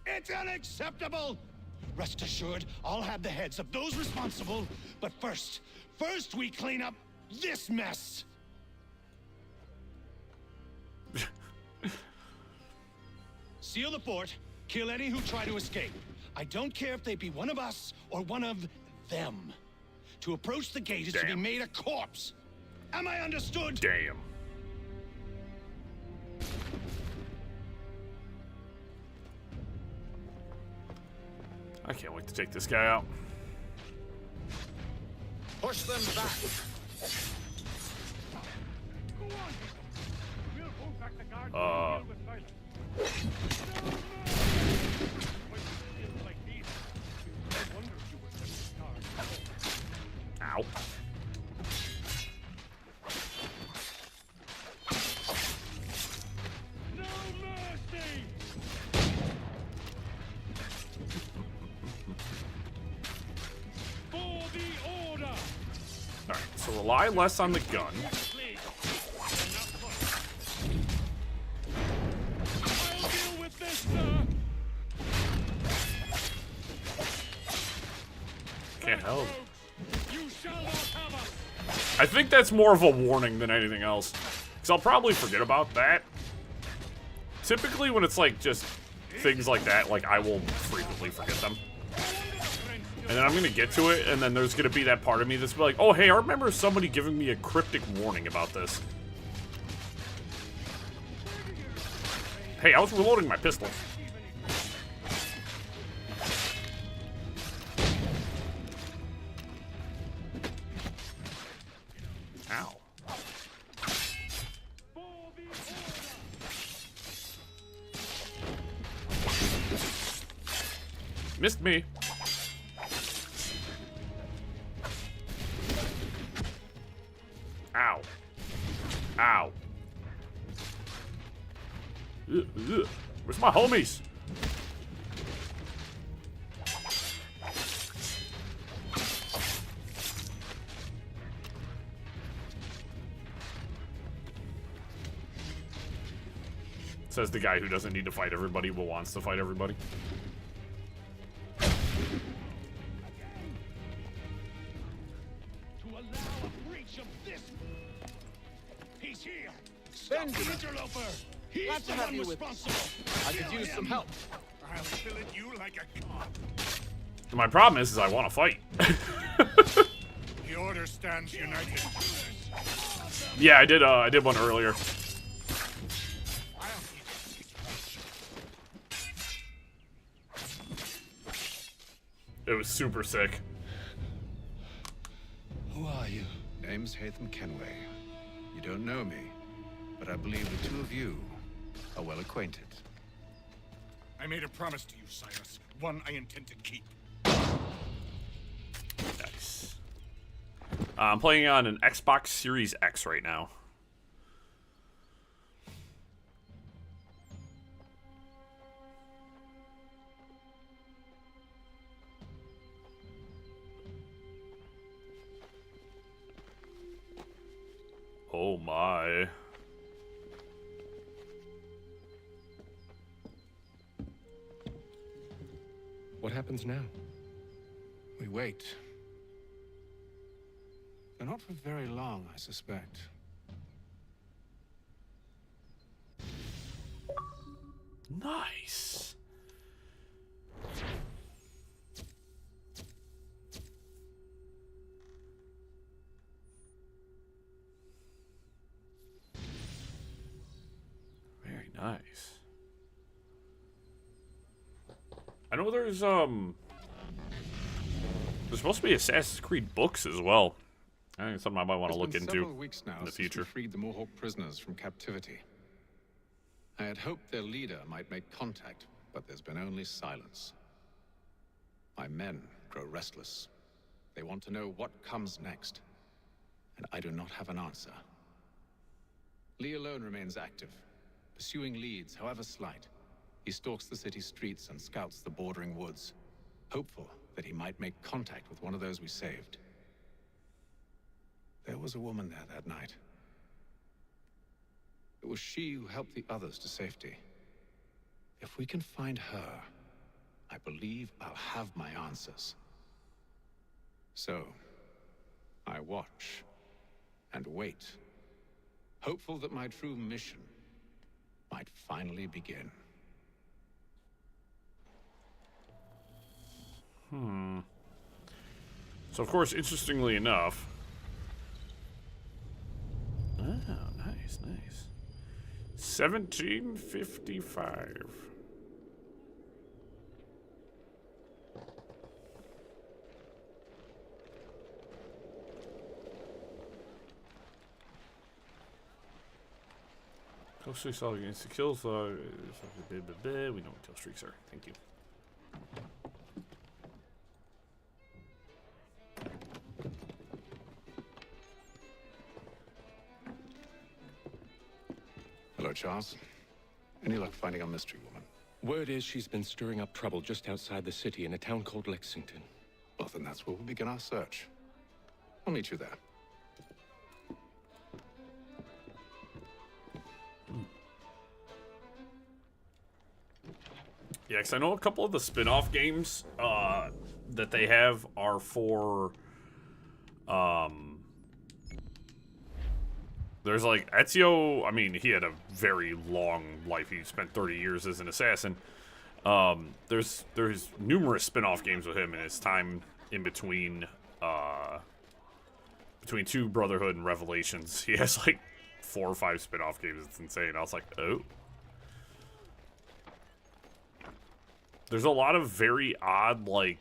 It's unacceptable! Rest assured, I'll have the heads of those responsible. But first we clean up this mess. Seal the fort, kill any who try to escape. I don't care if they be one of us or one of them. To approach the gate is to be made a corpse. Am I understood? Damn. I can't wait to take this guy out. Push them back. Ow. No mercy! For the order! Alright, so rely less on the gun. I'll deal with this, sir! Can't help. You shall not have us! I think that's more of a warning than anything else. Because I'll probably forget about that. Typically when it's like just things like that, like I will frequently forget them. And then I'm gonna get to it, and then there's gonna be that part of me that's like, oh hey, I remember somebody giving me a cryptic warning about this. Hey, I was reloading my pistol. Ow. Missed me. Ow. Ow. Where's my homies? Says the guy who doesn't need to fight everybody but wants to fight everybody. He's here! Stop the interloper! He's Glad to the have one you with responsible! I could use some help. I'll fill it you like a god. My problem is I want to fight. The order stands united. Yeah, I did one earlier. It was super sick. Who are you? Name's Hatham Kenway. You don't know me, but I believe the two of you are well acquainted. I I made a promise to you, Cyrus. One I intend to keep. Nice. I'm playing on an Xbox Series X right now. Oh my. What happens now? We wait. But not for very long, I suspect. Nice. Very nice. I know there's supposed to be Assassin's Creed books as well. I think it's something I might want to look into Weeks now in the since future. we freed the Mohawk prisoners from captivity. I had hoped their leader might make contact, but there's been only silence. My men grow restless. They want to know what comes next, and I do not have an answer. Lee alone remains active, pursuing leads, however slight. He stalks the city streets and scouts the bordering woods, hopeful that he might make contact with one of those we saved. There was a woman there that night. It was she who helped the others to safety. If we can find her, I believe I'll have my answers. So, I watch and wait, hopeful that my true mission might finally begin. So, of course, interestingly enough... Oh, nice, nice. 1755. Kill streaks all against the kills. We know what kill streaks are. Thank you. Hello, Charles. Any luck finding our mystery woman? Word is she's been stirring up trouble just outside the city in a town called Lexington. Well, then that's where we'll begin our search. I'll meet you there. Yeah, because I know a couple of the spin-off games that they have are for... There's like Ezio. I mean, he had a very long life. He spent 30 years as an assassin. There's numerous spin-off games with him in his time in between two Brotherhood and Revelations. He has like 4 or 5 spin-off games. It's insane. I was like, oh. There's a lot of very odd like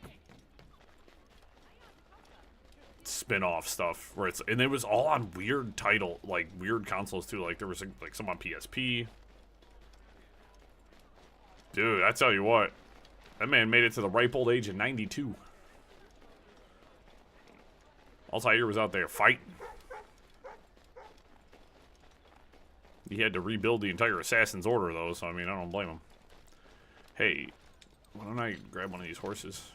spin-off stuff where and it was all on weird weird consoles too. Like there was like some on PSP. Dude, I tell you what, that man made it to the ripe old age of 92. Altair was out there fighting. He had to rebuild the entire Assassin's Order though, so I mean I don't blame him. Hey, why don't I grab one of these horses?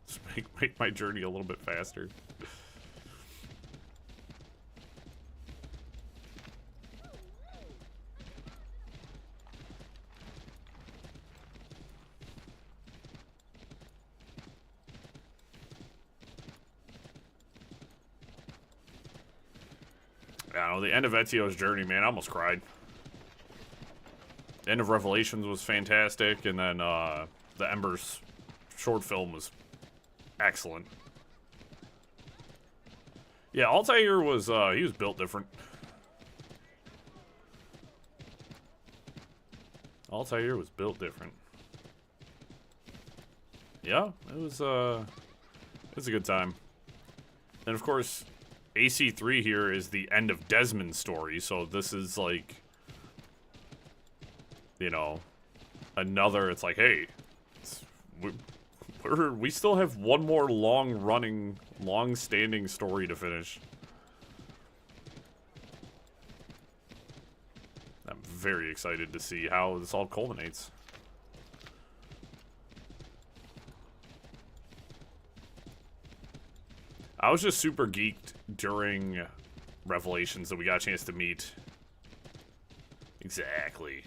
Just make my journey a little bit faster. Yeah, I know, the end of Ezio's journey, man, I almost cried. The end of Revelations was fantastic, and then the Embers short film was excellent. Yeah, Altair was he was built different. Altair was built different. Yeah, it was a good time. And of course, AC3 here is the end of Desmond's story, so this is like, you know, another, it's like, hey, we still have one more long-running, long-standing story to finish. I'm very excited to see how this all culminates. I was just super geeked during Revelations that we got a chance to meet. Exactly.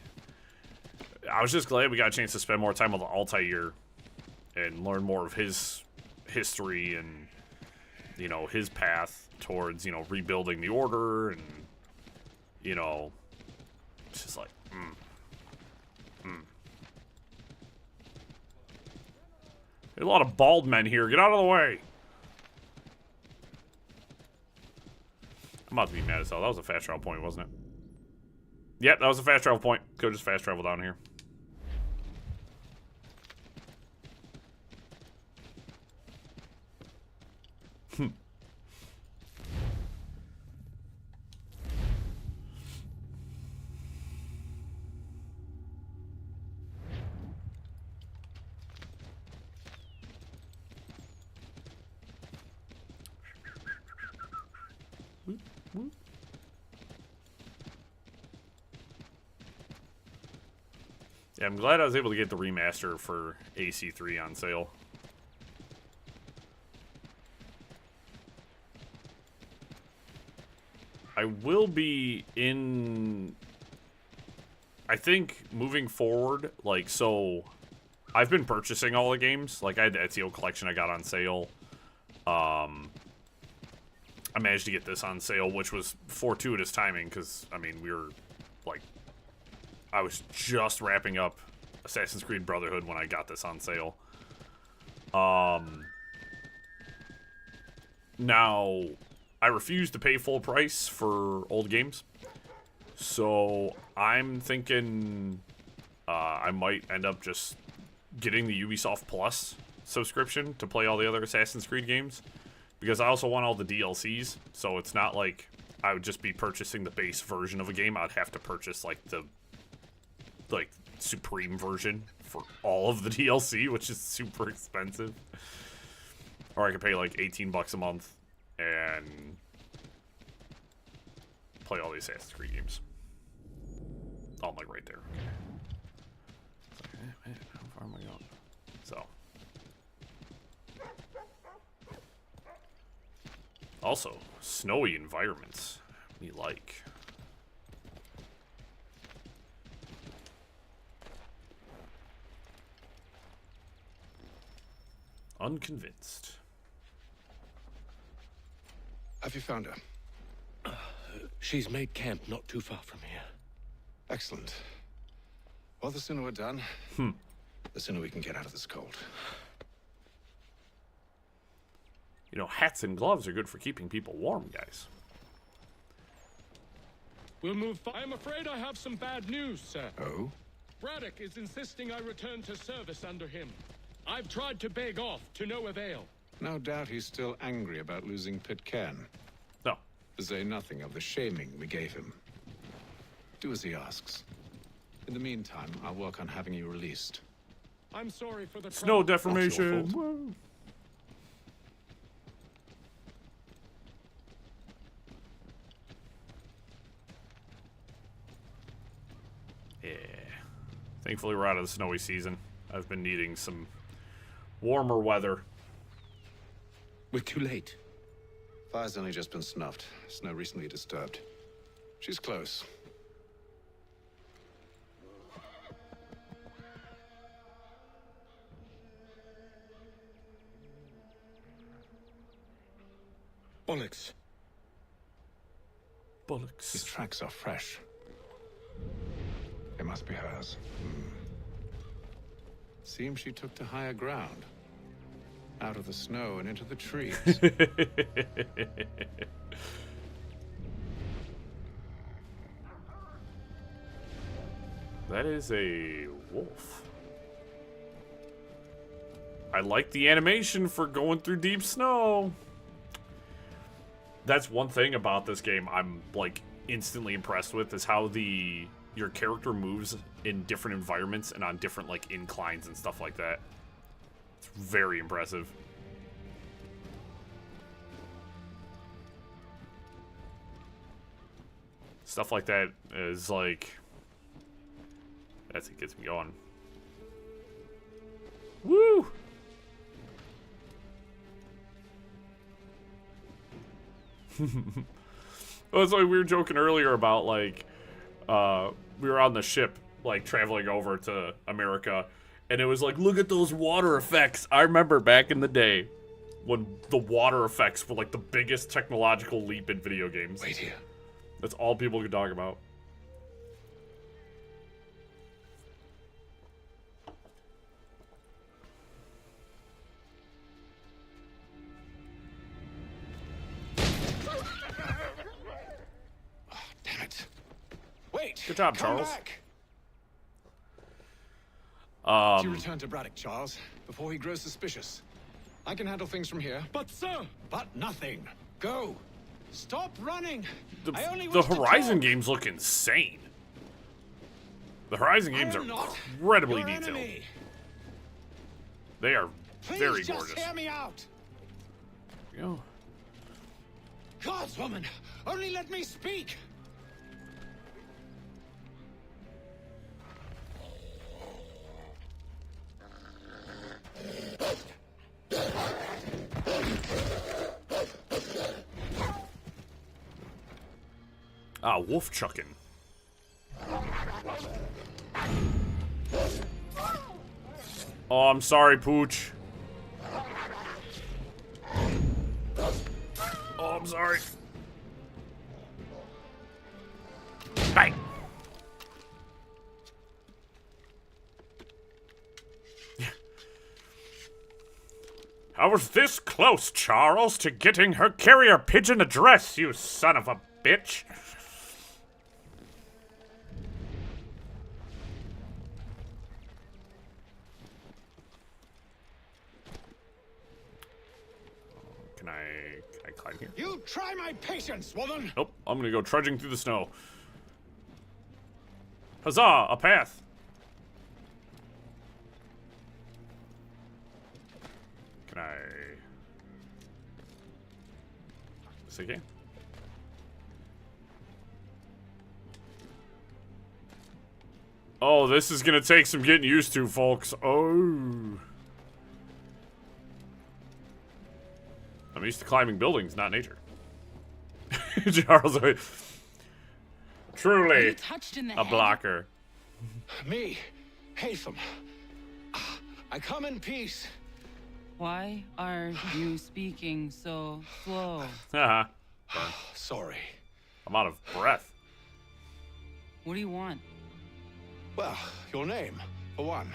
I was just glad we got a chance to spend more time with Altair and learn more of his history and, you know, his path towards, you know, rebuilding the Order and, you know, it's just like, There's a lot of bald men here. Get out of the way. I'm about to be mad as hell. That was a fast travel point, wasn't it? Yep, that was a fast travel point. Go just fast travel down here. Yeah, I'm glad I was able to get the remaster for AC3 on sale. I will be in... I think moving forward, like, so... I've been purchasing all the games. Like, I had the Ezio collection I got on sale. I managed to get this on sale, which was fortuitous timing, because, I mean, we were, like... I was just wrapping up Assassin's Creed Brotherhood when I got this on sale. Now, I refuse to pay full price for old games. So, I'm thinking I might end up just getting the Ubisoft Plus subscription to play all the other Assassin's Creed games. Because I also want all the DLCs. So, it's not like I would just be purchasing the base version of a game. I'd have to purchase, like, the Supreme version for all of the DLC, which is super expensive. Or I could pay like $18 a month and play all the Assassin's Creed games. Oh, I'm like right there. Okay. Man, how far am I going? So. Also, snowy environments. Me like. Unconvinced. Have you found her? She's made camp not too far from here. Excellent. Well, the sooner we're done, the sooner we can get out of this cold. You know, hats and gloves are good for keeping people warm, guys. We'll move. I'm afraid I have some bad news, sir. Oh? Braddock is insisting I return to service under him. I've tried to beg off, to no avail. No doubt he's still angry about losing Pitcairn. No. To say nothing of the shaming we gave him. Do as he asks. In the meantime, I'll work on having you released. I'm sorry for the snow deformation. Yeah. Thankfully, we're out of the snowy season. I've been needing some warmer weather. We're too late. Fire's only just been snuffed. Snow recently disturbed. She's close. Bollocks. Bollocks. These tracks are fresh. They must be hers. Seems she took to higher ground. Out of the snow and into the trees. That is a wolf. I like the animation for going through deep snow. That's one thing about this game I'm like instantly impressed with, is how the your character moves in different environments and on different like inclines and stuff like that. It's very impressive. Stuff like that is like, that's it, gets me going. Woo! Well, it's like we were joking earlier about like, we were on the ship like traveling over to America, and it was like, look at those water effects. I remember back in the day when the water effects were like the biggest technological leap in video games. Wait here. That's all people could talk about. Damn it. Wait. Good job, come Charles. Back. You return to Braddock, Charles, before he grows suspicious. I can handle things from here. But sir! But nothing. Go. Stop running! The I Horizon games look insane. The Horizon games are incredibly detailed. Enemy. They are Please very just gorgeous. hear me out. Yo. Gods, woman, only let me speak. Ah, wolf chucking. Oh, I'm sorry, Pooch. Oh, I'm sorry. Bang. I was this close, Charles, to getting her carrier pigeon address, you son of a bitch. Can I climb here? You try my patience, woman. Nope, I'm gonna go trudging through the snow. Huzzah, a path. Can I... Yes, I can. Oh, this is gonna take some getting used to, folks. Oh. I'm used to climbing buildings, not nature. Charles, truly a blocker. Me, Haytham. I come in peace. Why are you speaking so slow? Haha. Sorry. I'm out of breath. What do you want? Well, your name, for one.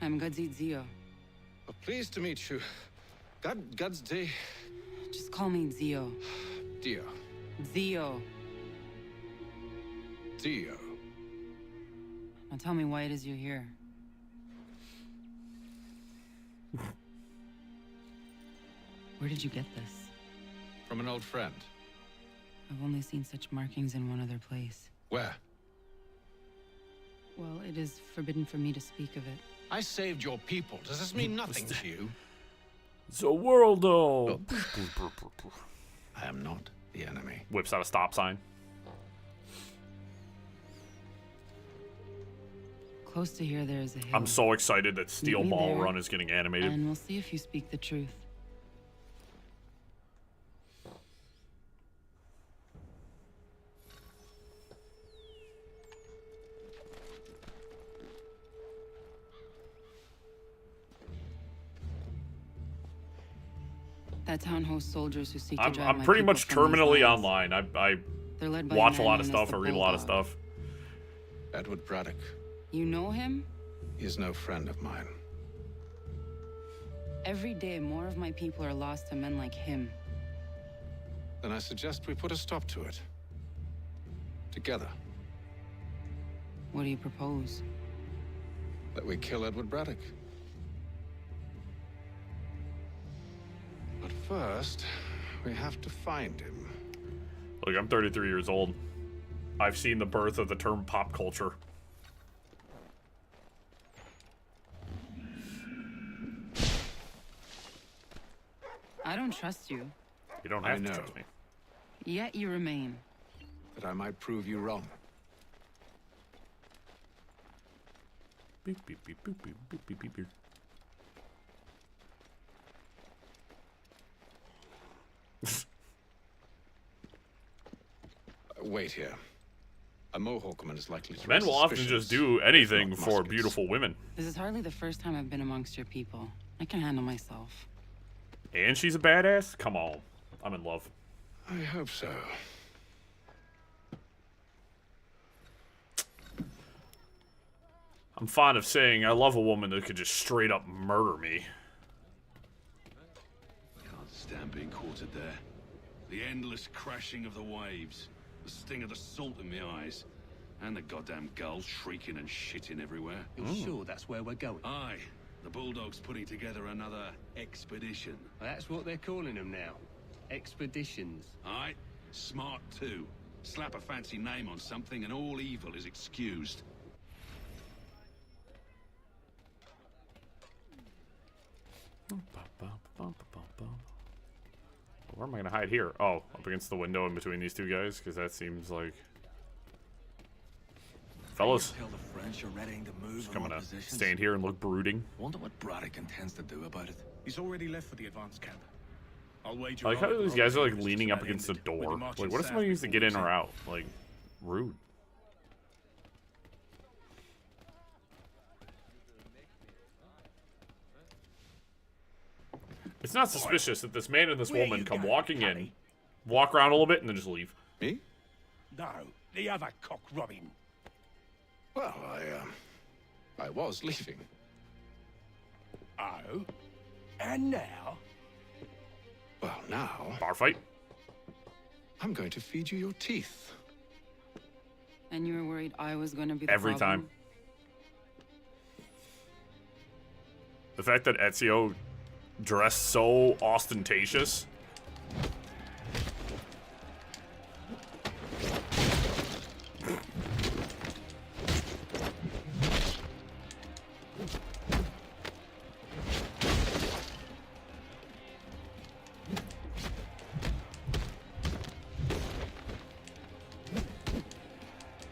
I'm Zio. Pleased to meet you. God's day. Just call me Zio. Dio. Zio. Dio. Now tell me why it is you're here. Where did you get this? From an old friend. I've only seen such markings in one other place. Where? Well, it is forbidden for me to speak of it. I saved your people. Does this mean nothing to you? The world, though. I am not the enemy. Whips out a stop sign. Close to here, there is a hill. I'm so excited that Steel Meet me Ball there, Run is getting animated. And we'll see if you speak the truth. That town hosts soldiers who seek to drive I'm my pretty people much from these terminally lands. online. I They're led by watch a man lot of known as stuff. the I read a lot of Bulldog. stuff. Edward Braddock. You know him? He is no friend of mine. Every day, more of my people are lost to men like him. Then I suggest we put a stop to it. Together. What do you propose? That we kill Edward Braddock. But first, we have to find him. Look, I'm 33 years old. I've seen the birth of the term pop culture. I don't trust you. You don't have to trust me. Yet you remain. That I might prove you wrong. Beep, beep, beep, beep, beep, beep, beep, beep, beep. Wait here. A Mohawk woman is likely to... Men will often just do anything for beautiful women. This is hardly the first time I've been amongst your people. I can handle myself. And she's a badass? Come on. I'm in love. I hope so. I'm fond of saying I love a woman that could just straight up murder me. Can't stand being quartered there. The endless crashing of the waves. The sting of the salt in my eyes. And the goddamn gulls shrieking and shitting everywhere. You're sure that's where we're going? Aye. The Bulldog's putting together another expedition. That's what they're calling them now. Expeditions. Aye. Smart too. Slap a fancy name on something and all evil is excused. Where am I gonna hide here? Oh, up against the window in between these two guys, because that seems like... Fellas, Tell the French are ready to move. just coming to stand here and look brooding. Wonder what Braddock intends to do about it. He's already left for the advance camp. I'll wager. I like how these guys are like leaning up against the door. Like, what if somebody needs to get in or out? Like, rude. It's not suspicious that this man and this woman come walking in, walk around a little bit, and then just leave. Me? No, the other cock Robin. Well, I was leaving. Oh? And now? Well, now... Bar fight? I'm going to feed you your teeth. And you were worried I was going to be the Every problem? time. The fact that Ezio dressed so ostentatious.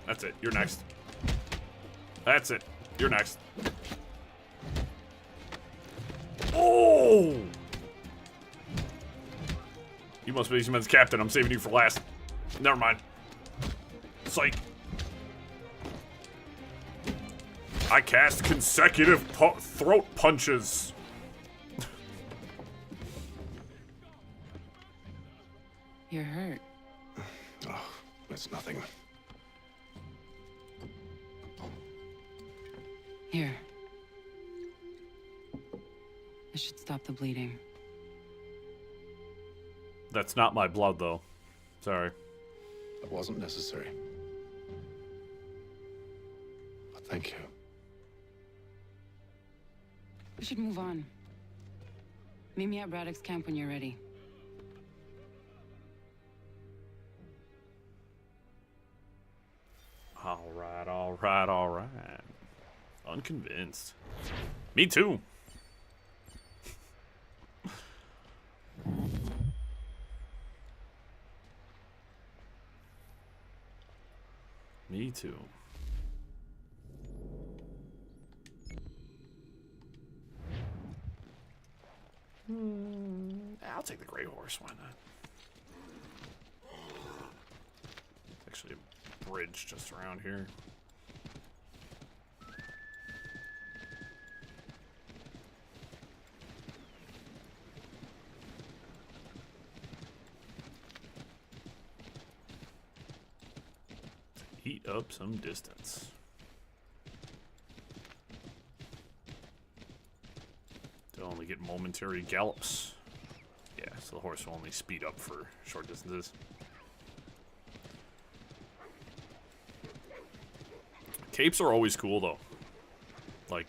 That's it. You're next. That's it. You're next. Oh! You must be this man's captain. I'm saving you for last. Never mind. Psych. I cast consecutive throat punches. You're hurt. Oh, that's nothing. Here. This should stop the bleeding. That's not my blood, though. Sorry. That wasn't necessary. But thank you. We should move on. Meet me at Braddock's camp when you're ready. Alright, alright, alright. Unconvinced. Me too. Me too. I'll take the gray horse, why not? Actually a bridge just around here. Eat up some distance. To only get momentary gallops. Yeah, so the horse will only speed up for short distances. Capes are always cool though. Like,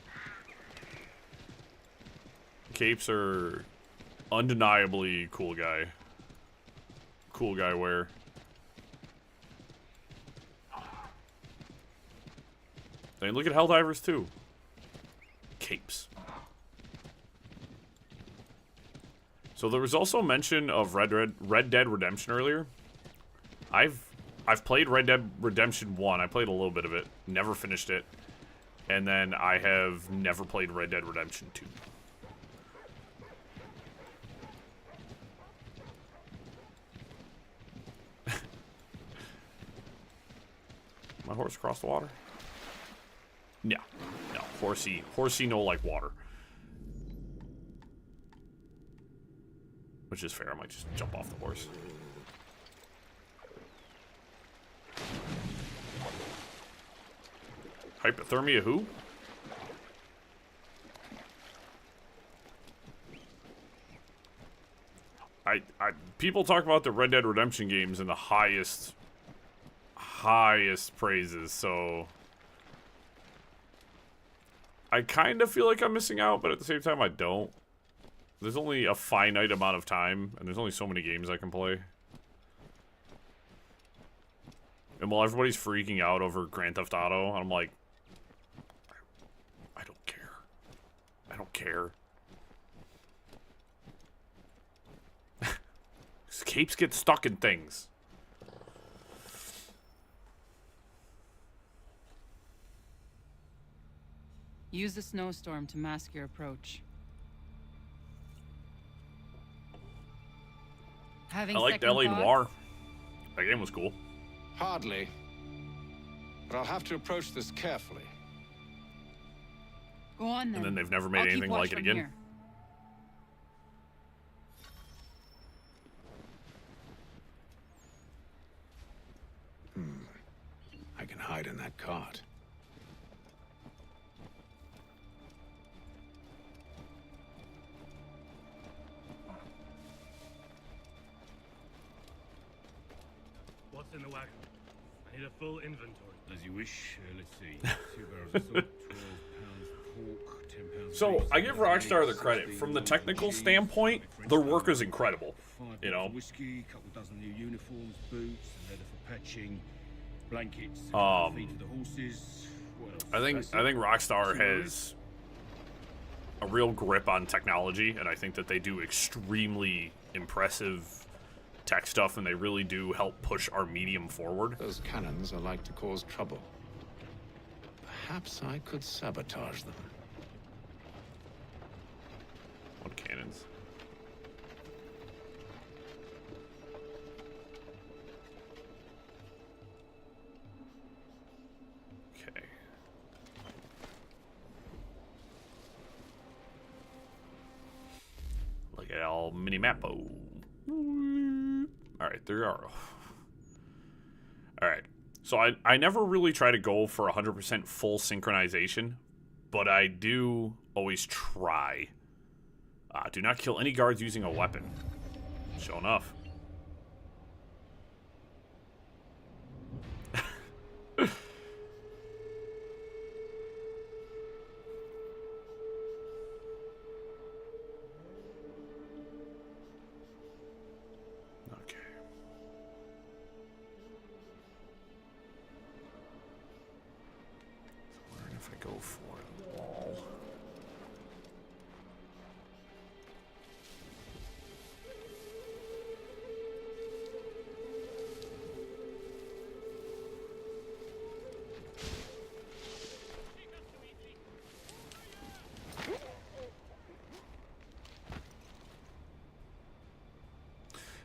capes are undeniably cool guy wear. I mean, look at Helldivers too. Capes. So there was also mention of Red Dead Redemption earlier. I've played Red Dead Redemption 1. I played a little bit of it. Never finished it. And then I have never played Red Dead Redemption 2. My horse across the water? No. No. Horsey no like water. Which is fair. I might just jump off the horse. Hypothermia who? People talk about the Red Dead Redemption games in the highest praises, so I kind of feel like I'm missing out, but at the same time I don't. There's only a finite amount of time, and there's only so many games I can play. And while everybody's freaking out over Grand Theft Auto, I'm like, I don't care. I don't care. Capes get stuck in things. Use the snowstorm to mask your approach. Having I liked L.A. Noire. That game was cool. Hardly. But I'll have to approach this carefully. Go on then. And then they've never made anything like it again. Here. I can hide in that cart. What's in the wagon? I need a full inventory. As you wish. Let's see. 2 barrels of salt, 12 pounds of pork, 10 pounds. So I give Rockstar the credit. From the technical standpoint, their work is incredible. You know. Whiskey, couple dozen new uniforms, boots, leather for patching, blankets, feed for the horses. I think Rockstar has a real grip on technology, and I think that they do extremely impressive tech stuff, and they really do help push our medium forward. Those cannons are like to cause trouble. Perhaps I could sabotage them. What cannons? Okay. Look at all mini mapo. Alright, there are. Alright. So I never really try to go for 100% full synchronization, but I do always try. Do not kill any guards using a weapon. Sure enough. Go for the wall.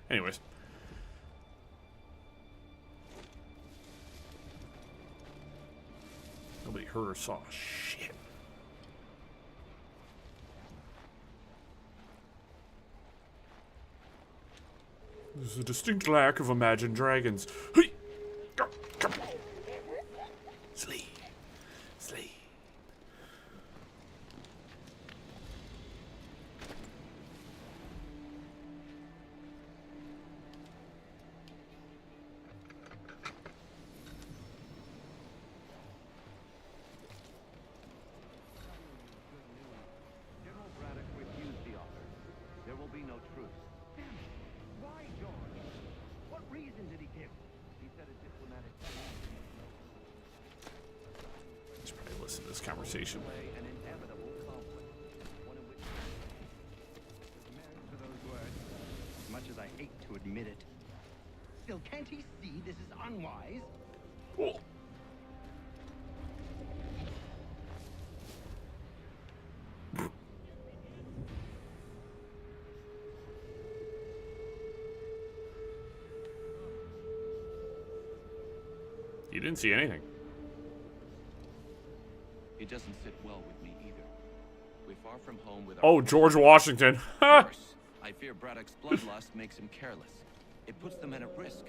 Anyways. Nobody heard or saw shit. There's a distinct lack of imagined dragons. Hey! Sleep. Sleep. this conversation. As much as I hate to admit it. Still, can't he see this is unwise? Cool. You didn't see anything. It doesn't sit well with me either. We're far from home with our... Oh, George Washington. Worse, I fear Braddock's bloodlust makes him careless. It puts them at a risk.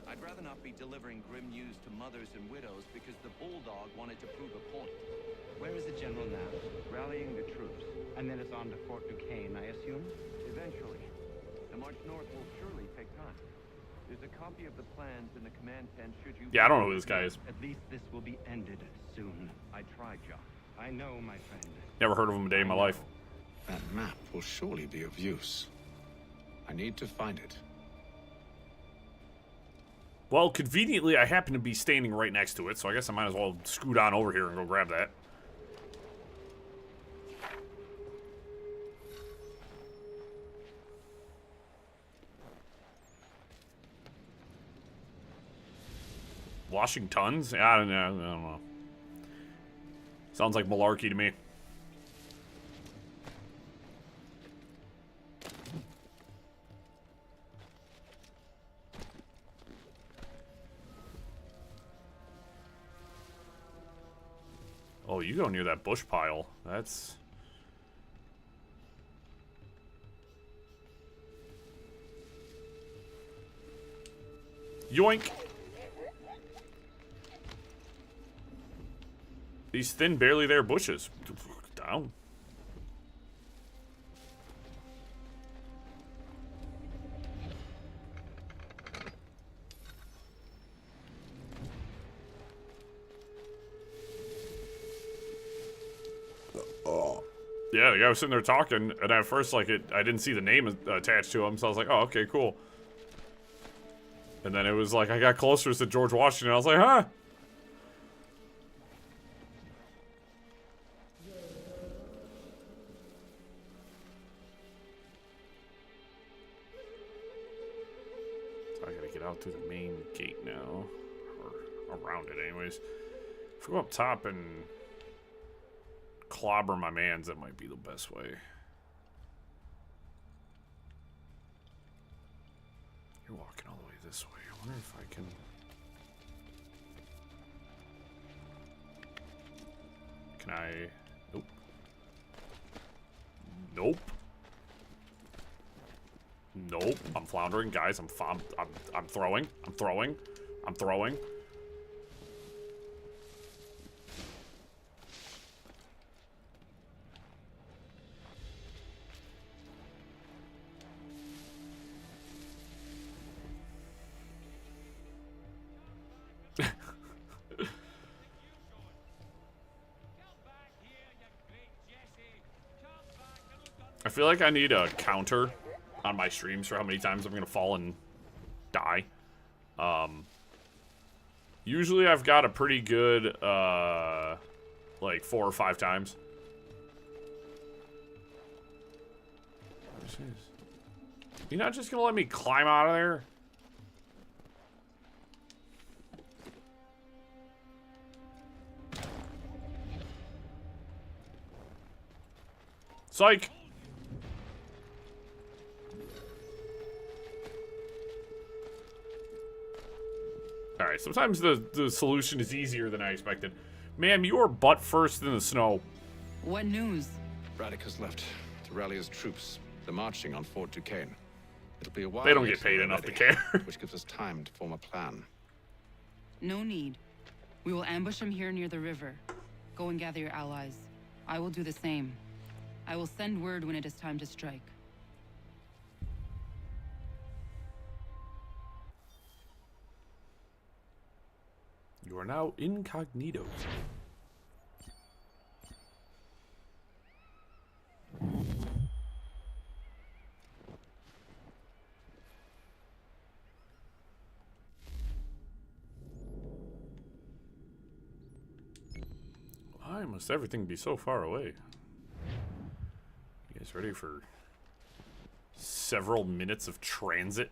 I'd rather not be delivering grim news to mothers and widows because the bulldog wanted to prove a point. Where is the general now? Rallying the troops. And then it's on to Fort Duquesne, I assume? Eventually. The march north will surely take time. There's a copy of the plans in the command tent should you... Yeah, I don't know who this guy is. At least this will be ended soon. I tried, Jock. I know, my friend. Never heard of him a day in my life. That map will surely be of use. I need to find it. Well, conveniently, I happen to be standing right next to it, so I guess I might as well scoot on over here and go grab that. Washingtons? I don't know. Sounds like malarkey to me. Oh, you go near that bush pile. That's... Yoink! These thin, barely there bushes. Down. Yeah, the guy was sitting there talking, and at first, like, I didn't see the name attached to him, so I was like, oh, okay, cool. And then it was like, I got closer to George Washington, I was like, huh? So I gotta get out through the main gate now. Or around it, anyways. If we go up top and clobber my mans, that might be the best way. You're walking all the way this way. I wonder if I can... Can I... Nope. Nope. Nope. I'm floundering, guys. I'm throwing. I'm throwing. I'm throwing. I feel like I need a counter on my streams for how many times I'm gonna fall and die. Usually I've got a pretty good, like 4 or 5 times. You're not just gonna let me climb out of there? Psych! Alright, sometimes the solution is easier than I expected. Ma'am, you are butt first in the snow. What news? Braddock has left to rally his troops. They're marching on Fort Duquesne. It'll be a while. They don't get paid enough to care. Which gives us time to form a plan. No need. We will ambush him here near the river. Go and gather your allies. I will do the same. I will send word when it is time to strike. You are now incognito. Why must everything be so far away? You guys ready for several minutes of transit?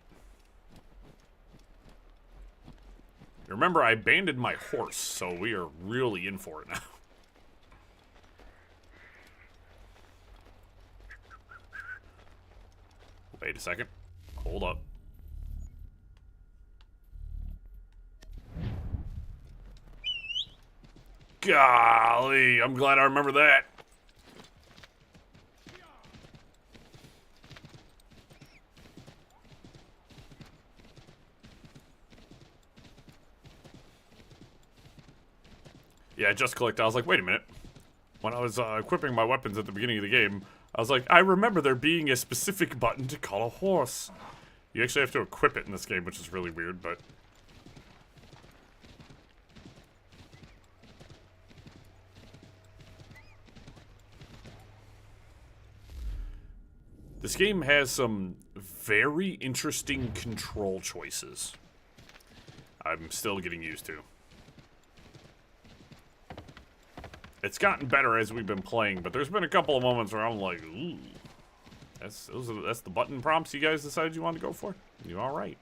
Remember, I abandoned my horse, so we are really in for it now. Wait a second. Hold up. Golly, I'm glad I remember that. Yeah, I just clicked. I was like, wait a minute. When I was equipping my weapons at the beginning of the game, I was like, I remember there being a specific button to call a horse. You actually have to equip it in this game, which is really weird, but... This game has some very interesting control choices. I'm still getting used to. It's gotten better as we've been playing, but there's been a couple of moments where I'm like, ooh. That's the button prompts you guys decided you wanted to go for? You all right.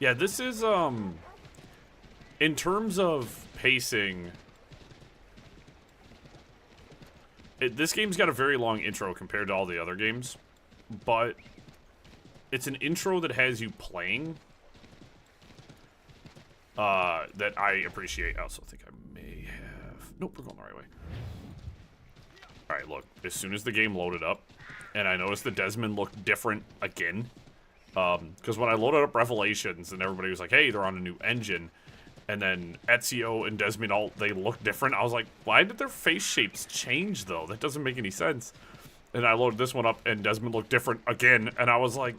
Yeah, this is, in terms of pacing, this game's got a very long intro compared to all the other games, but it's an intro that has you playing, that I appreciate. I also think I may have, nope, we're going the right way. Alright, look, as soon as the game loaded up, and I noticed the Desmond looked different again, because when I loaded up Revelations and everybody was like, hey, they're on a new engine, and then Ezio and Desmond, they look different. I was like, why did their face shapes change, though? That doesn't make any sense. And I loaded this one up, and Desmond looked different again, and I was like,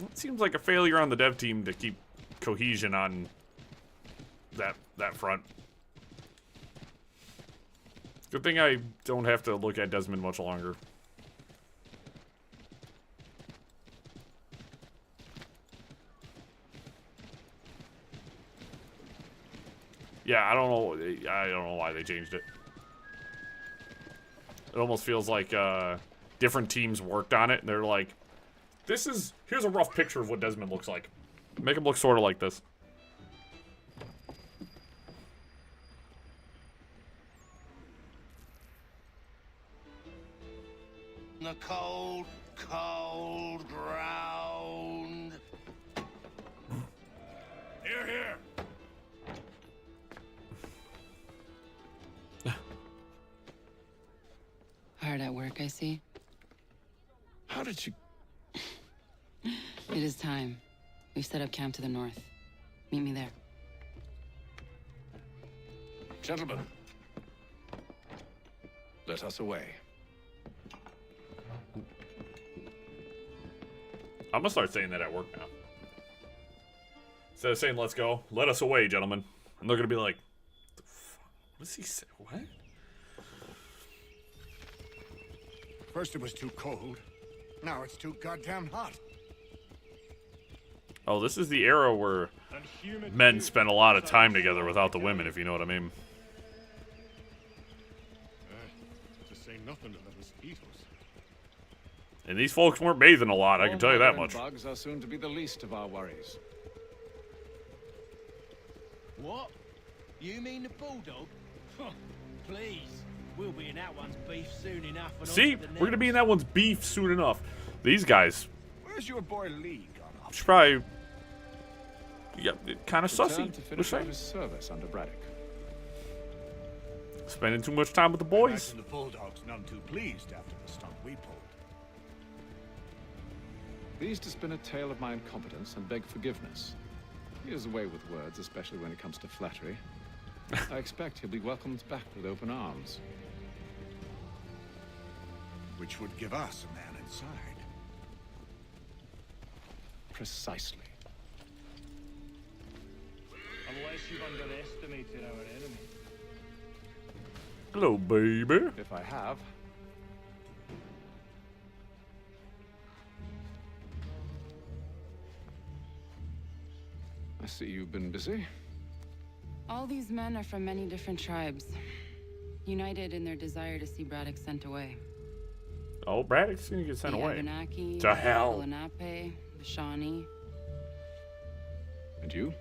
it seems like a failure on the dev team to keep cohesion on that front. Good thing I don't have to look at Desmond much longer. Yeah, I don't know why they changed it. It almost feels like different teams worked on it, and they're like, here's a rough picture of what Desmond looks like. Make him look sort of like this. The cold, cold ground. Here, here. Hard at work, I see. How did you... It is time. We've set up camp to the north. Meet me there. Gentlemen, let us away. I'm gonna start saying that at work now. Instead of saying, let's go, let us away, gentlemen. And they're gonna be like, the fuck? What does he say? What? First it was too cold. Now it's too goddamn hot. Oh, this is the era where men spend a lot of time together without the women, if you know what I mean. To say nothing of the mosquitoes. And these folks weren't bathing a lot, I can tell you that much. Bugs are soon to be the least of our worries. What? You mean the bulldog? Please. We'll be in that one's beef soon enough. See? We're gonna be in that one's beef soon enough. These guys. Where's your boy Lee gone off? Should probably... Yeah, kind of sussy. To finish out his service under Braddock. Spending too much time with the boys. The bulldog's none too pleased after the stunt we pulled. Pleased to spin a tale of my incompetence and beg forgiveness. He is away with words, especially when it comes to flattery. I expect he'll be welcomed back with open arms. Which would give us a man inside. Precisely. Unless you've underestimated our enemy. Hello, baby. If I have. I see you've been busy. All these men are from many different tribes, united in their desire to see Braddock sent away. Oh, Braddock's gonna get sent the away. Abenaki, To hell. the Lenape, the Shawnee. And you?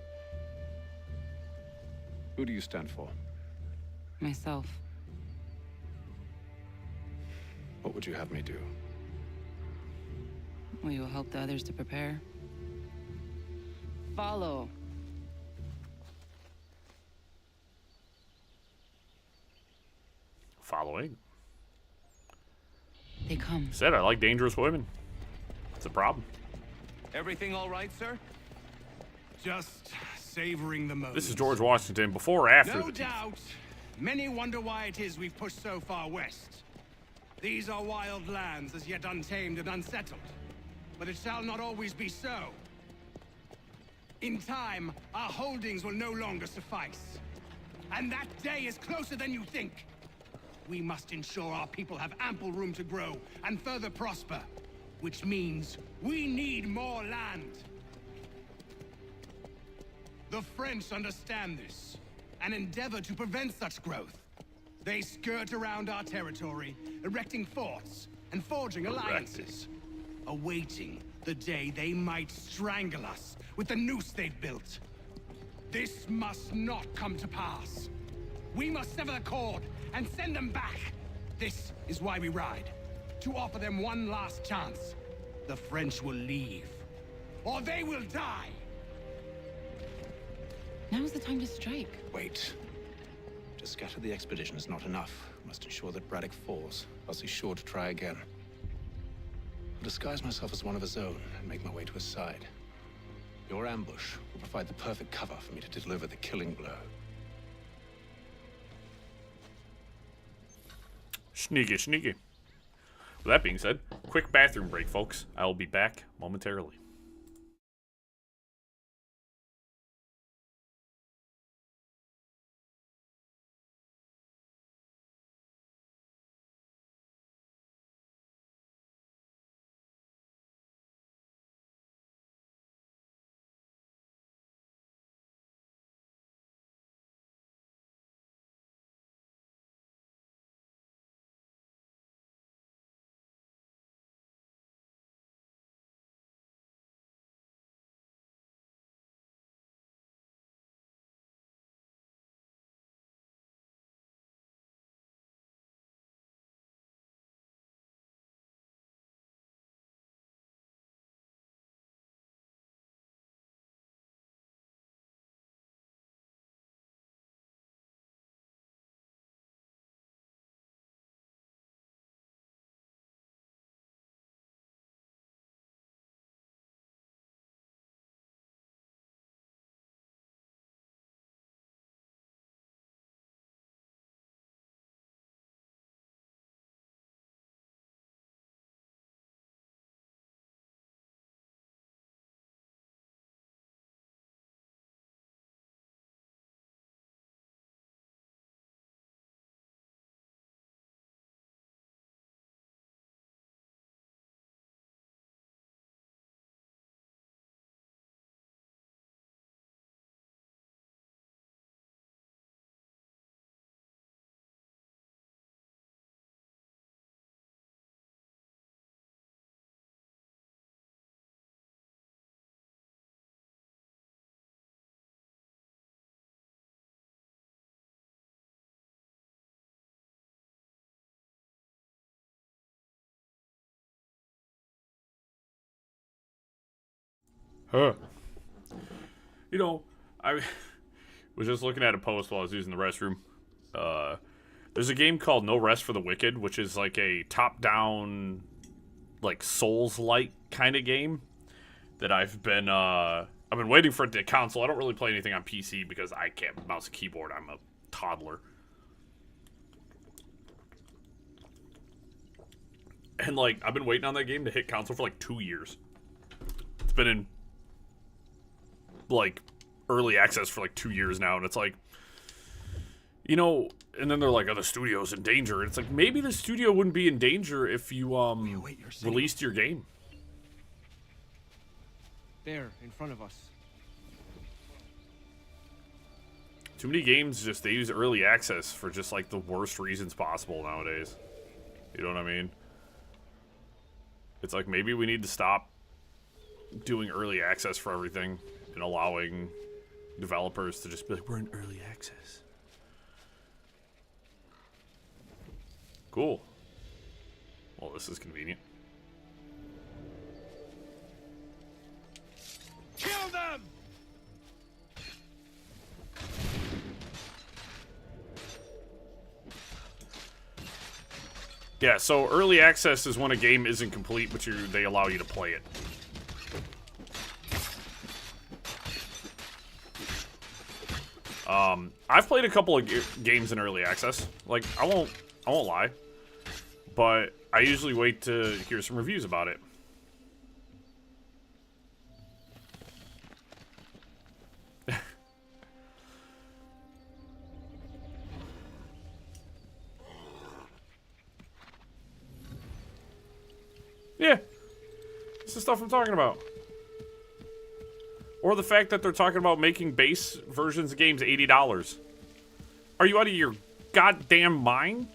Who do you stand for? Myself. What would you have me do? We will help the others to prepare. Follow. Following. They come. Said I like dangerous women. It's a problem. Everything all right, sir? Just savoring the moment. This is George Washington before or after No the doubt. Many wonder why it is we've pushed so far west. These are wild lands, as yet untamed and unsettled. But it shall not always be so. In time, our holdings will no longer suffice. And that day is closer than you think. We must ensure our people have ample room to grow and further prosper. Which means we need more land. The French understand this and endeavor to prevent such growth. They skirt around our territory, erecting forts and forging alliances, awaiting the day they might strangle us with the noose they've built. This must not come to pass. We must sever the cord and send them back. This is why we ride, to offer them one last chance. The French will leave, or they will die. Now's the time to strike. Wait. To scatter the expedition is not enough. We must ensure that Braddock falls, else he's sure to try again. I'll disguise myself as one of his own and make my way to his side. Your ambush will provide the perfect cover for me to deliver the killing blow. Sneaky, sneaky. With that being said, quick bathroom break, folks. I will be back momentarily. Huh. You know, I was just looking at a post while I was using the restroom. There's a game called No Rest for the Wicked, which is like a top-down, like Souls-like kind of game that I've been waiting for it to console. I don't really play anything on PC because I can't mouse and keyboard. I'm a toddler. And like I've been waiting on that game to hit console for like 2 years. It's been in like early access for like 2 years now, and it's like, you know, and then they're like, oh, the studio's in danger. And it's like, maybe the studio wouldn't be in danger if you released your game. There, in front of us. Too many games they use early access for just like the worst reasons possible nowadays. You know what I mean? It's like, maybe we need to stop doing early access for everything and allowing developers to just be like, we're in early access. Cool. Well, this is convenient. Kill them! Yeah, so early access is when a game isn't complete, but they allow you to play it. I've played a couple of games in early access. Like, I won't lie, but I usually wait to hear some reviews about it. Yeah, it's the stuff I'm talking about. Or the fact that they're talking about making base versions of games $80. Are you out of your goddamn mind?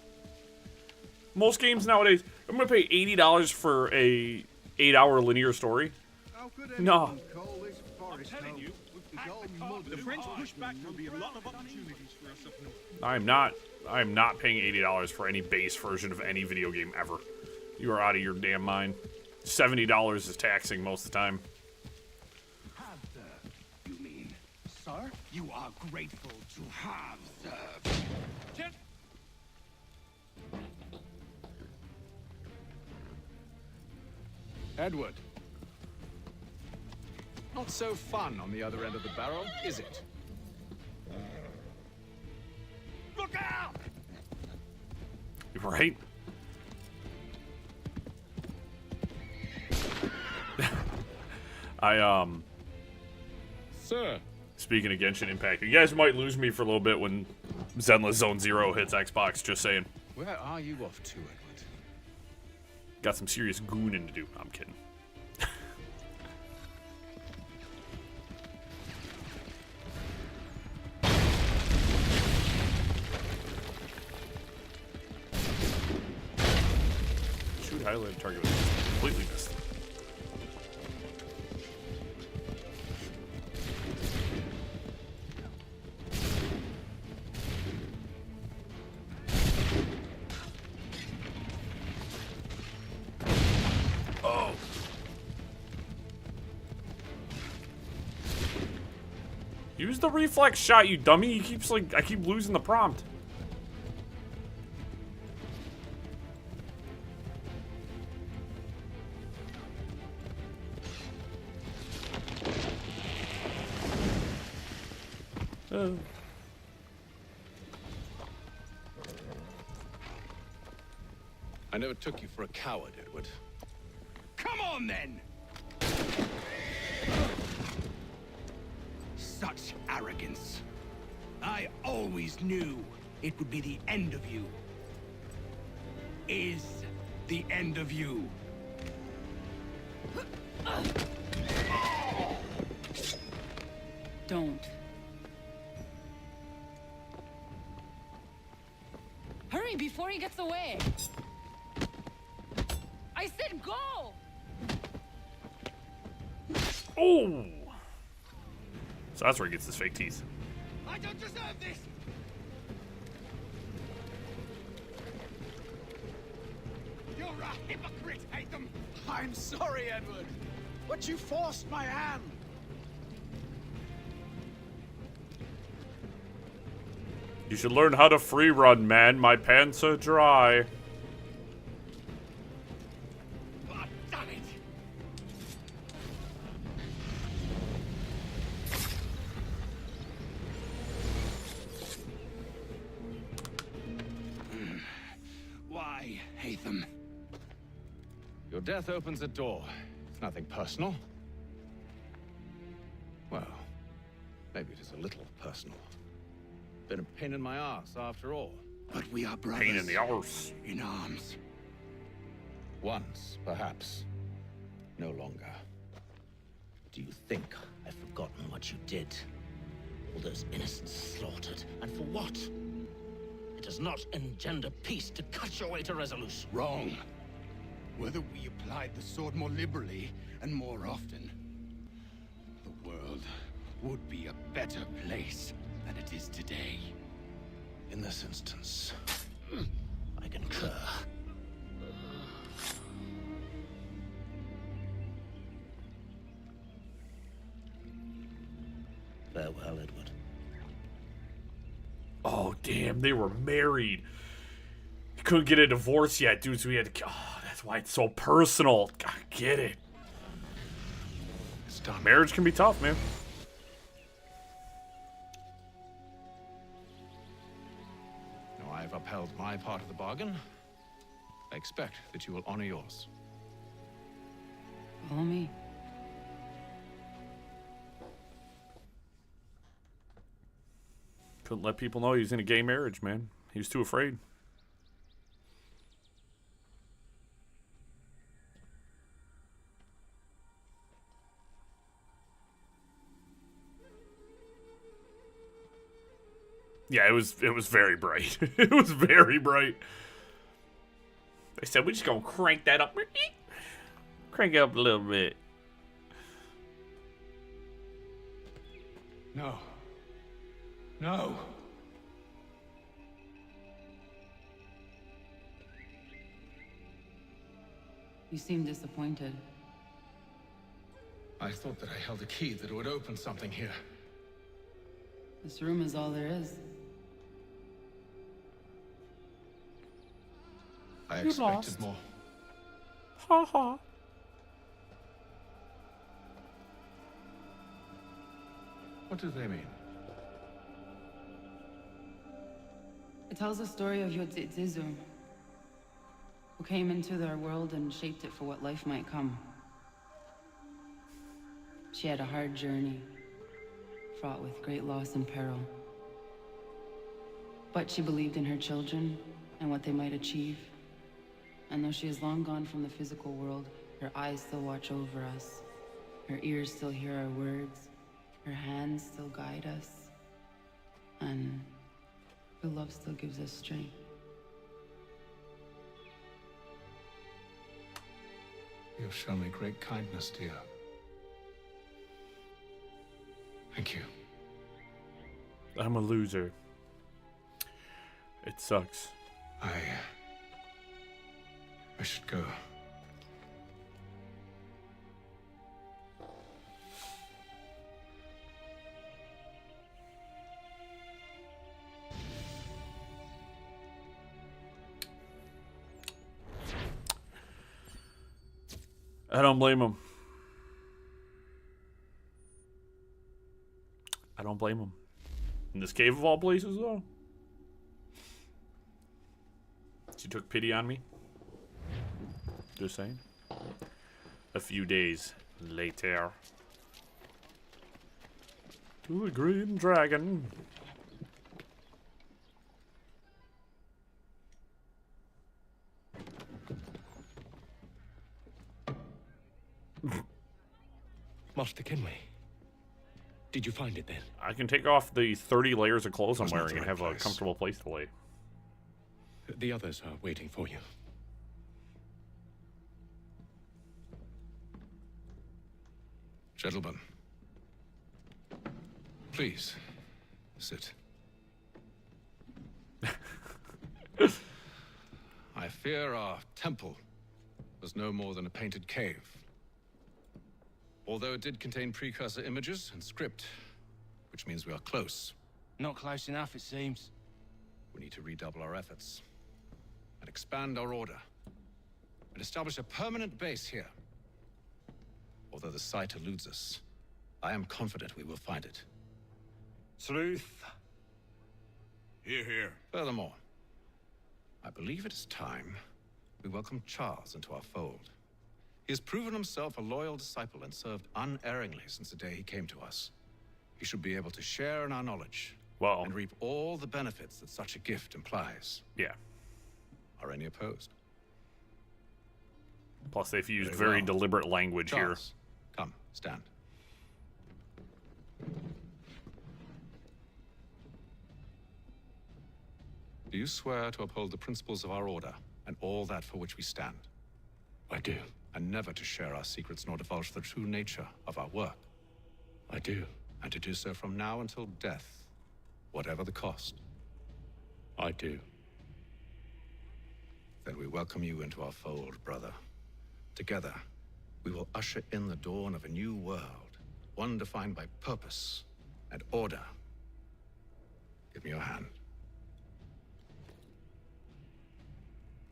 Most games nowadays, I'm gonna pay $80 for a 8-hour linear story. No. The French pushback will be a lot of opportunities for us up north. I am not paying $80 for any base version of any video game ever. You are out of your damn mind. $70 is taxing most of the time. You mean, sir? You are grateful to have the... Edward. Not so fun on the other end of the barrel, is it? Look out! Right? Sir. Speaking of Genshin Impact, you guys might lose me for a little bit when Zenless Zone Zero hits Xbox, just saying. Where are you off to, Edward? Got some serious gooning to do. I'm kidding. Shoot, highlighted target was completely missed. Oh. Use the reflex shot, you dummy. He keeps like, I keep losing the prompt. I never took you for a coward, Edward. Come on, then! Such arrogance. I always knew it would be the end of you. Is the end of you. Don't. Hurry before he gets away! I said go! Oh! So that's where he gets his fake teeth. I don't deserve this! You're a hypocrite, Hatham! I'm sorry, Edward, but you forced my hand. You should learn how to free run, man. My pants are dry. Oh, damn it! Why, Hatham? Your death opens a door. It's nothing personal. Well, Maybe it is a little personal. Been a pain in my arse, after all. But we are brothers. Pain in the arse. In arms. Once, perhaps. No longer. Do you think I've forgotten what you did? All those innocents slaughtered, and for what? It does not engender peace to cut your way to resolution. Wrong. Whether we applied the sword more liberally and more often, the world would be a better place than it is today. In this instance, I concur. Farewell, Edward. Oh, damn, they were married. He couldn't get a divorce yet, dude, so he had to... Oh, that's why it's so personal. I get it. It's done. Marriage can be tough, man. now I have upheld my part of the bargain. I expect that you will honor yours. Follow me. Couldn't let people know he was in a gay marriage, man. He was too afraid. Yeah, it was very bright. It was very bright. They said, we're just gonna crank that up. Crank it up a little bit. No. No. You seem disappointed. I thought that I held a key that would open something here. This room is all there is. I You expected lost. more. Ha ha. What do they mean? It tells the story of Ezios, who came into their world and shaped it for what life might come. She had a hard journey, fraught with great loss and peril. But she believed in her children and what they might achieve. And though she is long gone from the physical world, her eyes still watch over us. Her ears still hear our words. Her hands still guide us. And her love still gives us strength. You have shown me great kindness, dear. Thank you. I'm a loser. It sucks. I should go. I don't blame him. I don't blame him. In this cave of all places, though. She took pity on me. Just saying. A few days later. To the Green Dragon. Master Kenway. Did you find it then? I can take off the 30 layers of clothes I'm Was not wearing the and right have a place. comfortable place to lay. The others are waiting for you. Gentlemen, please sit. I fear our temple was no more than a painted cave. Although it did contain precursor images and script, which means we are close. Not close enough, it seems. We need to redouble our efforts and expand our order and establish a permanent base here. Although the site eludes us, I am confident we will find it. Truth. Hear, hear. Furthermore, I believe it is time we welcome Charles into our fold. He has proven himself a loyal disciple and served unerringly since the day he came to us. he should be able to share in our knowledge. Well, and reap all the benefits that such a gift implies. Yeah. Are any opposed? Plus, they've used very deliberate language Charles, come, stand. Do you swear to uphold the principles of our order and all that for which we stand? I do. And never to share our secrets nor divulge the true nature of our work? I do. And to do so from now until death, whatever the cost? I do. Then we welcome you into our fold, brother. Together, we will usher in the dawn of a new world, one defined by purpose and order. Give me your hand.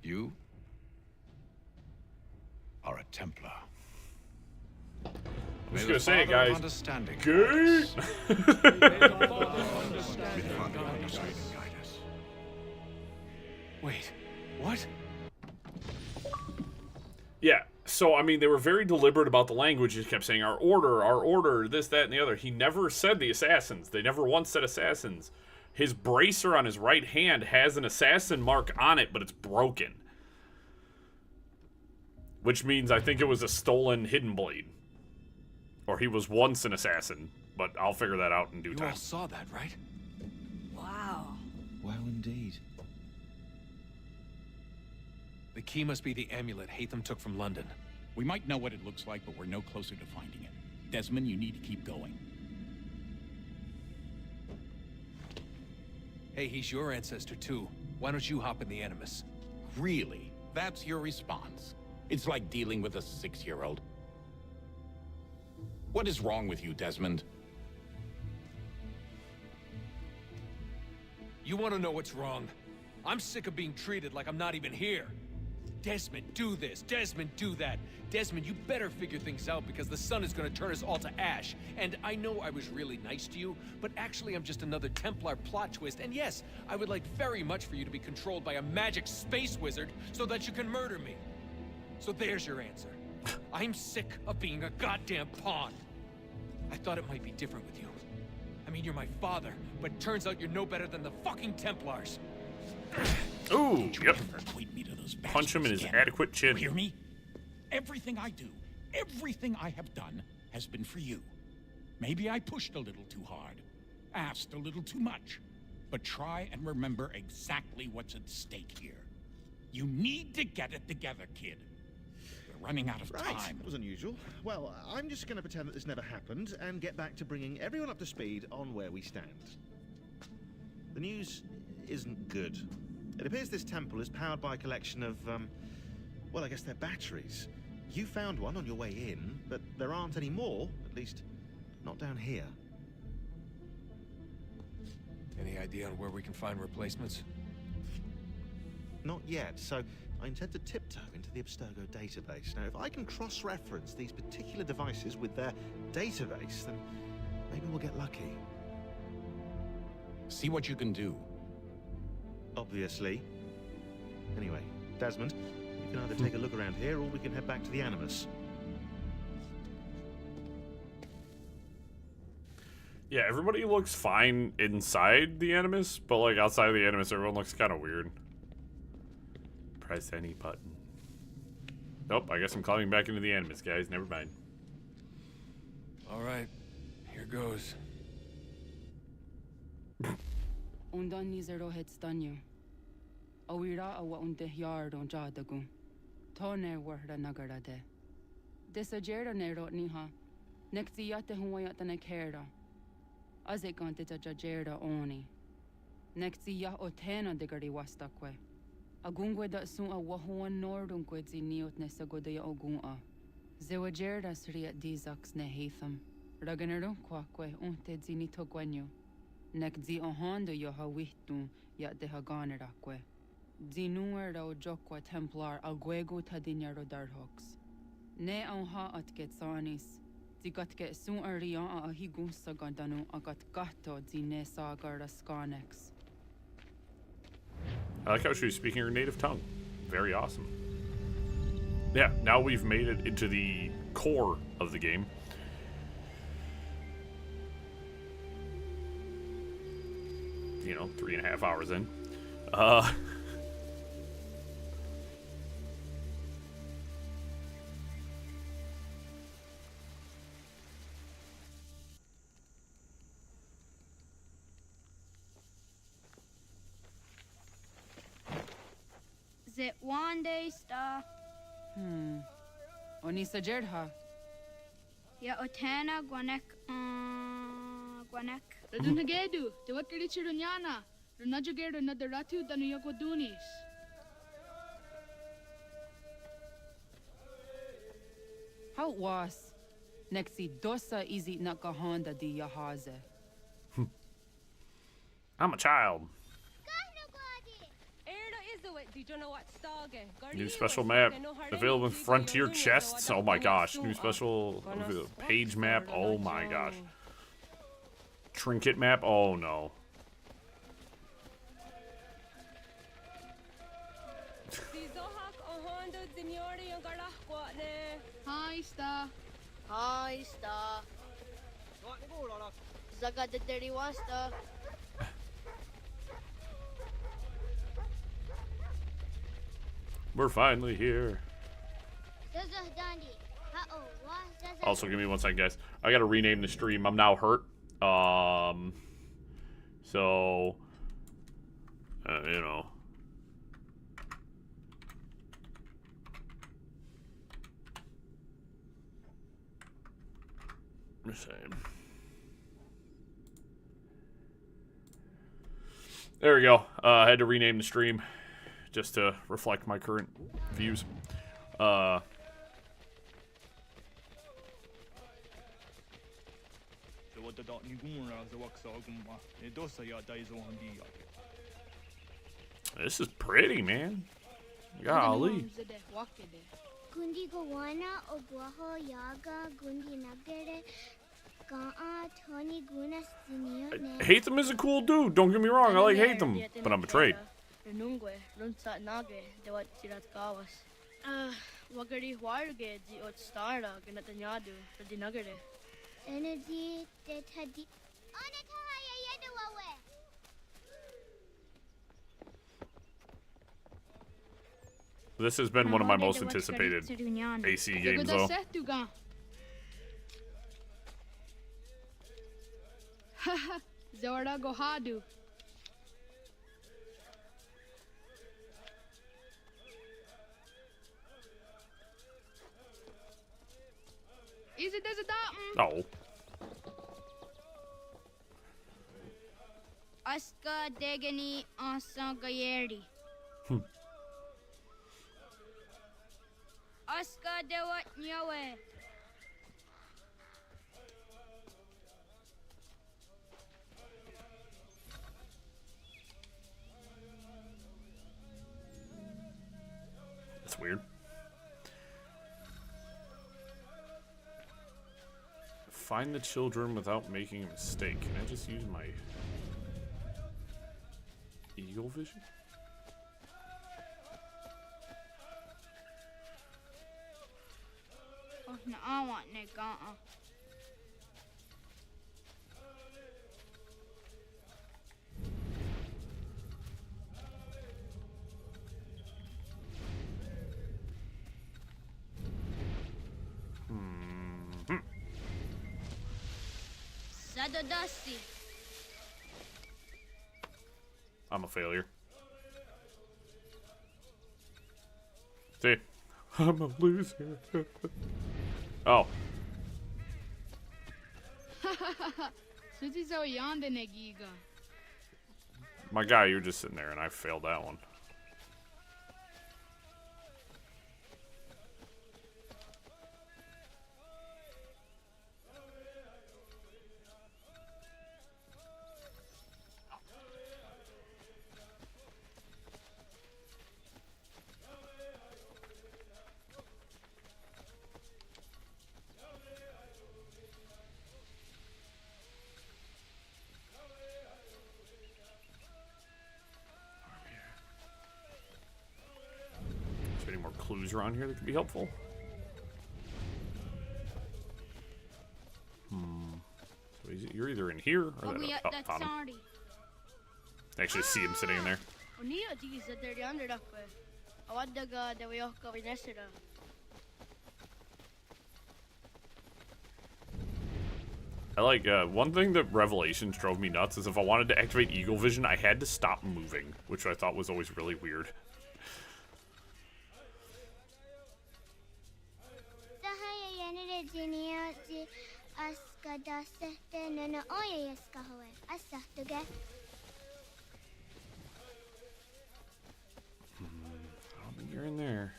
You are a Templar. I'm just gonna say it, guys. Understanding. Good. Wait, what? Yeah, so I mean, they were very deliberate about the language. He kept saying our order, this, that, and the other. He never said the assassins. They never once said assassins. His bracer on his right hand has an assassin mark on it, but it's broken. Which means I think it was a stolen hidden blade. Or he was once an assassin, but I'll figure that out in due time. You all saw that, right? Wow. Wow, indeed. The key must be the amulet Hatham took from London. We might know what it looks like, but we're no closer to finding it. Desmond, you need to keep going. Hey, he's your ancestor too. Why don't you hop in the Animus? Really? That's your response? It's like dealing with a 6-year-old. What is wrong with you, Desmond? You want to know what's wrong? I'm sick of being treated like I'm not even here. Desmond, do this. Desmond, do that. Desmond, you better figure things out because the sun is going to turn us all to ash. And I know I was really nice to you, but actually I'm just another Templar plot twist. And yes, I would like very much for you to be controlled by a magic space wizard so that you can murder me. So there's your answer. I'm sick of being a goddamn pawn. I thought it might be different with you. I mean, you're my father, but turns out you're no better than the fucking Templars. Ooh, yep. Point me to those Punch him in his again. adequate chin. Hear me? Everything I do, everything I have done, has been for you. Maybe I pushed a little too hard, asked a little too much, but try and remember exactly what's at stake here. You need to get it together, kid. We're running out of time. That was unusual. Well, I'm just going to pretend that this never happened and get back to bringing everyone up to speed on where we stand. The news isn't good. It appears this temple is powered by a collection of, well, I guess they're batteries. You found one on your way in, but there aren't any more, at least not down here. Any idea on where we can find replacements? Not yet, so I intend to tiptoe into the Abstergo database. Now, if I can cross-reference these particular devices with their database, then maybe we'll get lucky. See what you can do. Obviously. Anyway, Desmond, you can either take a look around here or we can head back to the Animus. Yeah, everybody looks fine inside the Animus, but like outside of the Animus, everyone looks kind of weird. Press any button. Nope, I guess I'm climbing back into the Animus, guys. Never mind. All right, here goes. Undan nizero het stanyu. Awira awa unde yard on jadagu. Tone warda nagarade. Desajera nero niha. Nektiyate huwayat na kera. Azekante jajera oni. Nektiya otena degari wastakwe. Agungwe da sun a wahuan nordun kwedzi niot nesagodaya ogun'a. Zewajera sriat dizax ne Hatham. Raganero kwakwe unte zini togwenyo. Nek zi ohando yo hawihtu yat de haganerakwe. Zinuer o jokwa Templar alguego tadinya rodarhox. Ne onha at getsanis. Zigatke sun aria a higun sagandanu agat gato zine sagar skanex. I like how she was speaking her native tongue. Very awesome. Yeah, now we've made it into the core of the game. you know, 3.5 hours in. Zit one day star. Onisa Jerdha. Ya otana gwanek gwanek. Radunagedu, the Wakarichirunyana, Runajagedu Nadaratu than Yokodunis. How was? Nexi dosa izi nakahonda di yahaze. I'm a child. New special map available in Frontier chests. Oh my gosh. New special page map. Oh my gosh. Trinket map. Oh no. Hi, Star. Hi, Star. Zaga the dirty wasta. We're finally here. Also, give me 1 second, guys. I gotta rename the stream. I'm now hurt. So, you know. There we go. I had to rename the stream just to reflect my current views. This is pretty, man. Golly. Gundi Gawana Obuaho Yaga Gundi Nagere Gaa Tony Gunas Hatham is a cool dude. Don't get me wrong. I like Hatham, but I'm betrayed. Wagari Warge di Otstara Ganatanyadu, the Dinagare. Energy that had the Onataya Yedawawe. This has been one of my most anticipated AC games, though. Zora Gohadu. Is it as a No. Aska Degani Asa Gayeri. Aska Dewat Nyawe. That's weird. Find the children without making a mistake. Can I just use my eagle vision? Oh, no, I want Negata. Sadodasti. I'm a failure. See? I'm a loser. Oh. Suzizo Yanda Negiga. My guy, you were just sitting there and I failed that one. Clues around here that could be helpful. So you're either in here or that. Oh, found him. Actually see him sitting in there. Unia tisa der yonder dakwe. Awadaga de wioka vinesira. I like, one thing that Revelations drove me nuts is if I wanted to activate Eagle Vision, I had to stop moving, which I thought was always really weird. I don't think you're in there.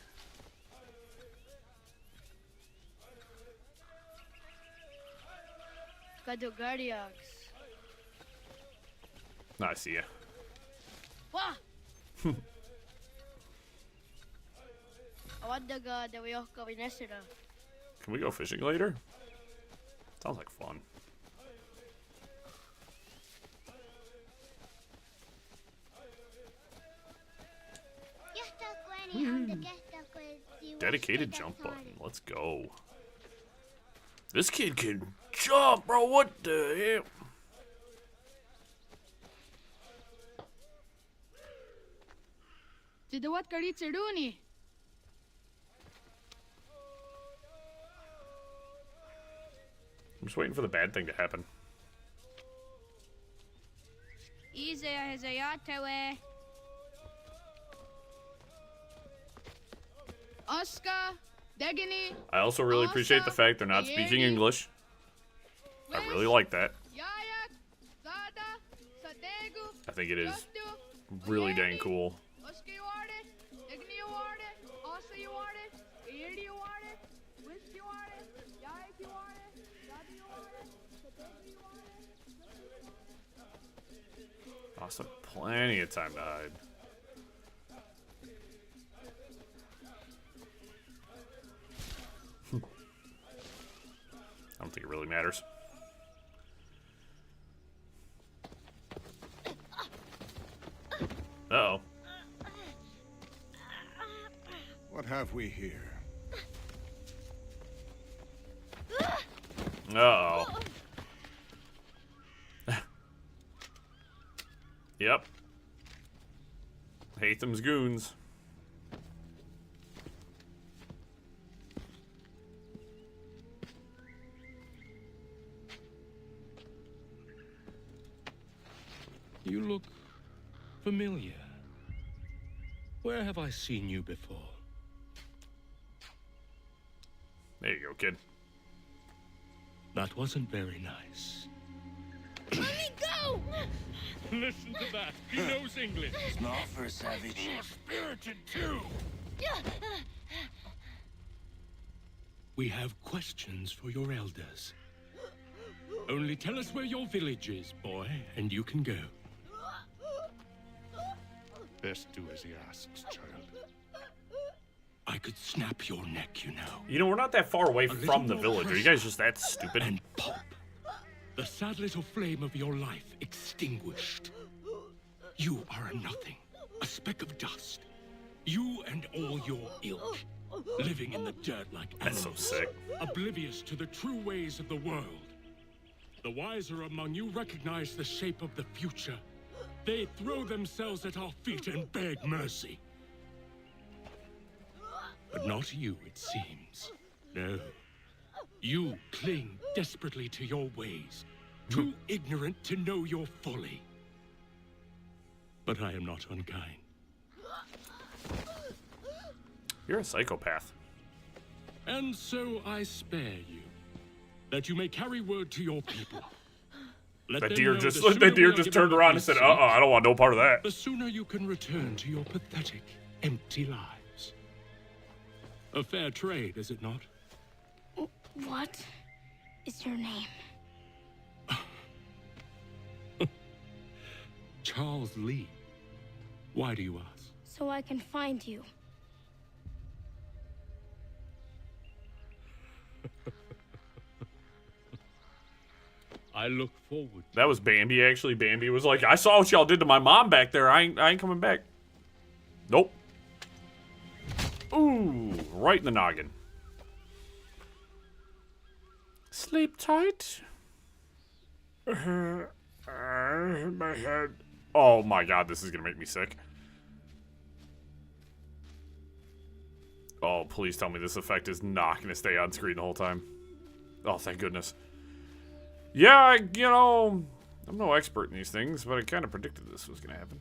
Kado Guardiax. No, I see ya. Wah! Awadaga de wioka vinesira. Can we go fishing later? Sounds like fun. Dedicated jump button. Let's go. This kid can jump, bro. What the hell? Did what Karitseruni? I'm just waiting for the bad thing to happen. Easy as a yatewe. Oscar, Degini. I also really appreciate the fact they're not speaking English. I really like that. I think it is really dang cool. Also, plenty of time to hide. I don't think it really matters. Uh-oh. What have we here? Uh-oh. Yep. Hatham's goons. You look familiar. Where have I seen you before? There you go, kid. That wasn't very nice. Let me go! Listen to that. He knows English. Smart for a savage. You're spirited too. We have questions for your elders. Only tell us where your village is, boy, and you can go. Best do as he asks, child. I could snap your neck, you know. You know, we're not that far away from the village. Are you guys just that stupid? And pop. The sad little flame of your life extinguished. You are a nothing, a speck of dust. You and all your ilk, living in the dirt like animals. That's so sick. Oblivious to the true ways of the world. The wiser among you recognize the shape of the future. They throw themselves at our feet and beg mercy. But not you, it seems. No. You cling desperately to your ways, too ignorant to know your folly. But I am not unkind. You're a psychopath. And so I spare you, that you may carry word to your people. Let That them deer know just the sooner that deer we are just given turned what around we and said, seek, I don't want no part of that. the sooner you can return to your pathetic, empty lives. A fair trade, is it not? What is your name? Charles Lee. Why do you ask? So I can find you. I look forward. That was Bambi, actually. Bambi was like, I saw what y'all did to my mom back there. I ain't coming back. Nope. Ooh, right in the noggin. Sleep tight. My head. Oh my god, this is gonna make me sick. Oh, please tell me this effect is not gonna stay on screen the whole time. Oh, thank goodness. Yeah, you know, I'm no expert in these things, but I kind of predicted this was gonna happen.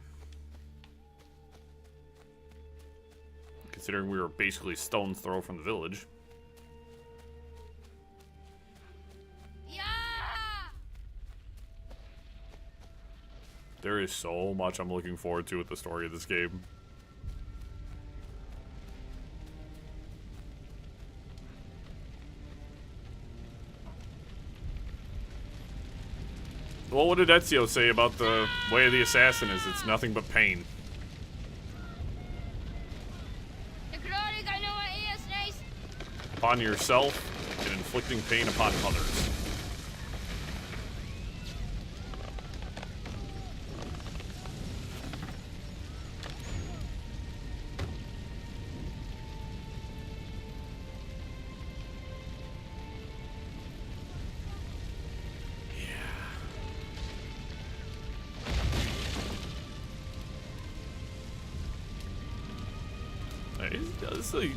Considering we were basically a stone's throw from the village. There is so much I'm looking forward to with the story of this game. Well, what did Ezios say about the way of the assassin is it's nothing but pain? Upon yourself and inflicting pain upon others.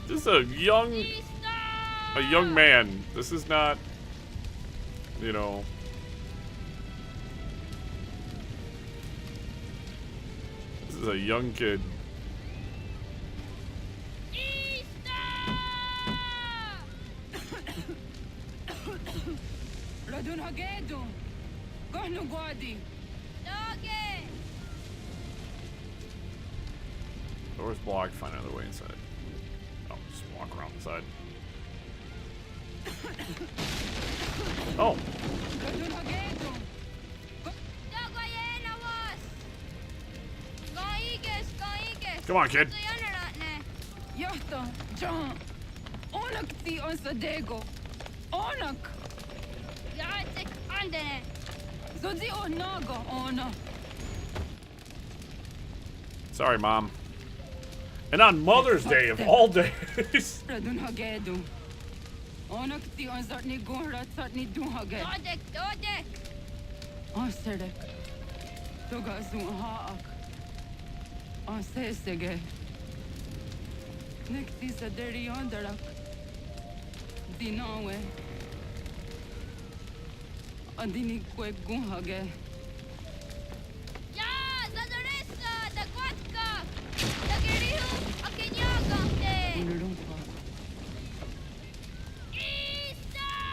This is a young man. This is not, you know. This is a young kid. Door's blocked. Find another way inside. Oh, just walk around the side. Oh. Come on, kid. Sorry, Mom. And on Mother's Day of all days.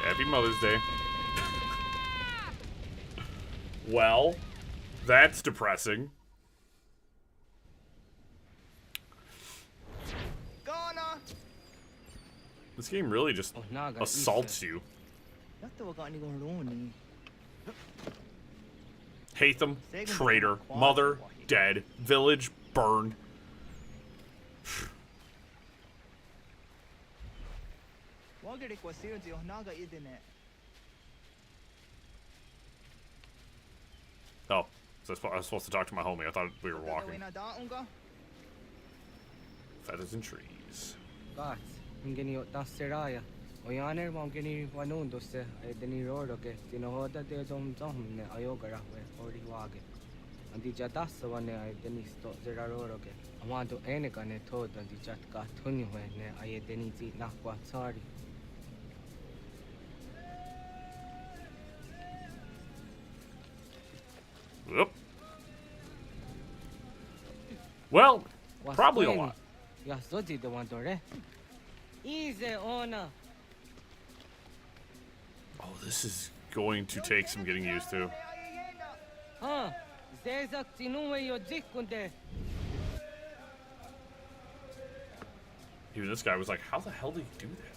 Happy Mother's Day. Well, that's depressing. This game really just assaults you. Hate them, traitor, mother, dead, village, burned. Oh, so I was supposed to talk to my homie. I thought we were walking. Feathers and trees. Whoop. Well, probably a lot. Oh, this is going to take some getting used to. Even this guy was like, how the hell did he do that?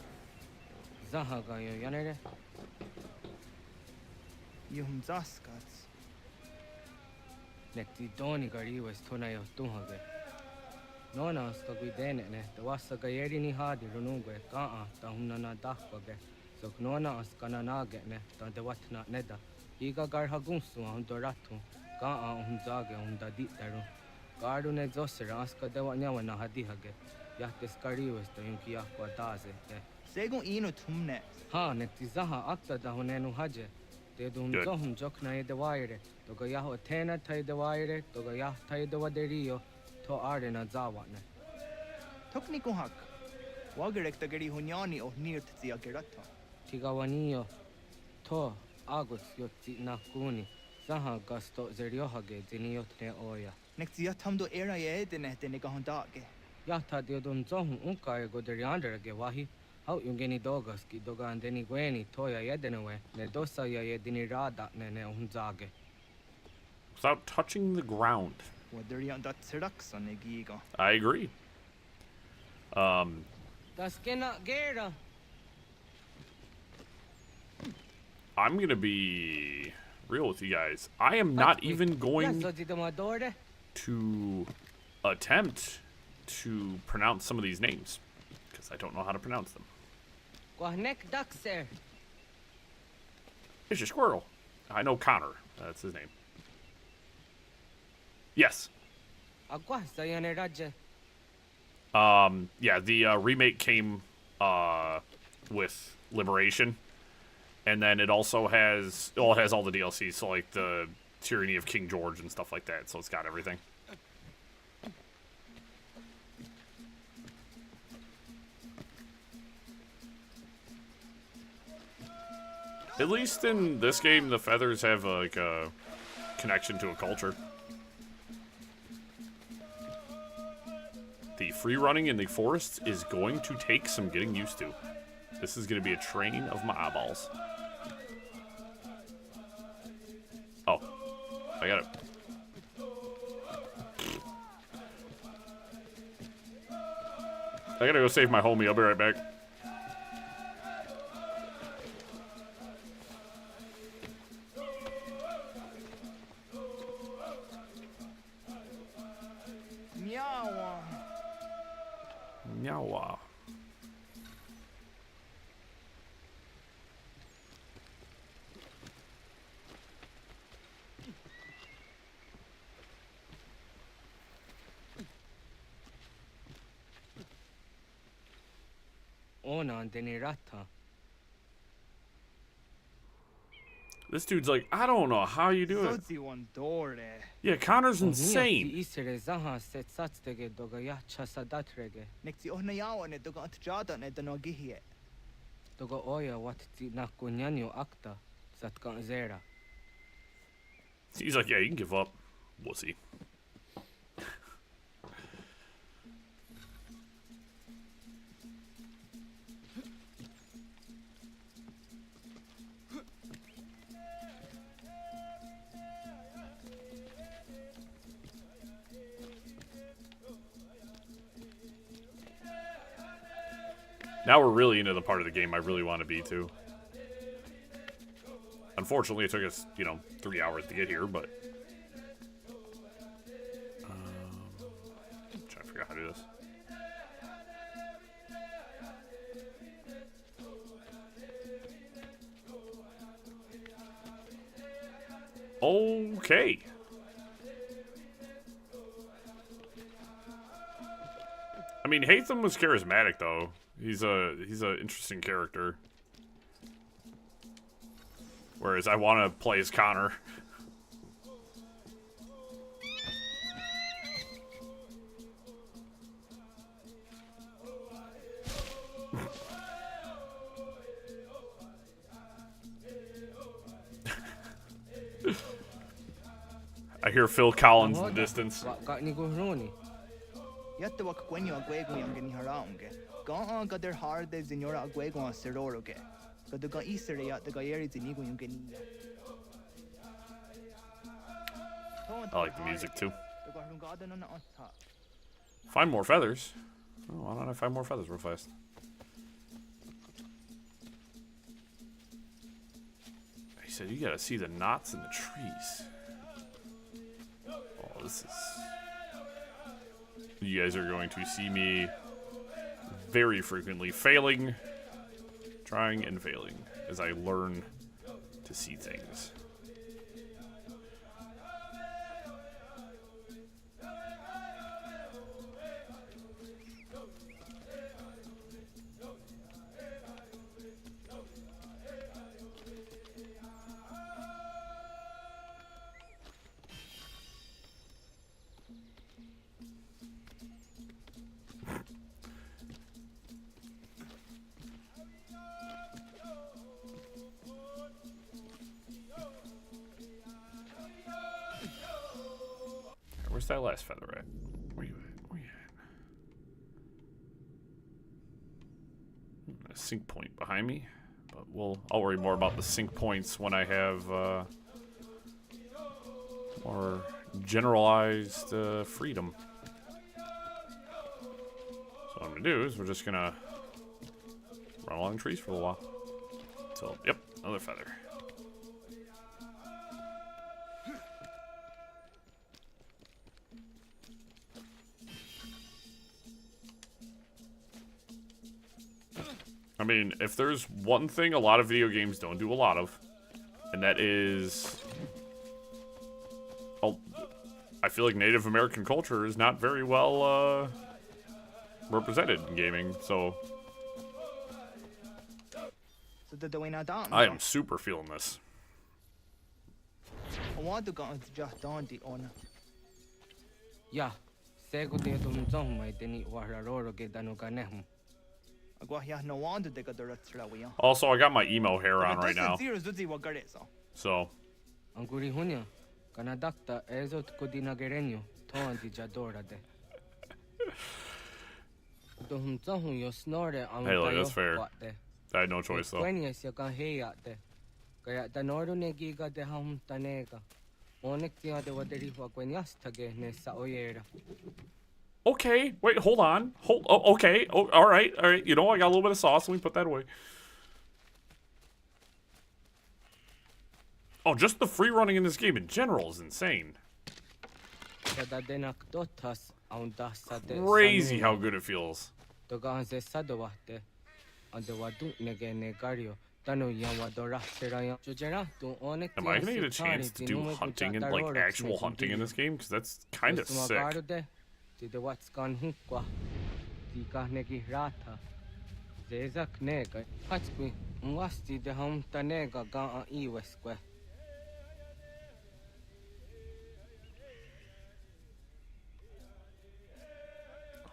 Good. Toknikuhak. Wagerek tagari hunyani o nirt zia gerata. Tigawanio. To agus yotzi nakuni. Zaha gasto zeriohage diniotne oya. Nexia tamdo era ye de negahondake. Yata diodum zohun unka goderianderge wahi. How yungeni dogas ki dogan deni gweni toya yedenewe ne dosa ya yedini rada ne unzage. Without touching the ground. I agree. I'm gonna be real with you guys. I am not even going to attempt to pronounce some of these names because I don't know how to pronounce them. It's a squirrel. I know Connor. That's his name. Yes. Yeah, the remake came with Liberation, and then it also has, well, it has all the DLCs, so like the Tyranny of King George and stuff like that, so it's got everything. At least in this game, the feathers have like a connection to a culture. The free running in the forests is going to take some getting used to. This is going to be a train of my eyeballs. Oh, I got it. I gotta go save my homie. I'll be right back. Nyawa. This dude's like, I don't know how you do it. Yeah, Connor's insane. He's like, yeah, you can give up, wussy. Now we're really into the part of the game I really want to be to. Unfortunately, it took us, 3 hours to get here, but... I'm trying to figure out how to do this. Okay. I mean, Hatham was charismatic, though. He's a interesting character. Whereas I want to play as Connor. I hear Phil Collins in the distance. I like the music too. Find more feathers. Oh, why don't I find more feathers real fast? He said you gotta see the knots in the trees. Oh, this is... You guys are going to see me very frequently failing, trying and failing as I learn to see things. Where's that last feather at? Where you at? Where you at? A sync point behind me. But I'll worry more about the sync points when I have more generalized freedom. So what I'm gonna do is we're just gonna run along trees for a while. So, yep, another feather. I mean, if there's one thing a lot of video games don't do a lot of, and that is... I feel like Native American culture is not very well represented in gaming, so... I am super feeling this. Yeah, sego de dum zong mai deni wararoro ge danu ganehum. Also, I got my emo hair on right now. So. Anguri hunya, kanadakta ezot kodina gerenyo, toanti jadora de. Hey, look, that's fair. I had no choice, though. Okay, wait, hold on. Okay, alright. You know, I got a little bit of sauce. Let me put that away. Oh, just the free running in this game in general is insane. Crazy how good it feels. Am I gonna get a chance to do hunting and like actual hunting in this game? Because that's kind of sick.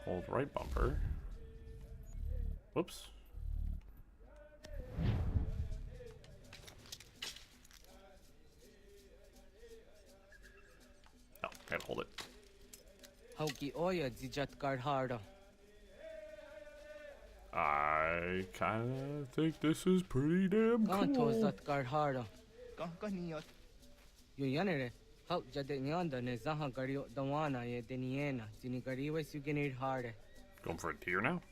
Hold right bumper. Whoops. Oh, gotta hold it. I kinda think this is pretty damn cool. Going for a deer now?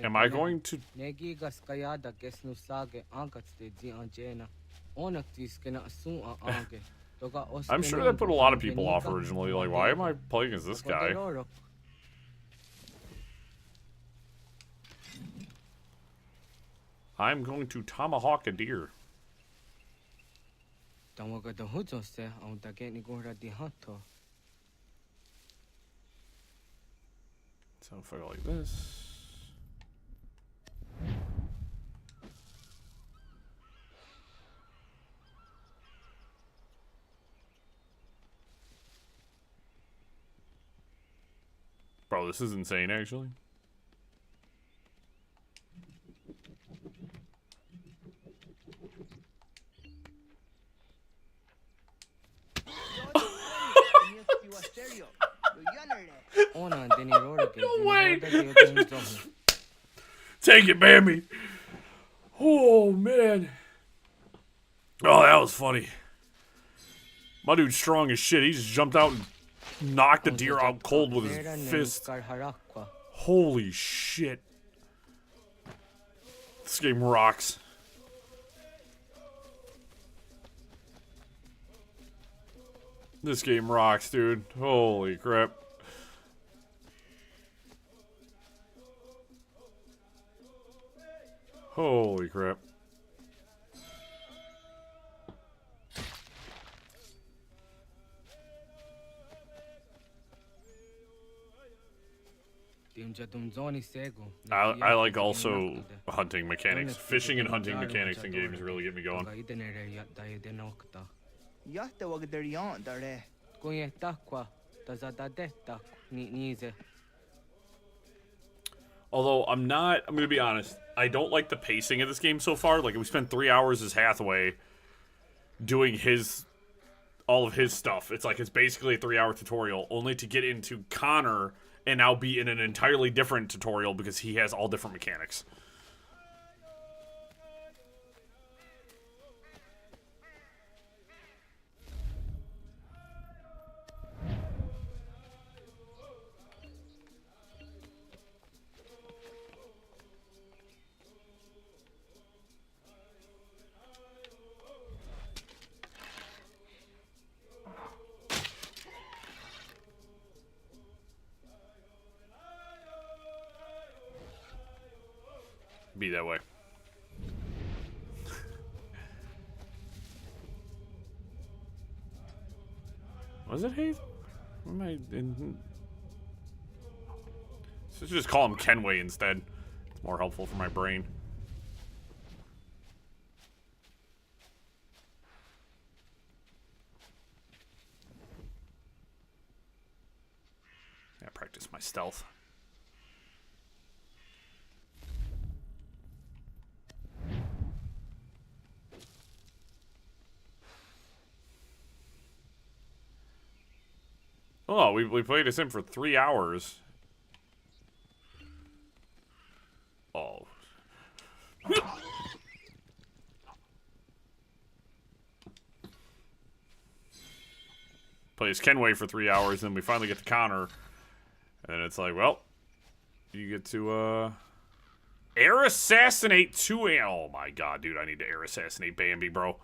Am I going to... I'm sure that put a lot of people off originally. Like, why am I playing as this guy? I'm going to tomahawk a deer. So if I go like this. Bro, this is insane, actually. No way! Take it, Bambi! Oh, man. Oh, that was funny. My dude's strong as shit. He just jumped out and knocked the deer out cold with his fist. Holy shit. This game rocks. This game rocks, dude. Holy crap. Holy crap. I like also hunting mechanics. Fishing and hunting mechanics in games really get me going. Although I'm going to be honest, I don't like the pacing of this game so far. Like, we spent 3 hours as Hathaway doing all of his stuff. It's like, it's basically a 3-hour tutorial, only to get into Connor and now be in an entirely different tutorial because he has all different mechanics. Be that way. Was it Hayes? Am I in? So just call him Kenway instead. It's more helpful for my brain. Yeah, practice my stealth. Oh, we played this in for 3 hours. Oh. Plays Kenway for 3 hours, then we finally get to Connor. And it's like, well, you get to, air assassinate 2 Oh my god, dude, I need to air assassinate Bambi, bro.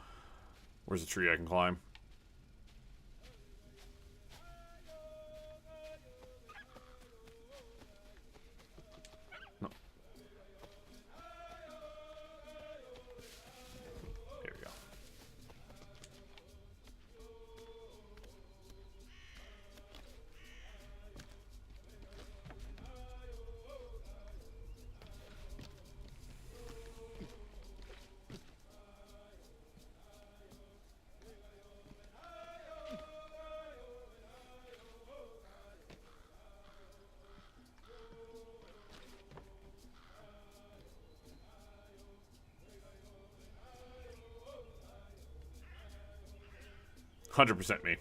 Where's the tree I can climb? There we go. %100% me.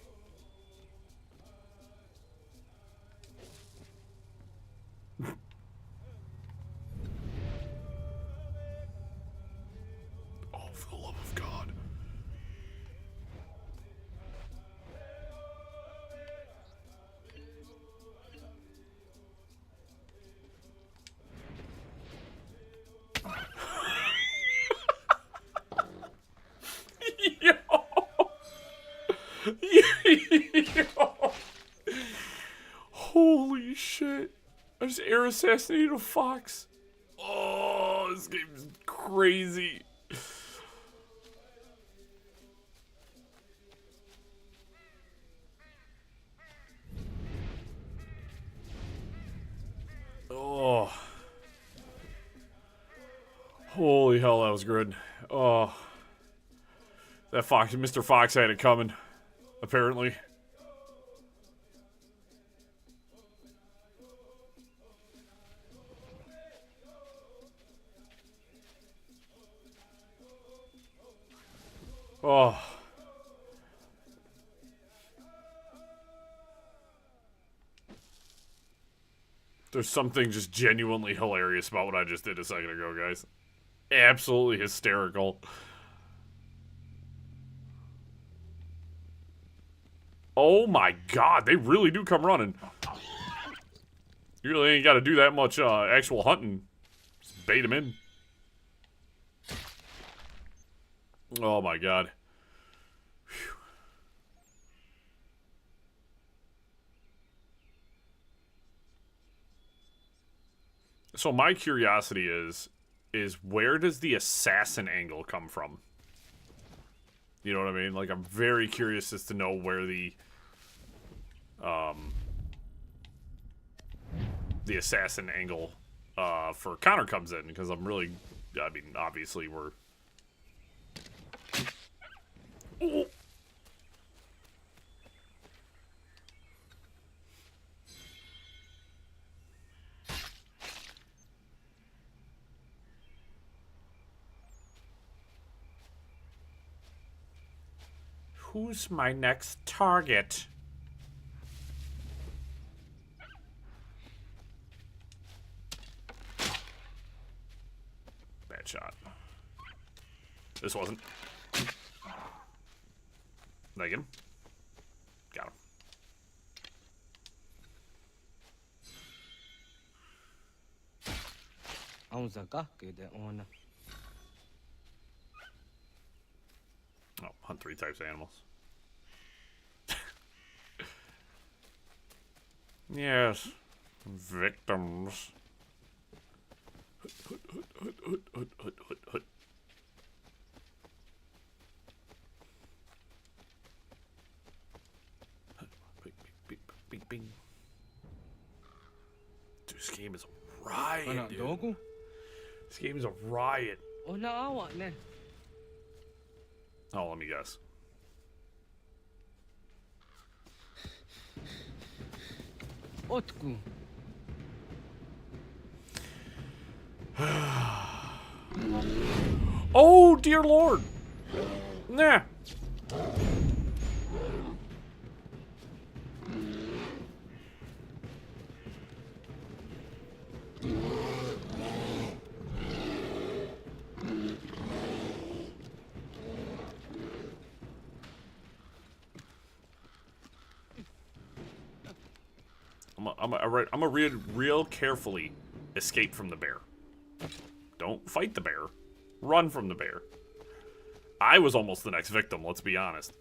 Oh, for the love of God. Yo. Holy shit. I just air assassinated a fox. Oh, this game's crazy. Oh. Holy hell, that was good. Oh. That fox, Mr. Fox had it coming, apparently. Oh. There's something just genuinely hilarious about what I just did a second ago, guys. Absolutely hysterical. Oh my god, they really do come running. You really ain't got to do that much actual hunting. Just bait them in. Oh my god. Whew. So my curiosity is where does the assassin angle come from? You know what I mean? Like, I'm very curious as to know where the the assassin angle for Connor comes in, because I'm really, I mean, obviously we're. Ooh. Who's my next target? Bad shot. This wasn't. Leg him. Got him. Oh, hunt 3 types of animals. Yes. Victims. Hut. Bing. Dude, this game is a riot, dude. This game is a riot. Oh, no, ne. Oh, let me guess. Otku. Oh, dear Lord. Nah. I'm gonna read real carefully. Escape from the bear. Don't fight the bear. Run from the bear. I was almost the next victim, let's be honest.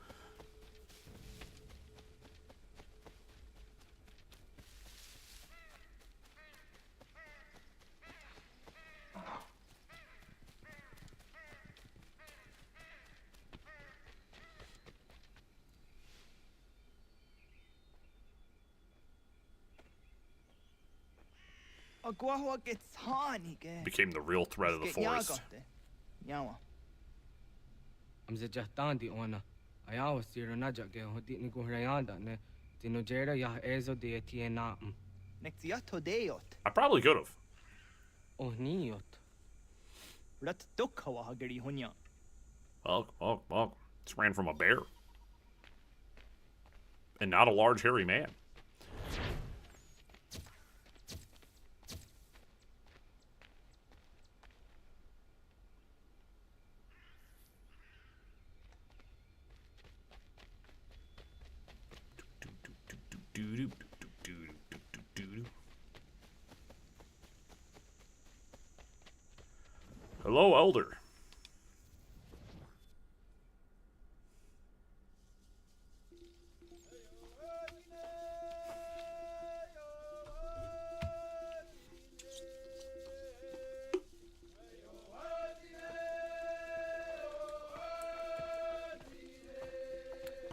Became the real threat of the forest. I'm suggesting on I was here na jage hoti ni ko rayanda ne tino jera ya ezo de tiena. I probably could have. Oh niot. Rat dokhawa hageri honya. Well, just ran from a bear. And not a large hairy man. Hello, Elder.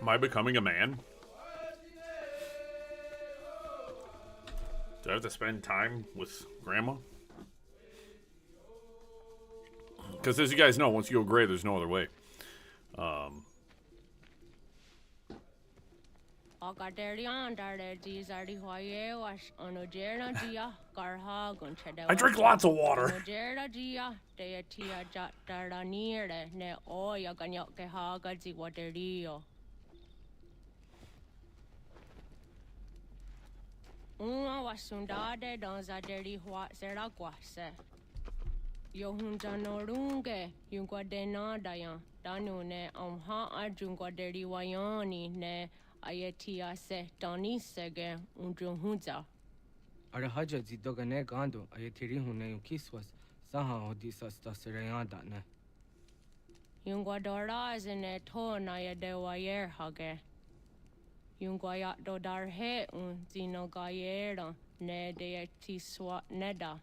Am I becoming a man? Do I have to spend time with Grandma? Because as you guys know, once you go gray, there's no other way. I drink lots of water. Yo hunja no runge yungwa de na dayan danu ne ha ajungwa de wayani ne ayetia se dani sege unjun hunja Ara haja zidoga ne gando ayetiri hune yukiswas saha odisas tasirayanda ne yungwa dora zene to na ya de wayer hage yungwa ya do dar he un zino gayera ne de tiswa neda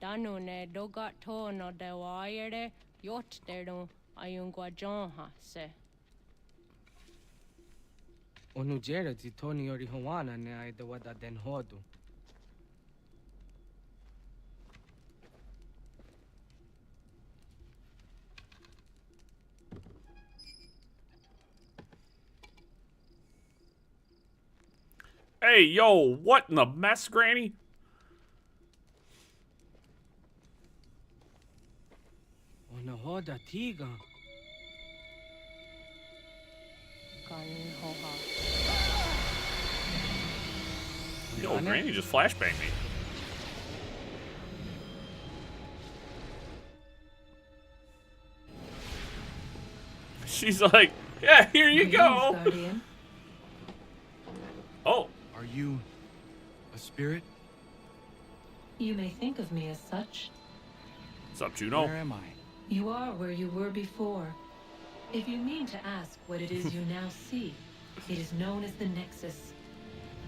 Danu ne doga to no de waire yot deru ayungwa jonha se. Onu jera zitoni yori hawana ne ai de wada den hodu. Hey, yo, what in the mess, Granny? Ona hoda tiga. Yo, Granny just flashbanged me. She's like, yeah, here you go. Oh. Are you a spirit? You may think of me as such. What's up, Juno? Where am I? You are where you were before. If you mean to ask what it is you now see, it is known as the Nexus.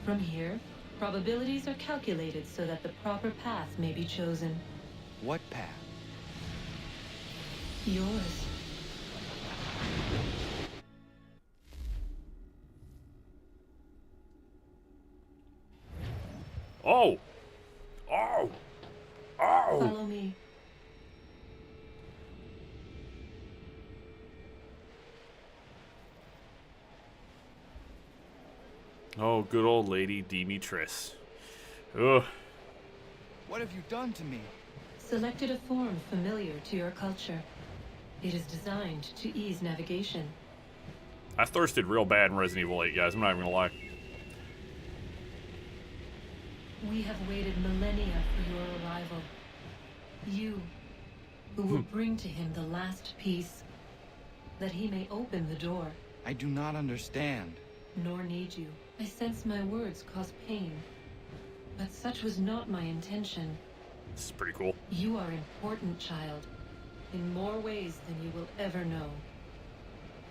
From here, probabilities are calculated so that the proper path may be chosen. What path? Yours. Oh. Oh. Oh. Follow me. Oh, good old lady Demetris. Ugh. What have you done to me? Selected a form familiar to your culture. It is designed to ease navigation. I thirsted real bad in Resident Evil 8, guys. I'm not even gonna lie. We have waited millennia for your arrival. You, who will bring to him the last piece, that he may open the door. I do not understand. Nor need you. I sense my words cause pain. But such was not my intention. This is pretty cool. You are important, child. In more ways than you will ever know.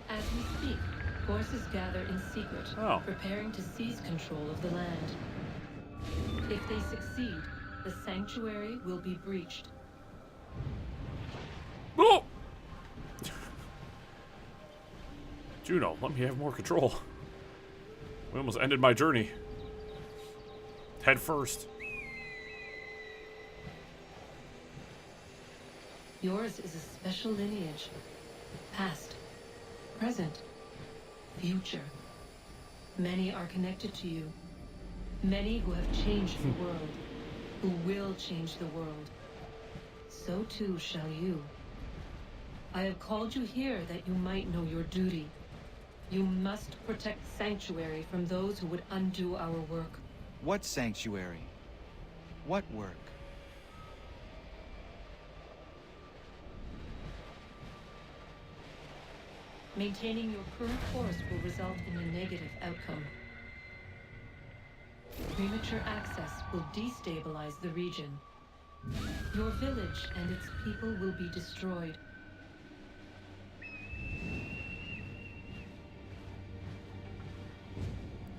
As we speak, forces gather in secret, preparing to seize control of the land. If they succeed, the sanctuary will be breached. Oh! Juno, let me have more control. We almost ended my journey. Head first. Yours is a special lineage. Past, present, future. Many are connected to you. Many who have changed the world, who will change the world. So too shall you. I have called you here that you might know your duty. You must protect Sanctuary from those who would undo our work. What sanctuary? What work? Maintaining your current course will result in a negative outcome. Premature access will destabilize the region. Your village and its people will be destroyed.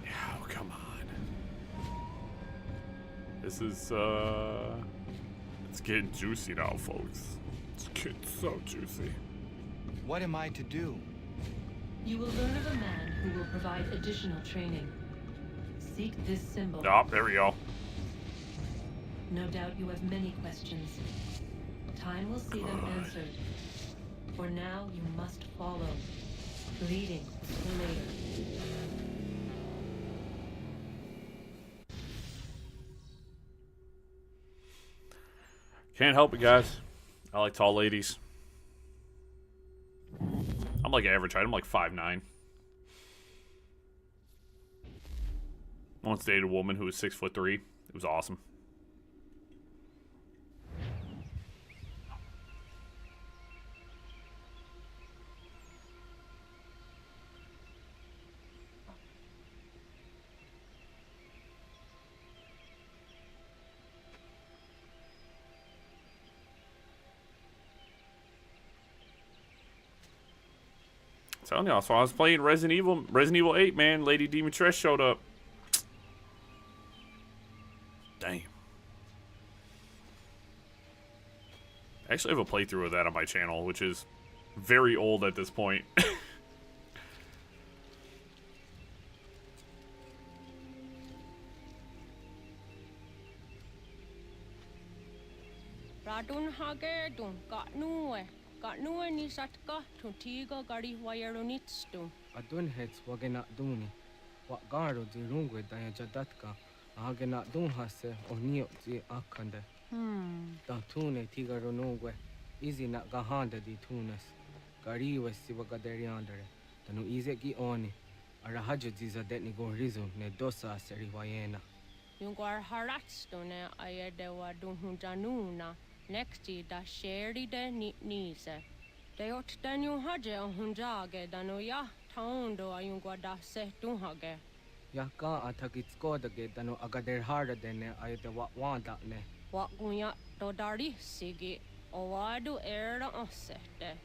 Oh, come on. This is, it's getting juicy now, folks. It's getting so juicy. What am I to do? You will learn of a man who will provide additional training. Seek this symbol. Oh, there we go. No doubt you have many questions. Time will see them answered. For now, you must follow, leading for later. Can't help it, guys. I like tall ladies. I'm like average height. I'm like 5'9". Once dated a woman who was 6'3". It was awesome. Telling y'all, so I was playing Resident Evil 8, man. Lady Demetris showed up. Damn. I actually have a playthrough of that on my channel, which is very old at this point. Radun hage dun got nuwe. Got nuwe ni satka tuntiga gari wayerunitstu. Adun heads wagena duni. What garo di rungwe daya jadatka. Ahage na dun hase o nio di akande. Da tune tigaro nungwe. Easy na gahanda di tunes. Gariwe siwagaderiandere. Tanu ize ki oni. Arahajo ziza detni gorizo ne dosa seriwayena. Yungar haratstone ayede wa dunhunjanuna. Nexti da sheri de nise. De ot danu haje hunjage danu ya taundo ayungwa da se dunhage. Yaka atakitskoda ge danu agader harda dene ayede wa wanda ne. Wa gunya do dari sigi. Owadu era osete.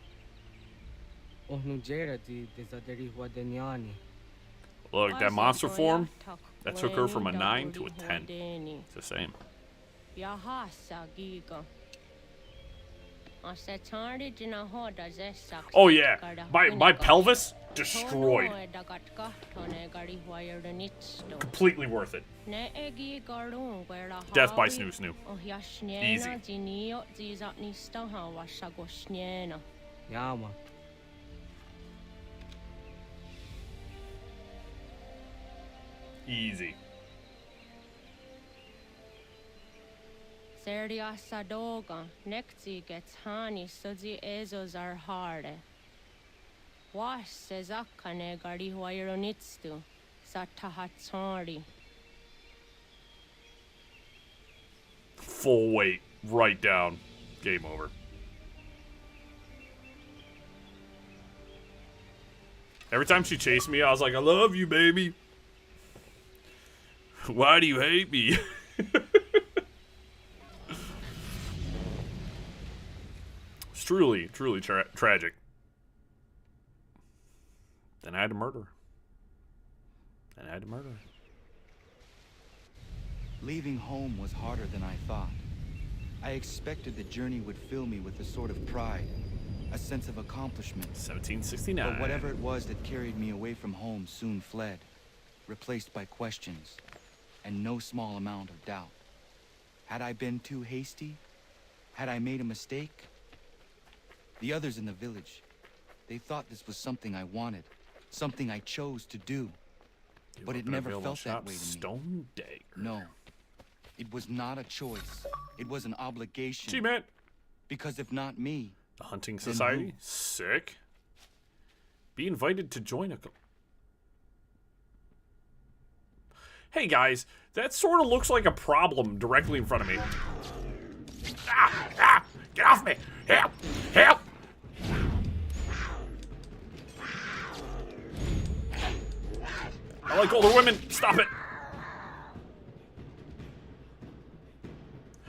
Ohnu jera di desaderi wadenyani. Look, that monster form, that took her from a 9 to a 10. It's the same. Oh yeah, my pelvis destroyed. Completely worth it. Death by Snoo Snoo. Easy. Yama. Easy. Serdia Sadoga, Nekti gets Hani, Sudzi Ezios are hard. Was says Akane Gari Waironitstu, Satahatsari. Full weight, right down. Game over. Every time she chased me, I was like, I love you, baby. Why do you hate me? It's truly, truly tragic. Then I had to murder her. Leaving home was harder than I thought. I expected the journey would fill me with a sort of pride, a sense of accomplishment. 1769. But whatever it was that carried me away from home soon fled, replaced by questions and no small amount of doubt. Had I been too hasty? Had I made a mistake? The others in the village, they thought this was something I wanted, something I chose to do. But it never felt that way to me. Stone Dagger. No. It was not a choice. It was an obligation. Gee, man. Because if not me... The Hunting Society? Sick. Be invited to join a... Hey, guys. That sort of looks like a problem directly in front of me. Ah! Get off me! Help! Help! I like older women. Stop it.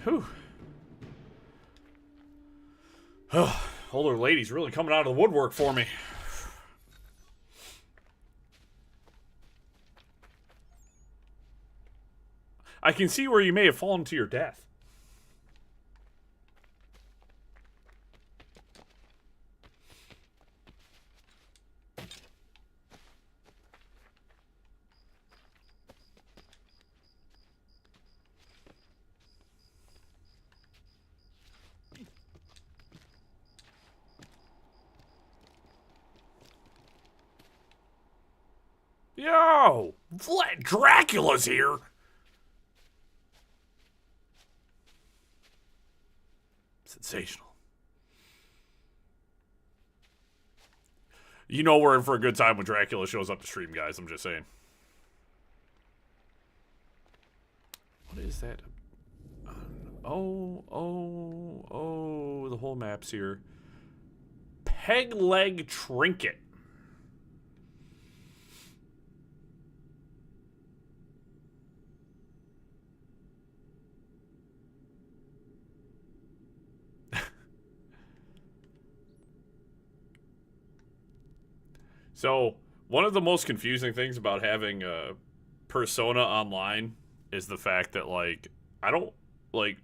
Whew. Older ladies really coming out of the woodwork for me. I can see where you may have fallen to your death. Yo! Vlad Dracula's here! Sensational. You know we're in for a good time when Dracula shows up to stream, guys. I'm just saying. What is that? Oh, the whole map's here. Peg Leg Trinket. So, one of the most confusing things about having a persona online is the fact that, like, I don't, like,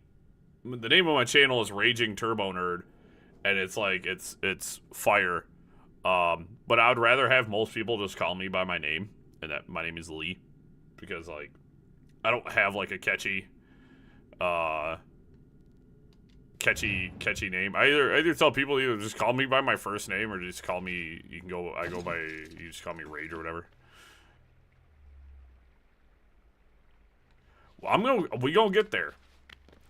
the name of my channel is RagingTurboNerd, and it's, like, it's fire. But I would rather have most people just call me by my name, and that my name is Lee, because, like, I don't have, like, a catchy name. I either tell people either just call me by my first name or just call me, you just call me Rage or whatever. We gonna get there.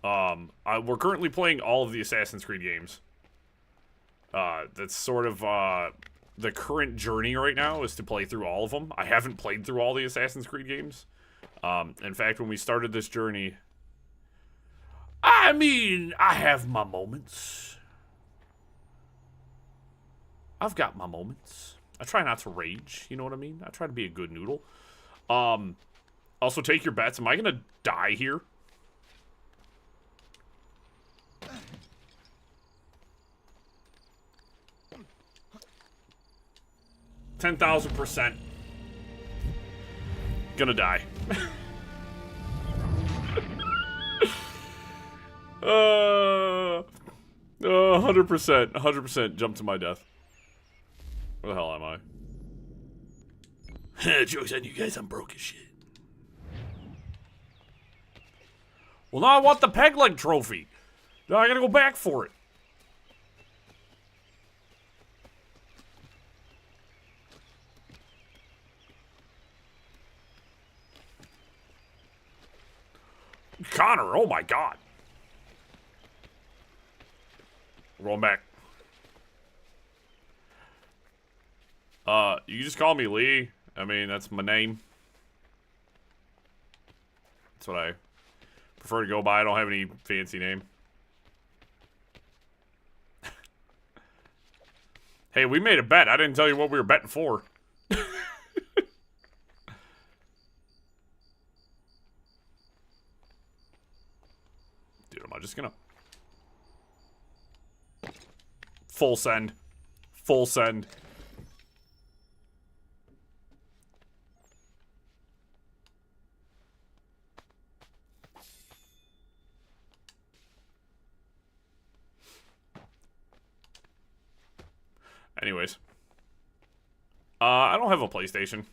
We're currently playing all of the Assassin's Creed games. That's sort of the current journey right now is to play through all of them. I haven't played through all the Assassin's Creed games. In fact, when we started this journey, I mean, I have my moments. I've got my moments. I try not to rage, you know what I mean? I try to be a good noodle. Also, take your bets. Am I gonna die here? $10,000%. Gonna die. 100%. 100% jump to my death. Where the hell am I? Joke's on you guys, I'm broke as shit. Well, now I want the peg leg trophy. Now I gotta go back for it. Connor, oh my god. We're going back. You just call me Lee. I mean, that's my name. That's what I prefer to go by. I don't have any fancy name. Hey, we made a bet. I didn't tell you what we were betting for. Dude, am I just gonna... Full send. Full send. Anyways. I don't have a PlayStation.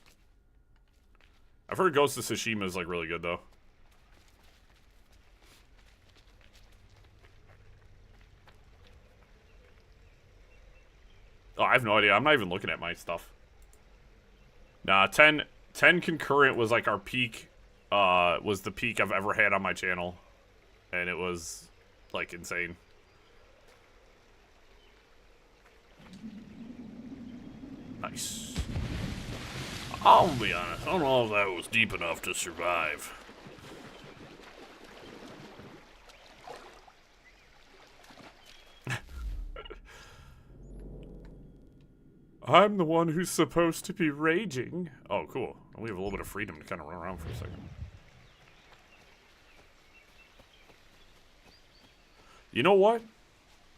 I've heard Ghost of Tsushima is, like, really good, though. Oh, I have no idea. I'm not even looking at my stuff. Nah, 10 concurrent was, like, our peak, was the peak I've ever had on my channel. And it was, like, insane. Nice. I'll be honest, I don't know if that was deep enough to survive. I'm the one who's supposed to be raging. Oh, cool. We have a little bit of freedom to kind of run around for a second. You know what?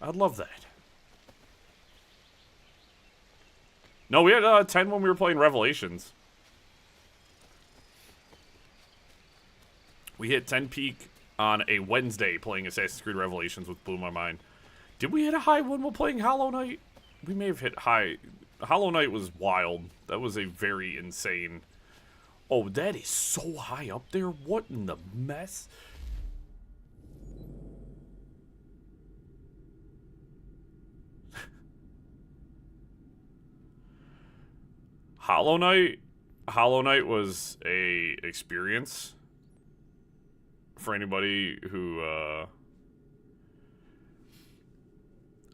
I'd love that. No, we had 10 when we were playing Revelations. We hit 10 peak on a Wednesday playing Assassin's Creed Revelations, which blew my mind. Did we hit a high one while playing Hollow Knight? We may have hit high. Hollow Knight was wild. That was a very insane... Oh, that is so high up there. What in the mess? Hollow Knight was a experience for anybody who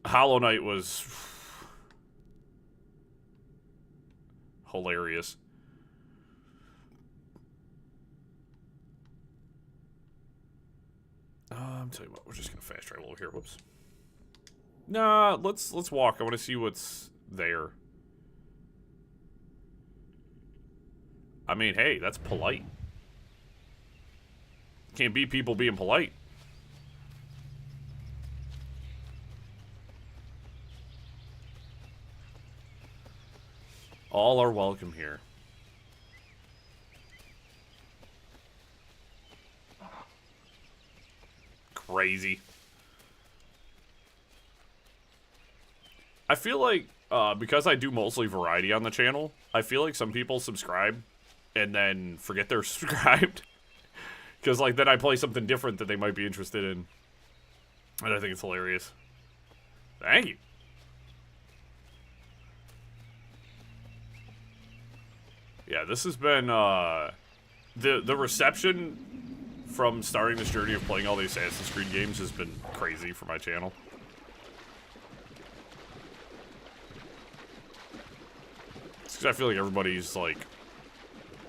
Hollow Knight was hilarious. I'm telling you what, we're just gonna fast travel over here. Whoops. Nah, let's walk. I want to see what's there. I mean, hey, that's polite. Can't beat people being polite. All are welcome here. Crazy. I feel like, because I do mostly variety on the channel, I feel like some people subscribe and then forget they're subscribed. Because, like, then I play something different that they might be interested in. And I think it's hilarious. Thank you. Yeah, this has been, the reception from starting this journey of playing all the Assassin's Creed games has been crazy for my channel. It's 'cause I feel like everybody's like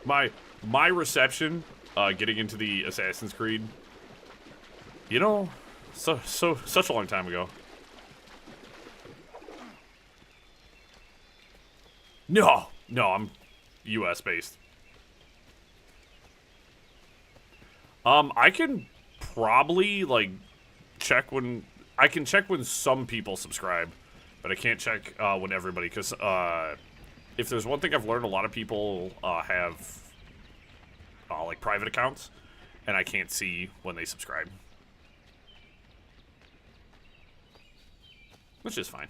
my reception getting into the Assassin's Creed, you know, such a long time ago. No, I'm US based. I can probably like check when some people subscribe, but I can't check when everybody, because if there's one thing I've learned, a lot of people have like private accounts, and I can't see when they subscribe, which is fine.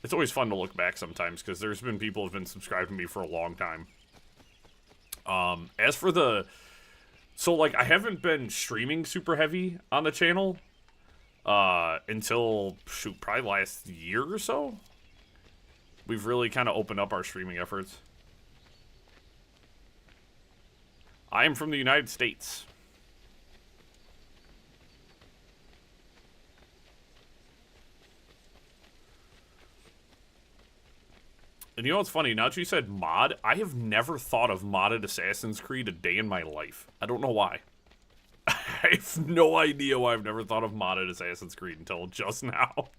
It's always fun to look back sometimes, because there's been people who've been subscribed to me for a long time. As for so like I haven't been streaming super heavy on the channel until, shoot, probably last year or so. We've really kind of opened up our streaming efforts. I am from the United States. And you know what's funny? Now that you said mod, I have never thought of modded Assassin's Creed a day in my life. I don't know why. I have no idea why I've never thought of modded Assassin's Creed until just now.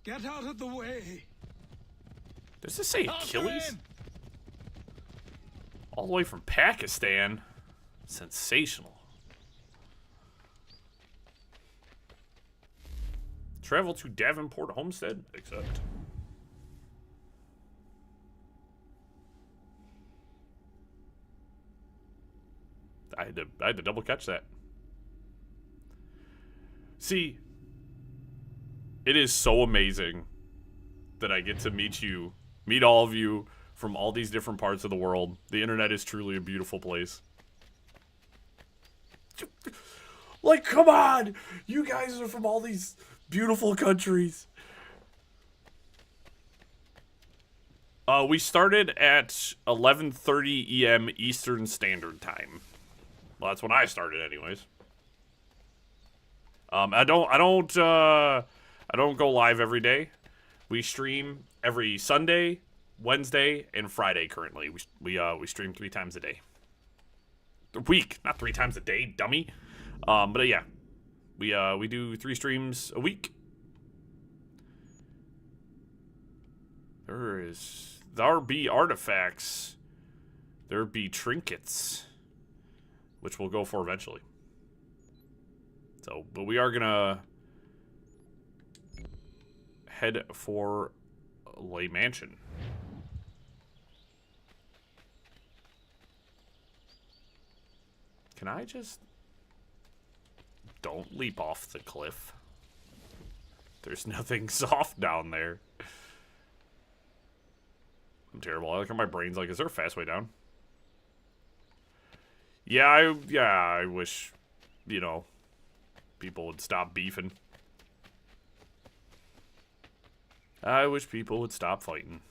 Get out of the way. Does this say Achilles? All the way from Pakistan. Sensational. Travel to Davenport Homestead? Accept. I had to double catch that. See, it is so amazing that I get to meet all of you from all these different parts of the world. The internet is truly a beautiful place. Like, come on! You guys are from all these beautiful countries. We started at 11:30 EM Eastern Standard Time. Well, that's when I started, anyways. I don't go live every day. We stream every Sunday, Wednesday, and Friday. Currently, we stream 3 times a day. A week, not 3 times a day, dummy. But yeah. We do 3 streams a week. There be artifacts. There be trinkets, which we'll go for eventually. So, but we are gonna head for Lay Mansion. Can I just... Don't leap off the cliff. There's nothing soft down there. I'm terrible. I look at my brain's like, is there a fast way down? Yeah, I wish, you know, people would stop beefing. I wish people would stop fighting.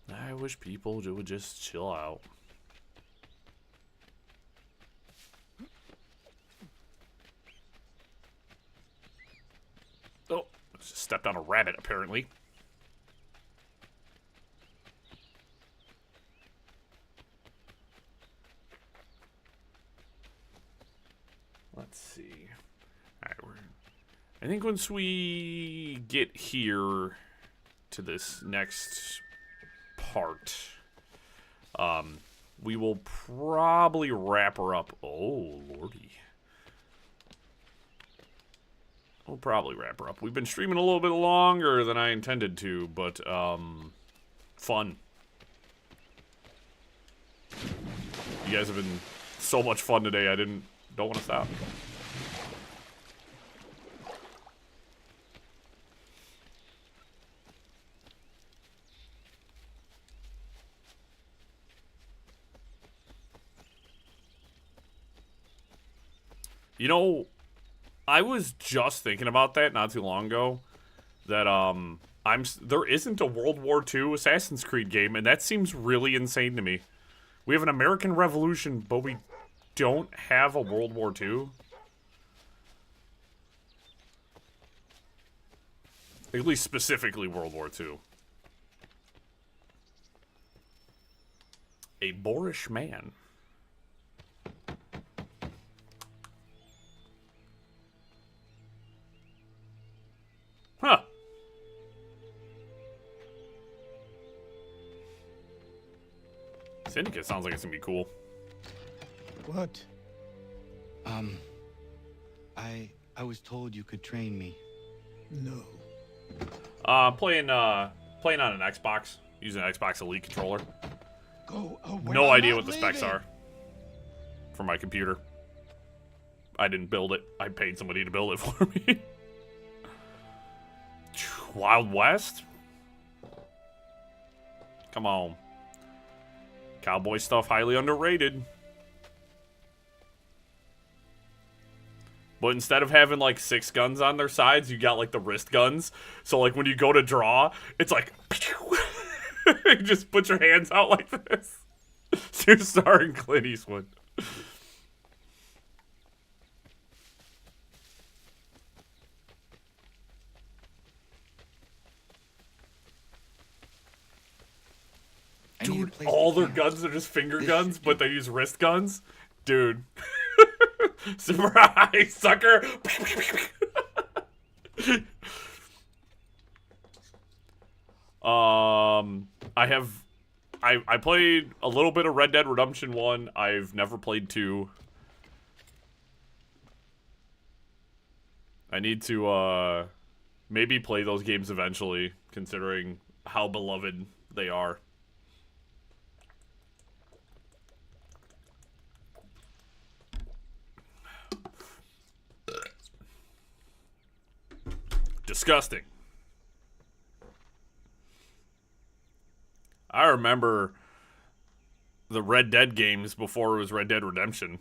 I wish people would just chill out. Oh, just stepped on a rabbit, apparently. Let's see. Alright, I think once we get here to this next part, we will probably wrap her up. Oh, lordy. We'll probably wrap her up. We've been streaming a little bit longer than I intended to, but, fun. You guys have been so much fun today, I don't want to stop. You know, I was just thinking about that not too long ago. That there isn't a World War II Assassin's Creed game, and that seems really insane to me. We have an American Revolution, but we don't have a World War II. At least specifically World War II. A boorish man. Huh. Syndicate sounds like it's gonna be cool. What? I was told you could train me. No. Playing on an Xbox, using an Xbox Elite controller. Go away. No idea what the specs are for my computer. I didn't build it. I paid somebody to build it for me. Wild West? Come on. Cowboy stuff highly underrated. But instead of having like 6 guns on their sides, you got like the wrist guns. So like when you go to draw, it's like you just put your hands out like this. You're starring Clint Eastwood. Dude, all their guns are just finger guns, but they use wrist guns. Dude. Surprise, sucker! I played a little bit of Red Dead Redemption 1. I've never played 2. I need to maybe play those games eventually, considering how beloved they are. Disgusting. I remember the Red Dead games before it was Red Dead Redemption.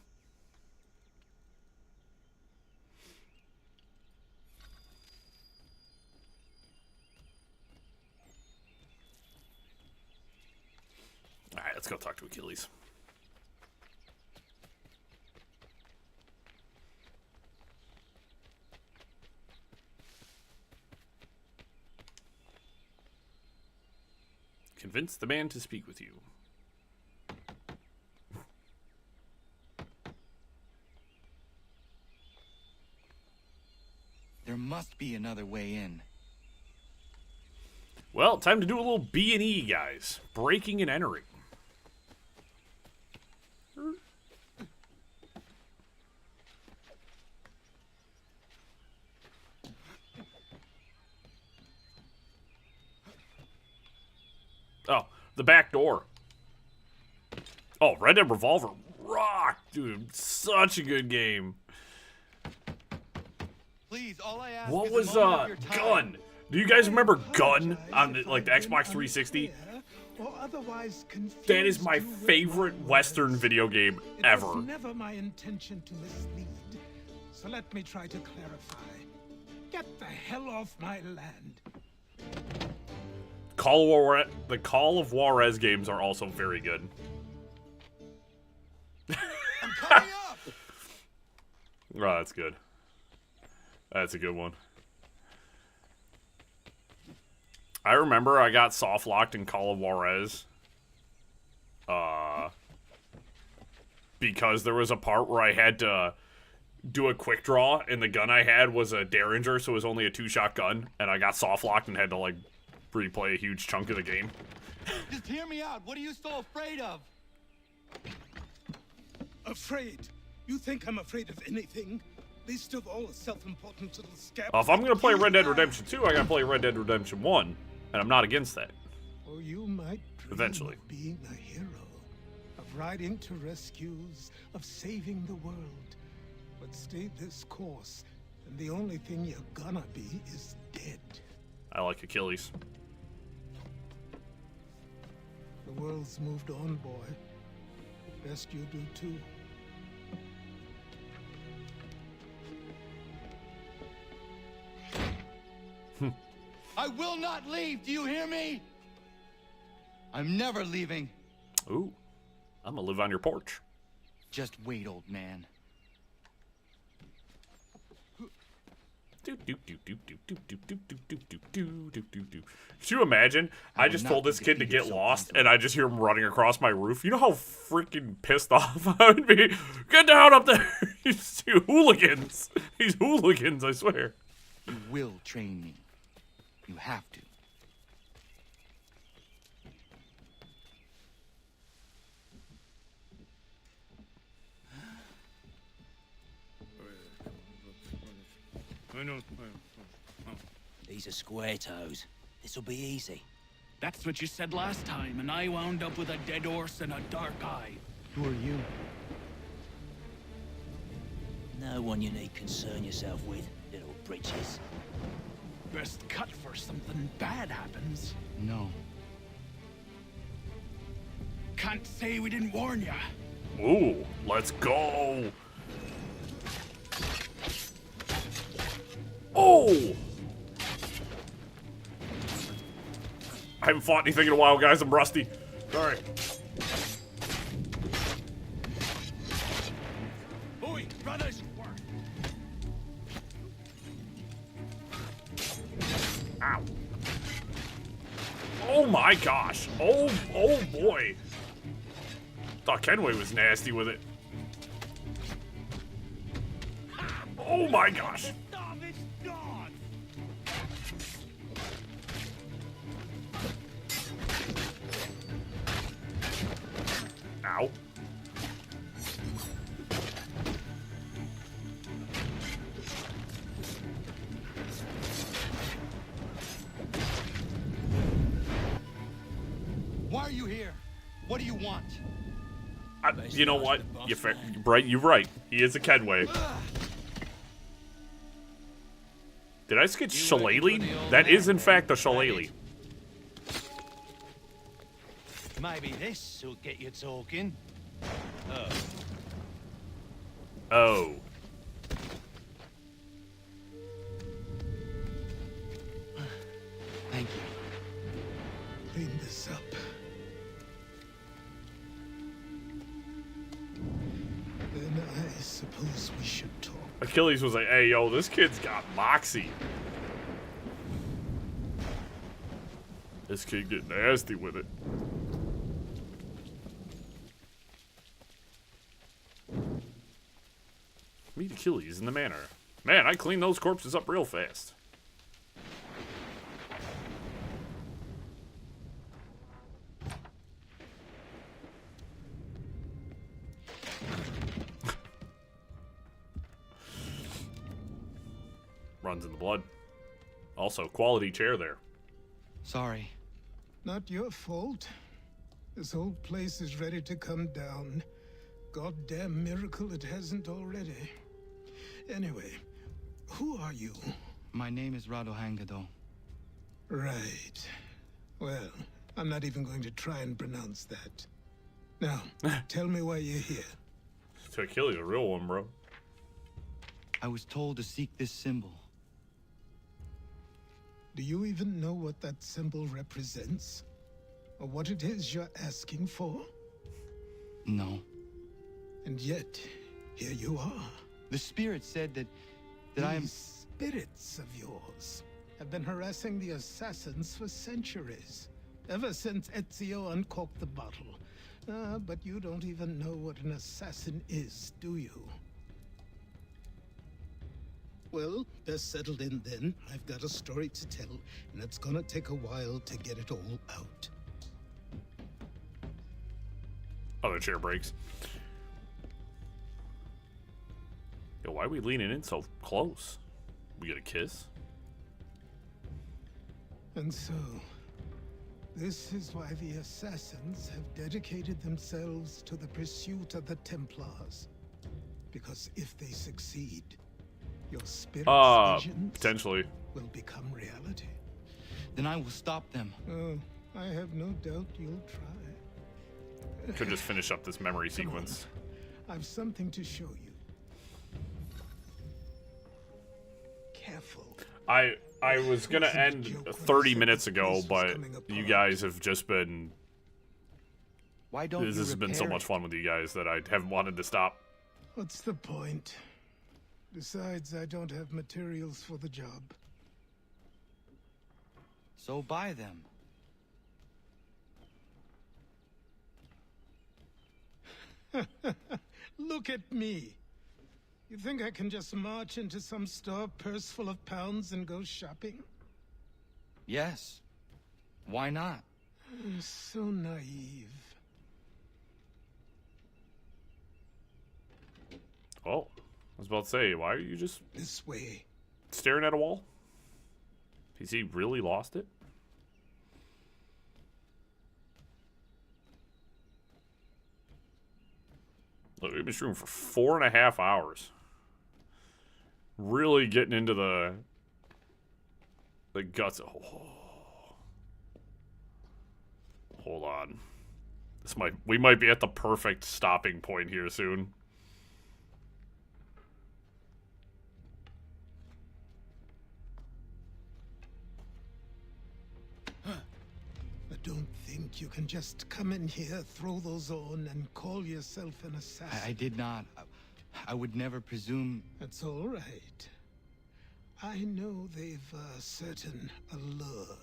Alright, let's go talk to Achilles. Convince the man to speak with you. There must be another way in. Well, time to do a little B&E, guys. Breaking and entering. Oh, the back door. Oh, Red Dead Revolver. Rock, dude. Such a good game. Please, all I ask What is was, a moment of your time. Gun? Do you guys remember Gun on, the Xbox 360? Or otherwise That is my favorite Western video game ever. It was never my intention to mislead. So let me try to clarify. Get the hell off my land. The Call of Juarez games are also very good. I'm coming up. Oh, that's good. That's a good one. I remember I got soft locked in Call of Juarez. Because there was a part where I had to do a quick draw, and the gun I had was a Derringer, so it was only a 2-shot gun, and I got soft locked and had to like replay a huge chunk of the game. Just hear me out. What are you so afraid of? Afraid? You think I'm afraid of anything? Least of all a self-important little scab. If I'm gonna play Red Dead Redemption 2, I gotta play Red Dead Redemption 1, and I'm not against that. Or you might dream Eventually. of being a hero, of riding to rescues, of saving the world. But stay this course, and the only thing you're gonna be is dead. I like Achilles. The world's moved on, boy. Best you do too. I will not leave, do you hear me? I'm never leaving. Ooh, I'm gonna live on your porch. Just wait, old man. Could you imagine? I just told this kid to get lost, and I just hear him running across my roof. You know how freaking pissed off I would be? Get down up there! These hooligans. These hooligans, I swear. You will train me. You have to. These are square toes. This'll be easy. That's what you said last time, and I wound up with a dead horse and a dark eye. Who are you? No one you need concern yourself with, little britches. Best cut for something bad happens. No. Can't say we didn't warn ya. Ooh, let's go. Oh! I haven't fought anything in a while, guys. I'm rusty. Sorry. Oi, brothers! Ow. Oh my gosh. Oh boy. Thought Kenway was nasty with it. Oh my gosh. Ow. Why are you here? What do you want? You know what? You're right. He is a Kenway. Did I just get shillelagh? That is, in fact, a shillelagh. Maybe this will get you talking. Oh. Thank you. Clean this up. Then I suppose we should talk. Achilles was like, hey, yo, this kid's got moxie. This kid get nasty with it. Meet Achilles in the manor. Man, I cleaned those corpses up real fast. Runs in the blood. Also, quality chair there. Sorry. Not your fault. This whole place is ready to come down. Goddamn miracle it hasn't already. Anyway, who are you? My name is Radohangado. Right. Well, I'm not even going to try and pronounce that. Now, tell me why you're here. To Achilles, a real one, bro. I was told to seek this symbol. Do you even know what that symbol represents? Or what it is you're asking for? No. And yet, here you are. The spirit said that I am... These spirits of yours have been harassing the assassins for centuries. Ever since Ezio uncorked the bottle. But you don't even know what an assassin is, do you? Well, best settled in then. I've got a story to tell, and it's gonna take a while to get it all out. Oh, the chair breaks. Yo, why are we leaning in so close? We get a kiss? And so, this is why the assassins have dedicated themselves to the pursuit of the Templars. Because if they succeed, your spirit's visions potentially will become reality. Then I will stop them. Oh, I have no doubt you'll try. Could just finish up this memory sequence. I've something to show you. Careful. I I was gonna end 30 minutes ago, but you guys have just been. Why don't this you has been so repair much it? fun with you guys that I haven't wanted to stop. What's the point? Besides, I don't have materials for the job. So buy them. Look at me. You think I can just march into some store, purse full of pounds, and go shopping? Yes. Why not? I'm so naive. Oh, I was about to say, why are you just this way staring at a wall? Has he really lost it? Look, we've been streaming for 4.5 hours. Really getting into the guts. Oh. Hold on. We might be at the perfect stopping point here soon. I don't think you can just come in here, throw those on, and call yourself an assassin. I did not. I would never presume. That's all right. I know they've a certain allure.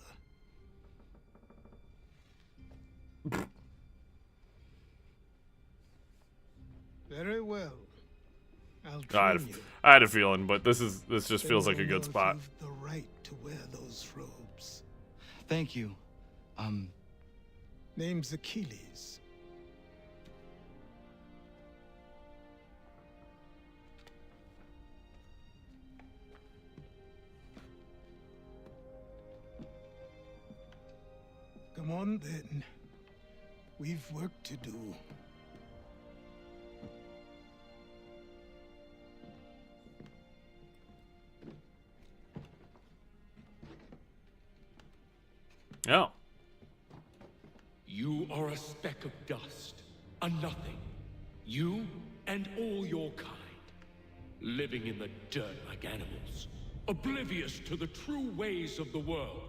Very well. I'll train you. I had a feeling, but this just feels like a good spot. You've the right to wear those robes. Thank you. Name's Achilles. Come on then. We've work to do. Yeah. You are a speck of dust, a nothing. You and all your kind, living in the dirt like animals, oblivious to the true ways of the world.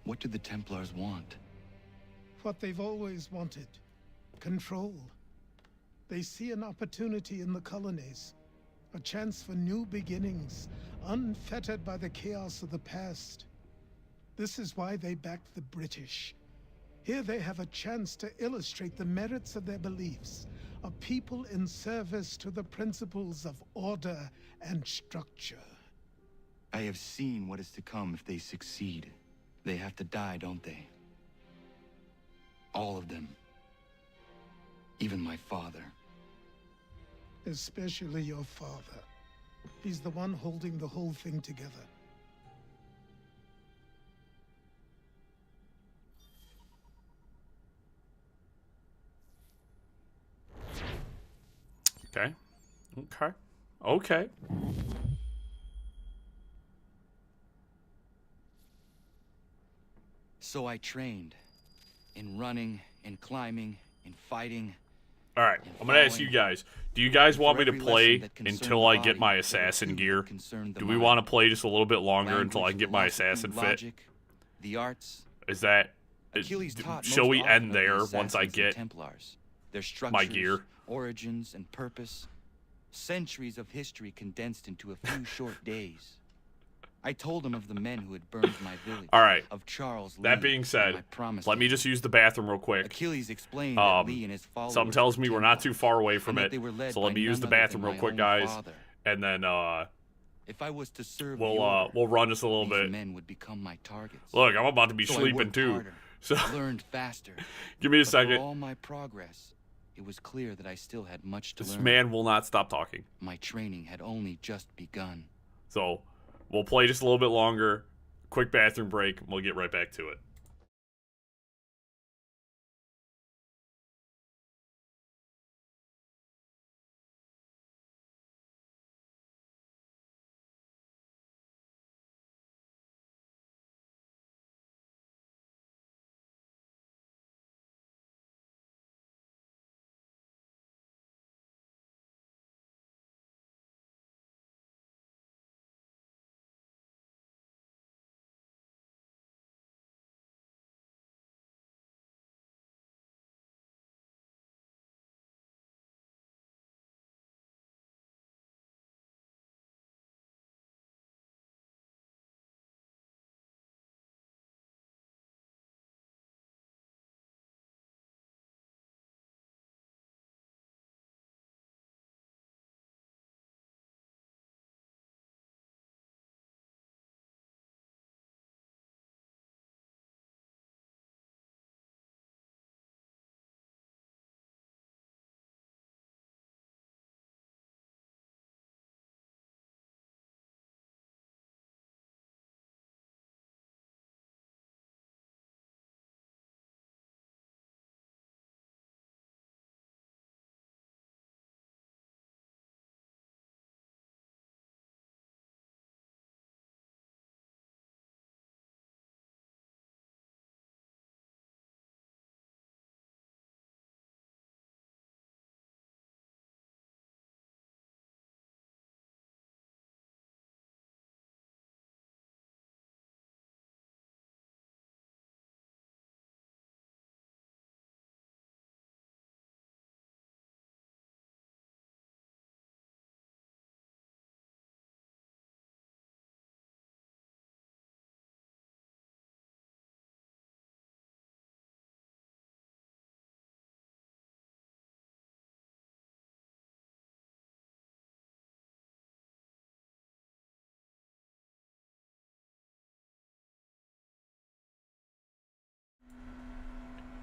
What do the Templars want? What they've always wanted. Control. They see an opportunity in the colonies. A chance for new beginnings, unfettered by the chaos of the past. This is why they backed the British. Here they have a chance to illustrate the merits of their beliefs. A people in service to the principles of order and structure. I have seen what is to come if they succeed. They have to die, don't they? All of them. Even my father. Especially your father. He's the one holding the whole thing together. Okay. Okay. Okay. So I trained. In running, in climbing, in fighting. Alright, I'm gonna ask you guys. Do you guys want me to play until I get my assassin gear? Do we want to play just a little bit longer until I get my assassin fit? The arts. Is that... Shall we end there once I get their structures, my gear? Origins, and purpose. Centuries of history condensed into a few short days. I told him of the men who had burned my village. All right. Of Charles Lee. That being said, let me just use the bathroom real quick. Achilles explained that Lee and his followers something tells me we're not too far away from it, so let me use the none other bathroom than real my quick, own guys, father. and then if I was to serve we'll run just a little these bit. men would become my targets. Look, I'm about to be So I sleeping worked too. harder, So learned faster. Give me a But second. For all my progress, it was clear that I still had much to This learn. man will not stop talking. My training had only just begun. So we'll play just a little bit longer. Quick bathroom break, and we'll get right back to it.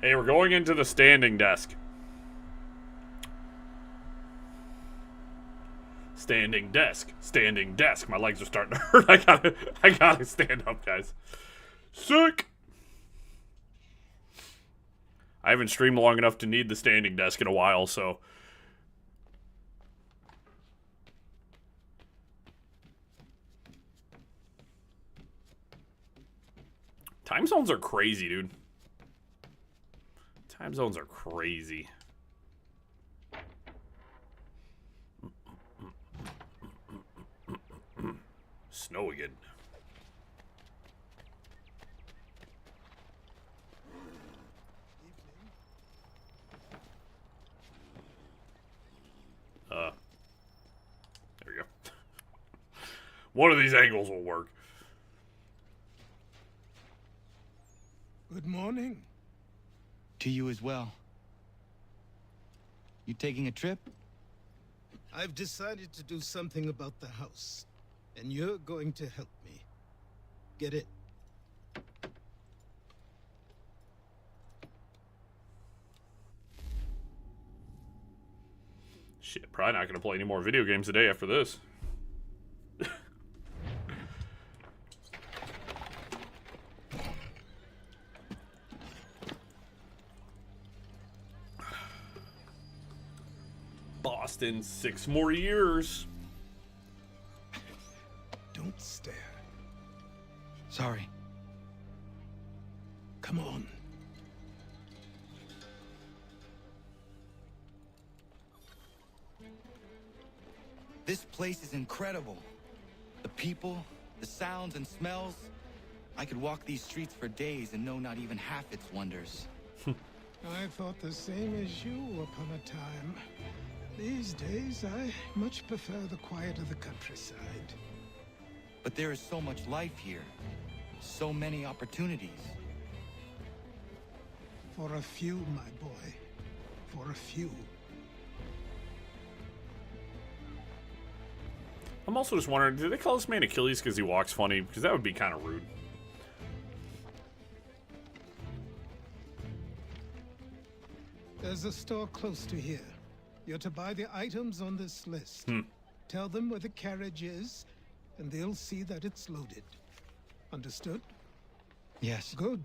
Hey, we're going into the standing desk. Standing desk. Standing desk. My legs are starting to hurt. I gotta stand up, guys. Sick. I haven't streamed long enough to need the standing desk in a while, so. Time zones are crazy, dude. Time zones are crazy. Snow again. There we go. One of these angles will work. Good morning. To you as well. You taking a trip? I've decided to do something about the house, and you're going to help me. Get it? Shit, probably not gonna play any more video games today after this. Boston, 6 more years. Don't stare. Sorry. Come on. This place is incredible. The people, the sounds and smells. I could walk these streets for days and know not even half its wonders. I thought the same as you upon a time. These days, I much prefer the quiet of the countryside. But there is so much life here. So many opportunities. For a few, my boy. For a few. I'm also just wondering, did they call this man Achilles because he walks funny? Because that would be kind of rude. There's a store close to here. You're to buy the items on this list. Tell them where the carriage is, and they'll see that it's loaded. Understood? Yes. Good.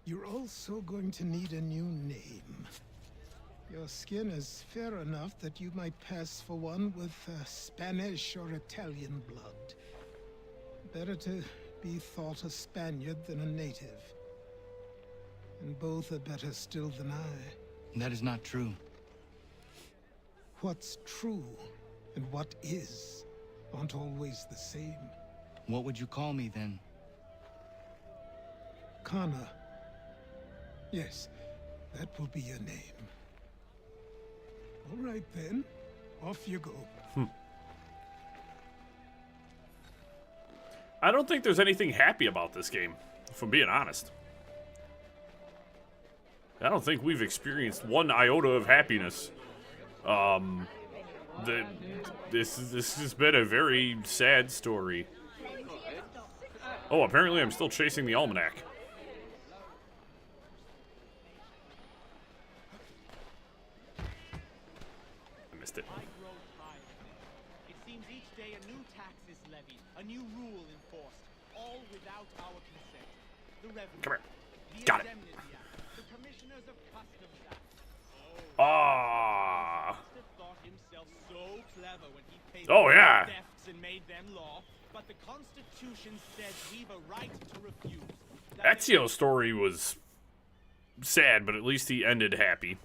You're also going to need a new name. Your skin is fair enough that you might pass for one with Spanish or Italian blood. Better to be thought a Spaniard than a native. And both are better still than I. That is not true. What's true and what is aren't always the same. What would you call me then? Kana. Yes, that will be your name. All right then, off you go. I don't think there's anything happy about this game, if I'm being honest. I don't think we've experienced one iota of happiness. This has been a very sad story. Oh, apparently I'm still chasing the almanac. I missed it. It seems each day a new tax is levied, a new rule enforced, all without our consent. The revenue, Come here. the Got it. indemnity act, the commissioners of customs act. Ah. Thought himself so clever when he paid Oh, yeah. thefts and made them law, but the Constitution says we've a right to refuse. Ezio's story was sad, but at least he ended happy.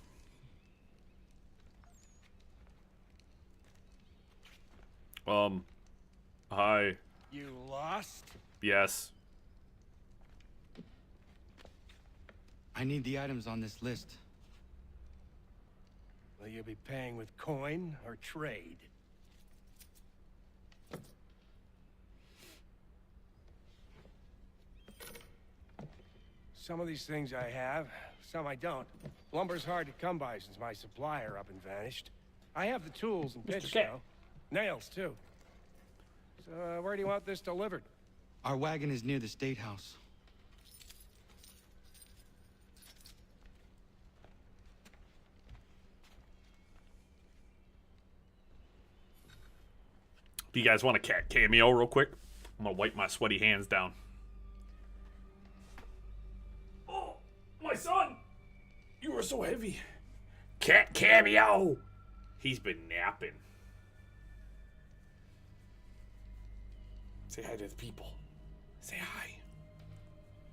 Hi. You lost? Yes. I need the items on this list. Will you be paying with coin or trade? Some of these things I have, some I don't. Lumber's hard to come by since my supplier up and vanished. I have the tools and pitch, though. Nails, too. So, where do you want this delivered? Our wagon is near the State House. Do you guys want a cat cameo real quick? I'm gonna wipe my sweaty hands down. Oh, my son! You are so heavy. Cat cameo! He's been napping. Say hi to the people. Say hi.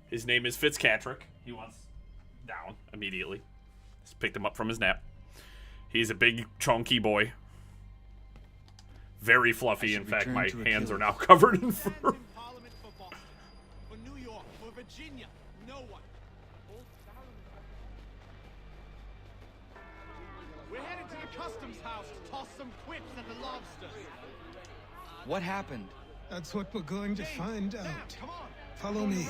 His name is Fitzpatrick. He wants down immediately. Just picked him up from his nap. He's a big, chunky boy. Very fluffy. In fact, my hands are now covered in fur. For New York, for Virginia, no one. We're headed to the customs house to toss some quips at the lobsters. What happened? That's what we're going to find out. Follow me.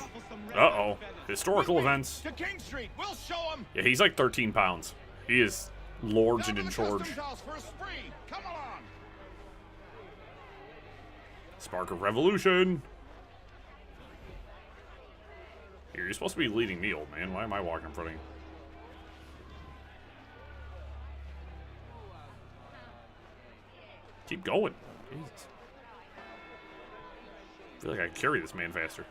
Uh-oh. Historical events. To King Street, we'll show them. Yeah, he's like 13 pounds. He is large and in charge. For a spree. Come on. Spark of Revolution. Here, you're supposed to be leading me, old man. Why am I walking in front of you? Keep going. Jesus. I feel like I can carry this man faster.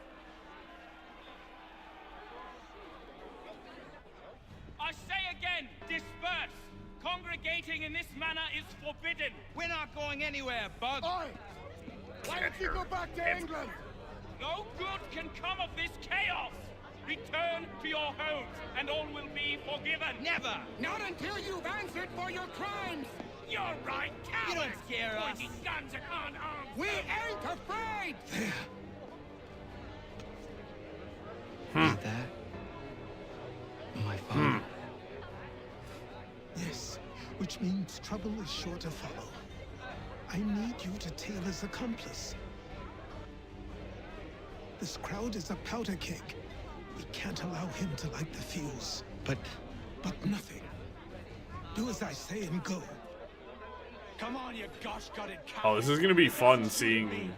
I say again, disperse. Congregating in this manner is forbidden. We're not going anywhere, Bug. Oi! Why don't you go back to England? No good can come of this chaos. Return to your homes, and all will be forgiven. Never. Not until you've answered for your crimes. You're right, cowards. You don't scare us. Pointing guns at unarmed. We ain't afraid. Is that my father? Yes, which means trouble is sure to follow. I need you to tail his accomplice. This crowd is a powder keg. We can't allow him to light the fuse. But nothing. Do as I say and go. Come on, you gosh-gutted cow. Oh, this is going to be fun seeing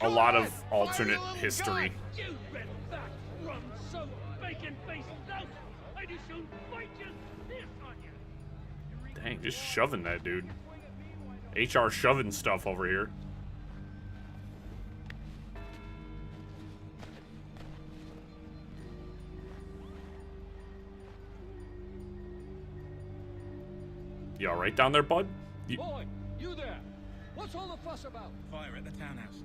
a lot of alternate history. You bet that run some bacon-faced lout. I do soon fight you this on you. Dang, just shoving that dude. HR shoving stuff over here. You all right down there, bud? Boy, you there? What's all the fuss about? Fire at the townhouse.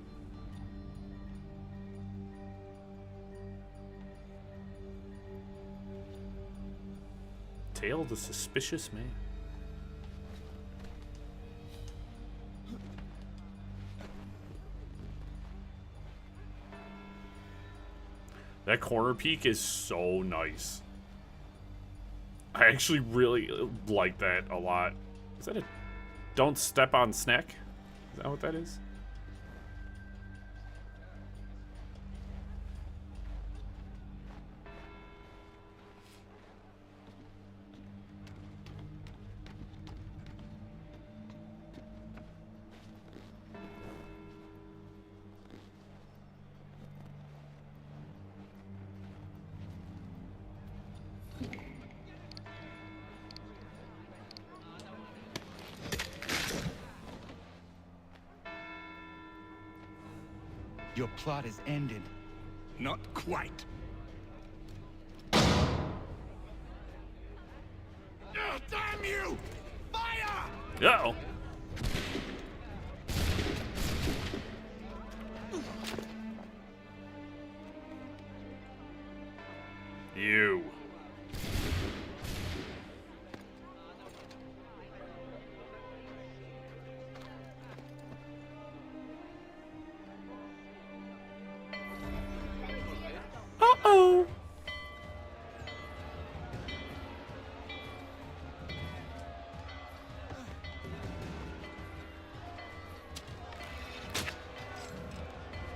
Tail the suspicious man. That corner peak is so nice. I actually really like that a lot. Is that a don't step on snack? Is that what that is? Your plot is ended. Not quite. Damn you! Fire! Uh-oh. You. Uh-oh.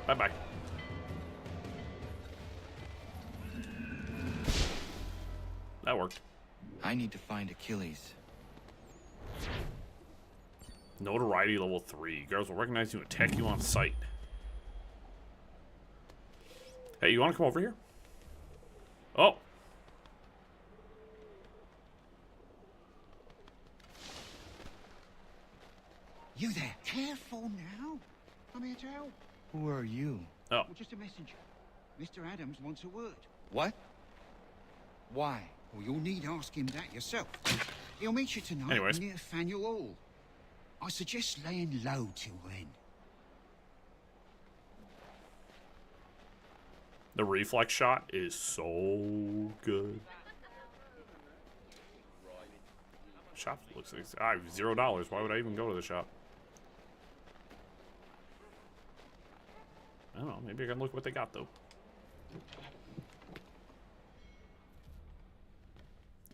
Bye-bye. That worked. I need to find Achilles. Notoriety level 3. Girls will recognize you and attack you on sight. Hey, you want to come over here? Oh. You there? Careful now. I'm here to help. Who are you? Oh. Well, just a messenger. Mr. Adams wants a word. What? Why? Well, you'll need ask him that yourself. He'll meet you tonight Anyways. near Faneuil Hall. I suggest laying low till then. The reflex shot is so good. Shop looks like I have $0. Why would I even go to the shop? I don't know. Maybe I can look what they got though.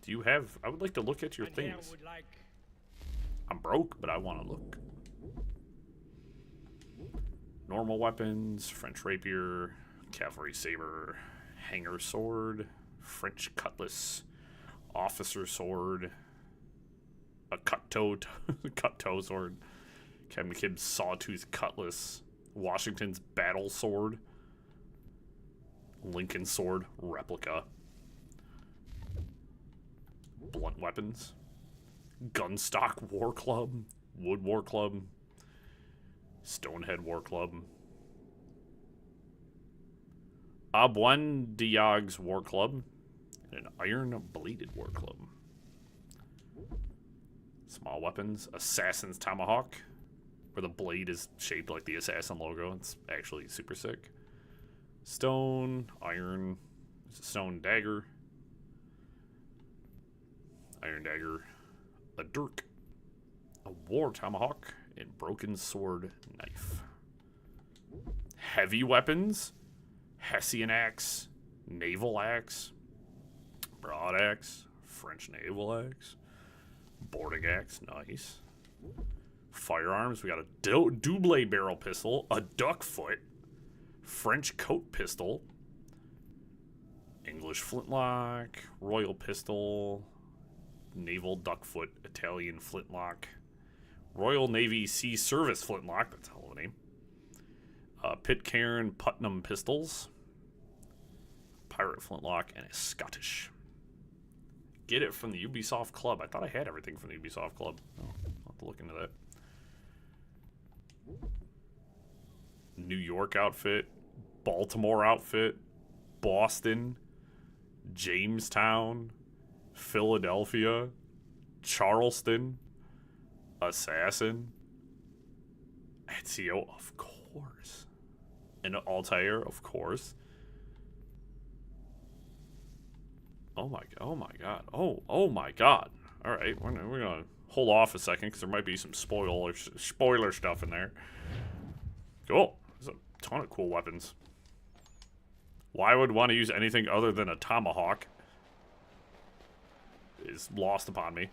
Do you have? I would like to look at your things. I'm broke, but I want to look. Normal weapons: French rapier, cavalry saber, hanger sword, French cutlass, officer sword, a cut toe sword, Kevin McKibb's sawtooth cutlass, Washington's battle sword, Lincoln sword replica, blunt weapons, gunstock war club, wood war club, stonehead war club, Abwan Diog's war club, and an iron bladed war club. Small weapons, Assassin's Tomahawk, where the blade is shaped like the Assassin logo. It's actually super sick. Stone, iron, it's a stone dagger, iron dagger, a dirk, a war tomahawk, and broken sword knife. Heavy weapons, Hessian axe, naval axe, broad axe, French naval axe, boarding axe, nice. Firearms, we got a double barrel pistol, a duck foot, French coat pistol, English flintlock, royal pistol, naval duck foot, Italian flintlock, Royal Navy Sea Service flintlock, that's a hell of a name, Pitcairn Putnam pistols, pirate flintlock, and a Scottish. Get it from the Ubisoft Club. I thought I had everything from the Ubisoft Club. Oh, I'll have to look into that. New York outfit, Baltimore outfit, Boston, Jamestown, Philadelphia, Charleston, Assassin, Ezio, of course, and Altair, of course. Oh my god. Oh my god. All right, we're gonna hold off a second because there might be some spoiler stuff in there. Cool. There's a ton of cool weapons. Why I would want to use anything other than a tomahawk is lost upon me.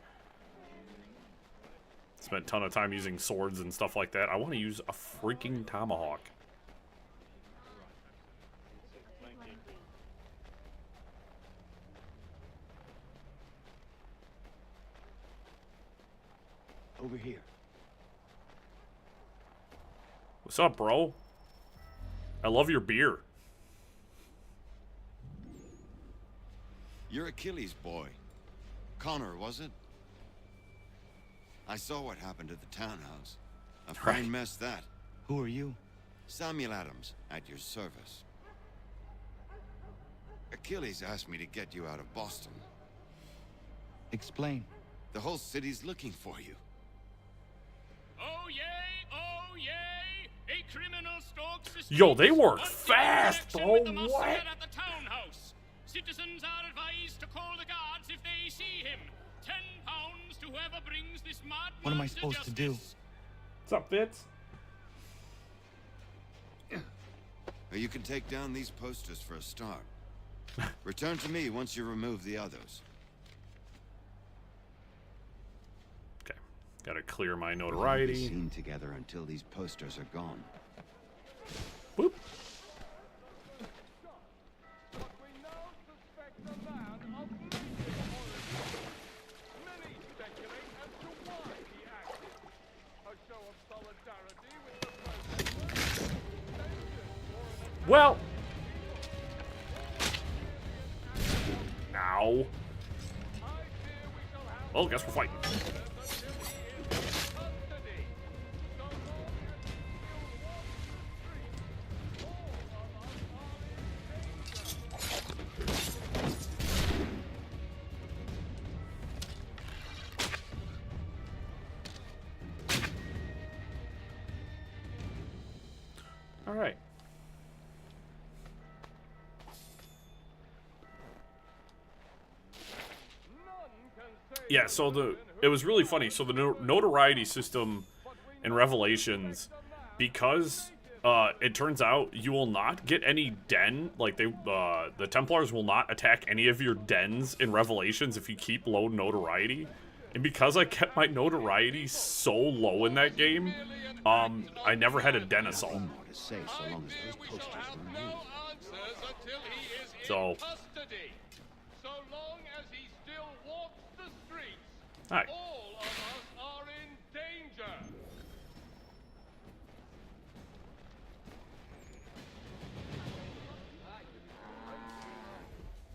Spent a ton of time using swords and stuff like that. I want to use a freaking tomahawk. Over here. What's up, bro? I love your beer. You're Achilles' boy. Connor, was it? I saw what happened at the townhouse. A fine mess, that. Who are you? Samuel Adams, at your service. Achilles asked me to get you out of Boston. Explain. The whole city's looking for you. Oh yay, a criminal stalks the Yo, they streets, work on fast, connection bro. with the monster What? at the townhouse. Citizens are advised to call the guards if they see him. £10 to whoever brings this madman. What am I supposed to do? What's up, Fitz? You can take down these posters for a start. Return to me once you remove the others. Okay, gotta clear my We'll be notoriety. seen together until these posters are gone. Boop. Well. Ow. Well, guess we're fighting. right. Yeah, so it was really funny. So the notoriety system in Revelations, because it turns out you will not get any den, like the Templars will not attack any of your dens in Revelations if you keep low notoriety. And because I kept my notoriety so low in that game, I never had a den assault. So. Hi. All of us are in danger.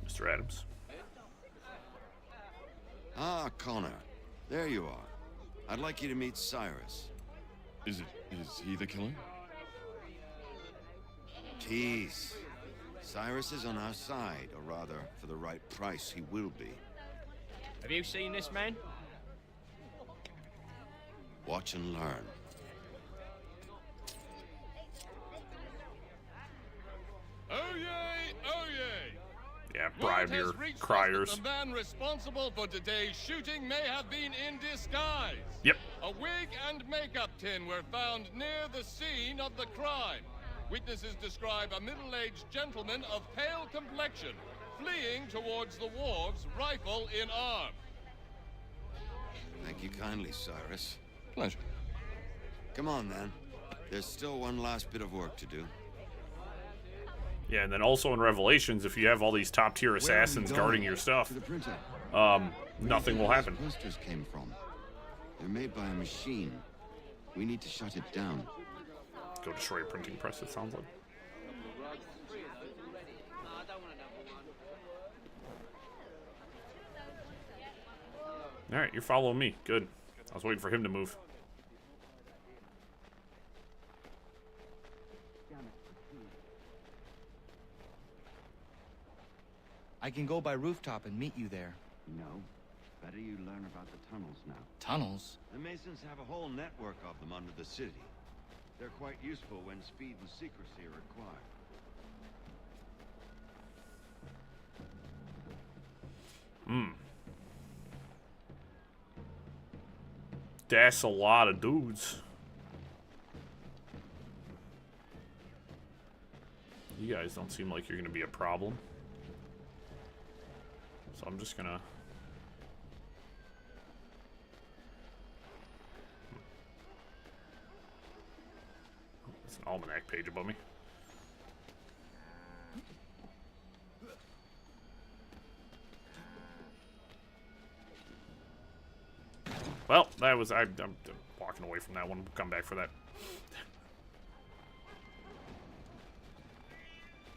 Mr. Adams. Ah, Connor. There you are. I'd like you to meet Cyrus. Is he the killer? Tease. Cyrus is on our side, or rather, for the right price, he will be. Have you seen this man? Watch and learn. Oh yay! Oh yay! Yeah, bribe your criers. The man responsible for today's shooting may have been in disguise. Yep. A wig and makeup tin were found near the scene of the crime. Witnesses describe a middle-aged gentleman of pale complexion fleeing towards the wharves, rifle in arm. Thank you kindly, Cyrus. Pleasure. Come on, then. There's still one last bit of work to do. Yeah, and then also in Revelations, if you have all these top-tier assassins guarding your stuff, nothing will happen. Posters came from. They're made by a machine. We need to shut it down. Go destroy a printing press, it sounds like. Alright, you're following me. Good. I was waiting for him to move. I can go by rooftop and meet you there. No. Better you learn about the tunnels now. Tunnels? The Masons have a whole network of them under the city. They're quite useful when speed and secrecy are required. That's a lot of dudes. You guys don't seem like you're gonna be a problem. So I'm just gonna... It's an almanac page above me. Well, that was... I'm walking away from that one. We'll come back for that.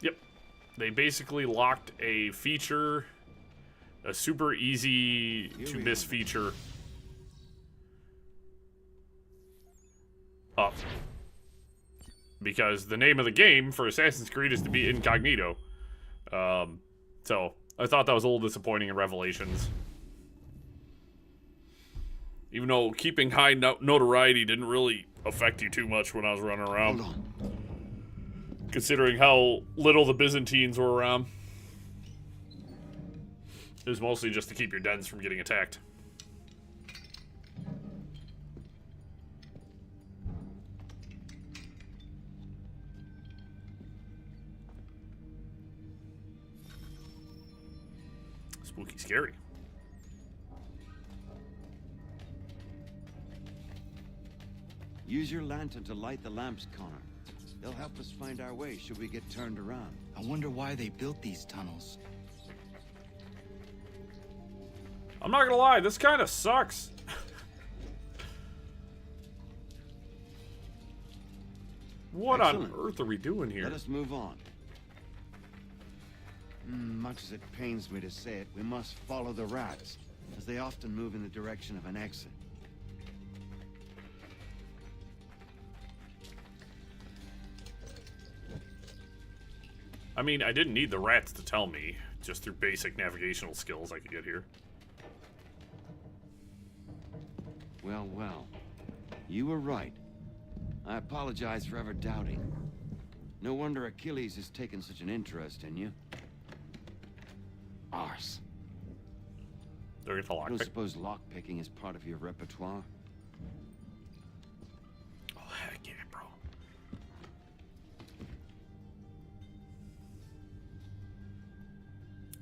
Yep. They basically locked a feature... A super easy to miss feature up. Because the name of the game for Assassin's Creed is to be incognito. So, I thought that was a little disappointing in Revelations. Even though keeping high notoriety didn't really affect you too much when I was running around. Considering how little the Byzantines were around. It was mostly just to keep your dens from getting attacked. Spooky scary. Use your lantern to light the lamps, Connor. They'll help us find our way should we get turned around. I wonder why they built these tunnels. I'm not gonna lie, this kind of sucks. What on earth are we doing here? Let us move on. Much as it pains me to say it, we must follow the rats, as they often move in the direction of an exit. I mean, I didn't need the rats to tell me. Just through basic navigational skills I could get here. Well, well. You were right. I apologize for ever doubting. No wonder Achilles has taken such an interest in you. Arse. They're gonna I don't suppose lockpicking is part of your repertoire? Oh, heck yeah, bro.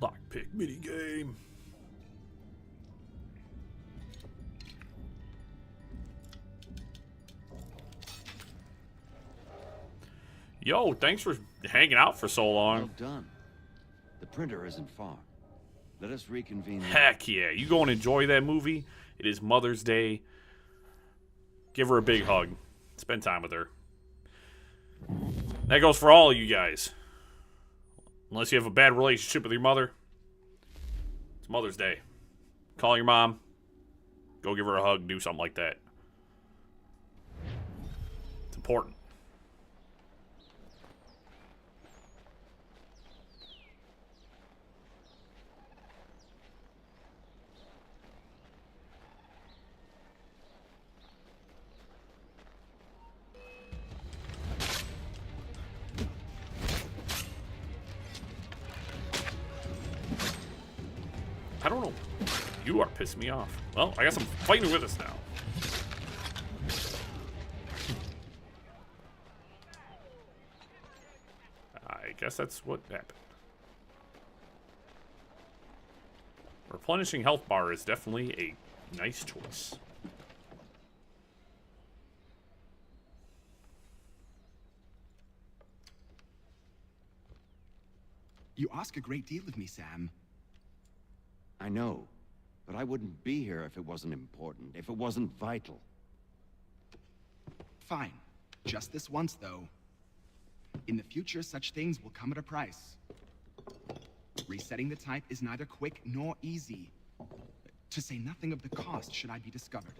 Lockpick minigame. Yo, thanks for hanging out for so long. Well done. The printer isn't far. Let us reconvene. Heck yeah. You go and enjoy that movie. It is Mother's Day. Give her a big hug. Spend time with her. That goes for all of you guys. Unless you have a bad relationship with your mother. It's Mother's Day. Call your mom. Go give her a hug. Do something like that. It's important. I don't know. You are pissing me off. Well, I guess I'm fighting with us now. I guess that's what happened. Replenishing health bar is definitely a nice choice. You ask a great deal of me, Sam. I know, but I wouldn't be here if it wasn't important, if it wasn't vital. Fine. Just this once, though. In the future, such things will come at a price. Resetting the type is neither quick nor easy. To say nothing of the cost should I be discovered.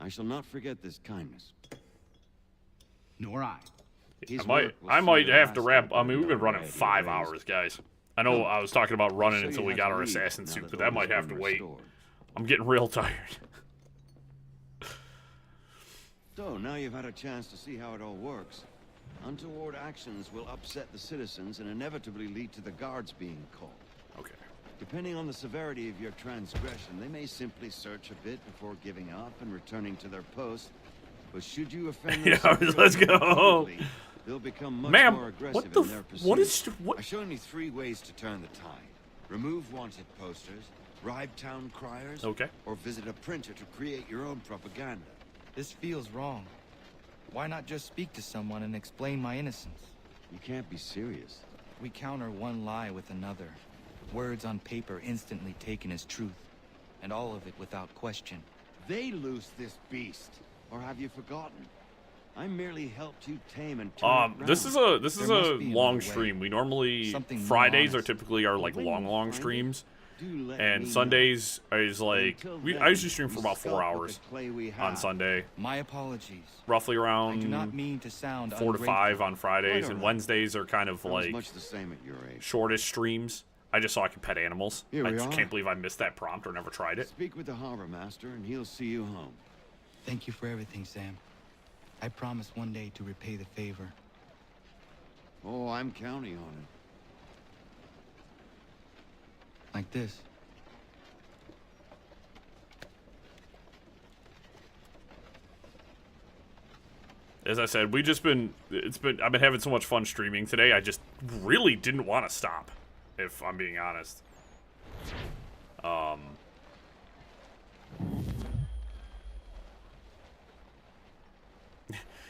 I shall not forget this kindness. Nor I. I might have to wrap. I mean, we've been running 5 hours, guys. I know I was talking about running until we got our assassin suit, but that might have to wait. I'm getting real tired. So, now you've had a chance to see how it all works. Untoward actions will upset the citizens and inevitably lead to the guards being called. Okay. Depending on the severity of your transgression, they may simply search a bit before giving up and returning to their post. But should you offend them, yeah, let's go. They'll become much more aggressive in their pursuit. I've shown you 3 ways to turn the tide. Remove wanted posters, bribe town criers, or visit a printer to create your own propaganda. This feels wrong. Why not just speak to someone and explain my innocence? You can't be serious. We counter one lie with another. Words on paper instantly taken as truth. And all of it without question. They loose this beast. Or have you forgotten? I merely helped you tame and turn it this is a long stream. We normally Fridays are typically our like long streams, and Sundays is like I usually stream for about 4 hours on Sunday. My apologies. Roughly around I do not mean to sound 4 to 5 on Fridays, and Wednesdays are kind of like much the same at your age. Shortest streams. I just so I can pet animals. I just can't believe I missed that prompt or never tried it. Speak with the harbor master, and he'll see you home. Thank you for everything, Sam. I promise one day to repay the favor. Oh, I'm counting on it. Like this. As I said, I've been having so much fun streaming today. I just really didn't want to stop, if I'm being honest.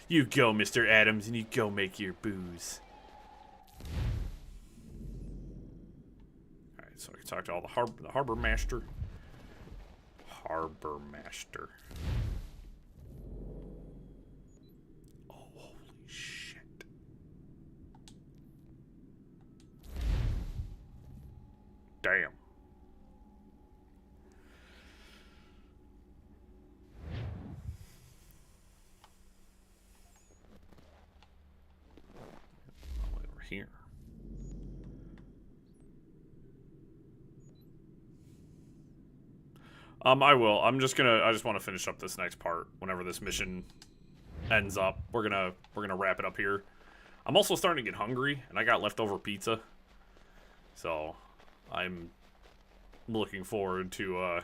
You go, Mr. Adams, and you go make your booze. Alright, so I can talk to all the harbor master. Harbor master. Oh, holy shit. Damn. Here. I will. I just want to finish up this next part whenever this mission ends up. We're gonna wrap it up here. I'm also starting to get hungry, and I got leftover pizza. So, I'm looking forward to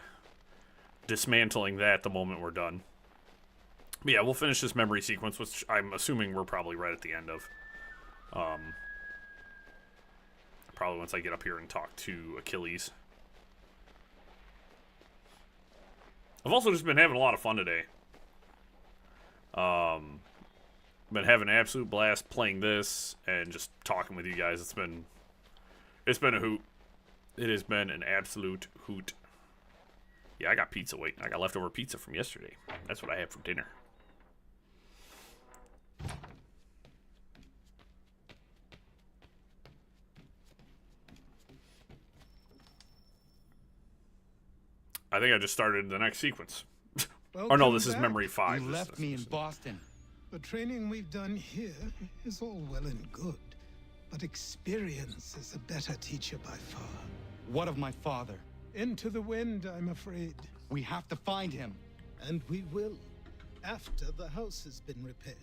dismantling that the moment we're done. But yeah, we'll finish this memory sequence, which I'm assuming we're probably right at the end of. Probably once I get up here and talk to Achilles. I've also just been having a lot of fun today. Been having an absolute blast playing this and just talking with you guys. It's been a hoot. It has been an absolute hoot. Yeah, I got pizza. Wait, I got leftover pizza from yesterday. That's what I had for dinner. I think I just started the next sequence. Or no, this is memory 5. You left me in Boston. The training we've done here is all well and good, but experience is a better teacher by far. What of my father? Into the wind, I'm afraid. We have to find him. And we will, after the house has been repaired.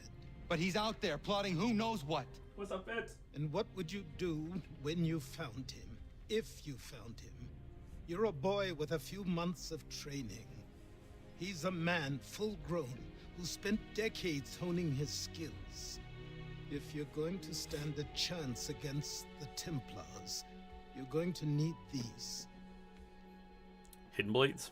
But he's out there plotting who knows what. What's up, Ed? And what would you do when you found him? If you found him? You're a boy with a few months of training. He's a man, full grown, who spent decades honing his skills. If you're going to stand a chance against the Templars, you're going to need these. Hidden blades?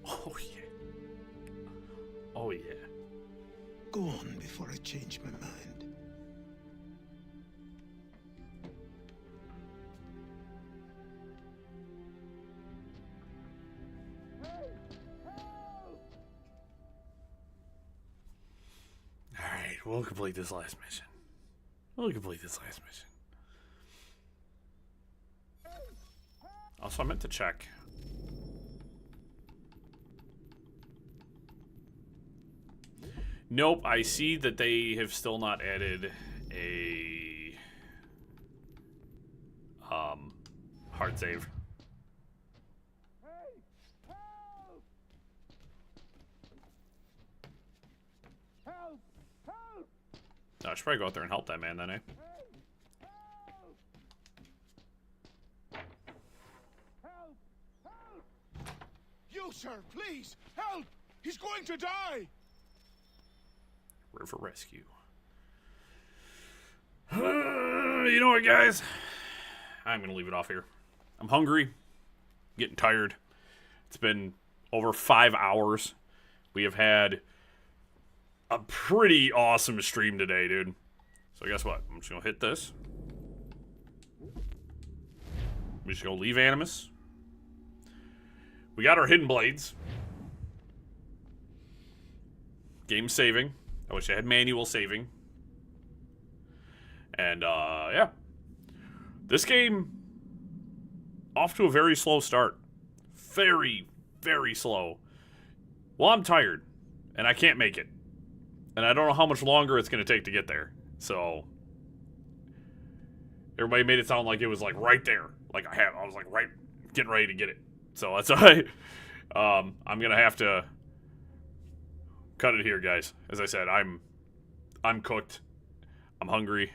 Oh, yeah. Oh, yeah. Go on before I change my mind. Alright, we'll complete this last mission. Also, I meant to check. Nope, I see that they have still not added a hard save. No, I should probably go out there and help that man then, eh? You, sir, please, help! He's going to die! River rescue. You know what, guys? I'm gonna leave it off here. I'm hungry. Getting tired. It's been over 5 hours. We have had a pretty awesome stream today, dude. So guess what? I'm just gonna hit this. We're just gonna leave Animus. We got our hidden blades. Game saving. I wish I had manual saving. And yeah. This game off to a very slow start. Very, very slow. Well, I'm tired and I can't make it. And I don't know how much longer it's going to take to get there. So, everybody made it sound like it was like right there. Like I was like right, getting ready to get it. So that's why I'm going to have to cut it here, guys. As I said, I'm cooked. I'm hungry.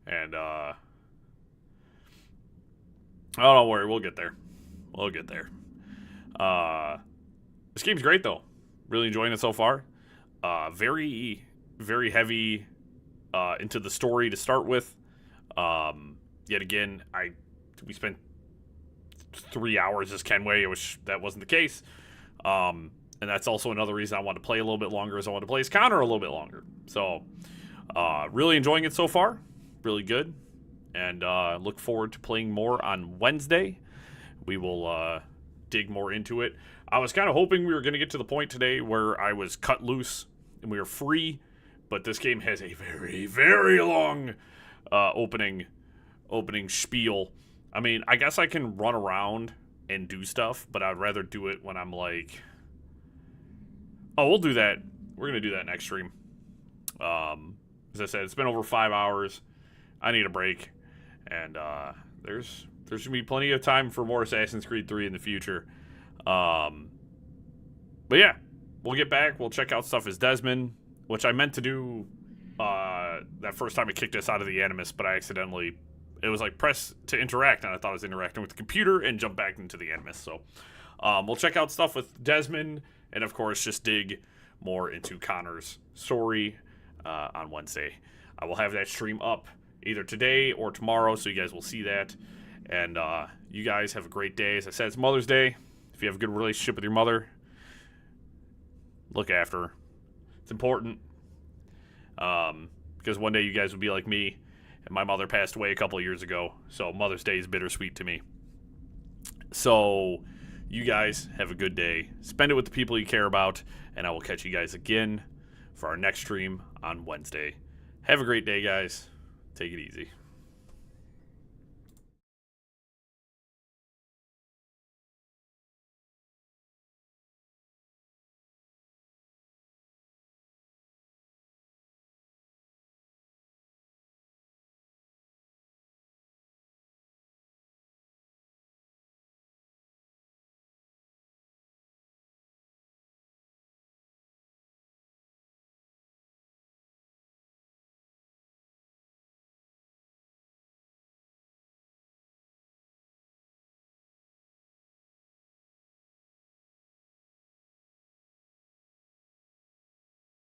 And, oh, don't worry. We'll get there. We'll get there. This game's great, though. Really enjoying it so far. Very, very heavy into the story to start with. Yet again, we spent 3 hours as Kenway. That wasn't the case. And that's also another reason I wanted to play a little bit longer, is I wanted to play as Connor a little bit longer. So, really enjoying it so far. Really good. And look forward to playing more on Wednesday. We will dig more into it. I was kind of hoping we were going to get to the point today where I was cut loose and we were free, but this game has a very, very long opening spiel. I mean, I guess I can run around and do stuff, but I'd rather do it when I'm like... Oh, we'll do that. We're going to do that next stream. As I said, it's been over 5 hours. I need a break. And there's going to be plenty of time for more Assassin's Creed 3 in the future. But yeah, we'll get back. We'll check out stuff as Desmond, which I meant to do that first time I kicked us out of the Animus, but I accidentally, it was like press to interact, and I thought I was interacting with the computer and jump back into the Animus. So we'll check out stuff with Desmond, and of course just dig more into Connor's story on Wednesday. I will have that stream up either today or tomorrow, so you guys will see that. And you guys have a great day. As I said, it's Mother's Day. If you have a good relationship with your mother, look after her. It's important. Because one day you guys will be like me, and my mother passed away a couple of years ago, so Mother's Day is bittersweet to me. So you guys have a good day. Spend it with the people you care about, and I will catch you guys again for our next stream on Wednesday. Have a great day, guys. Take it easy.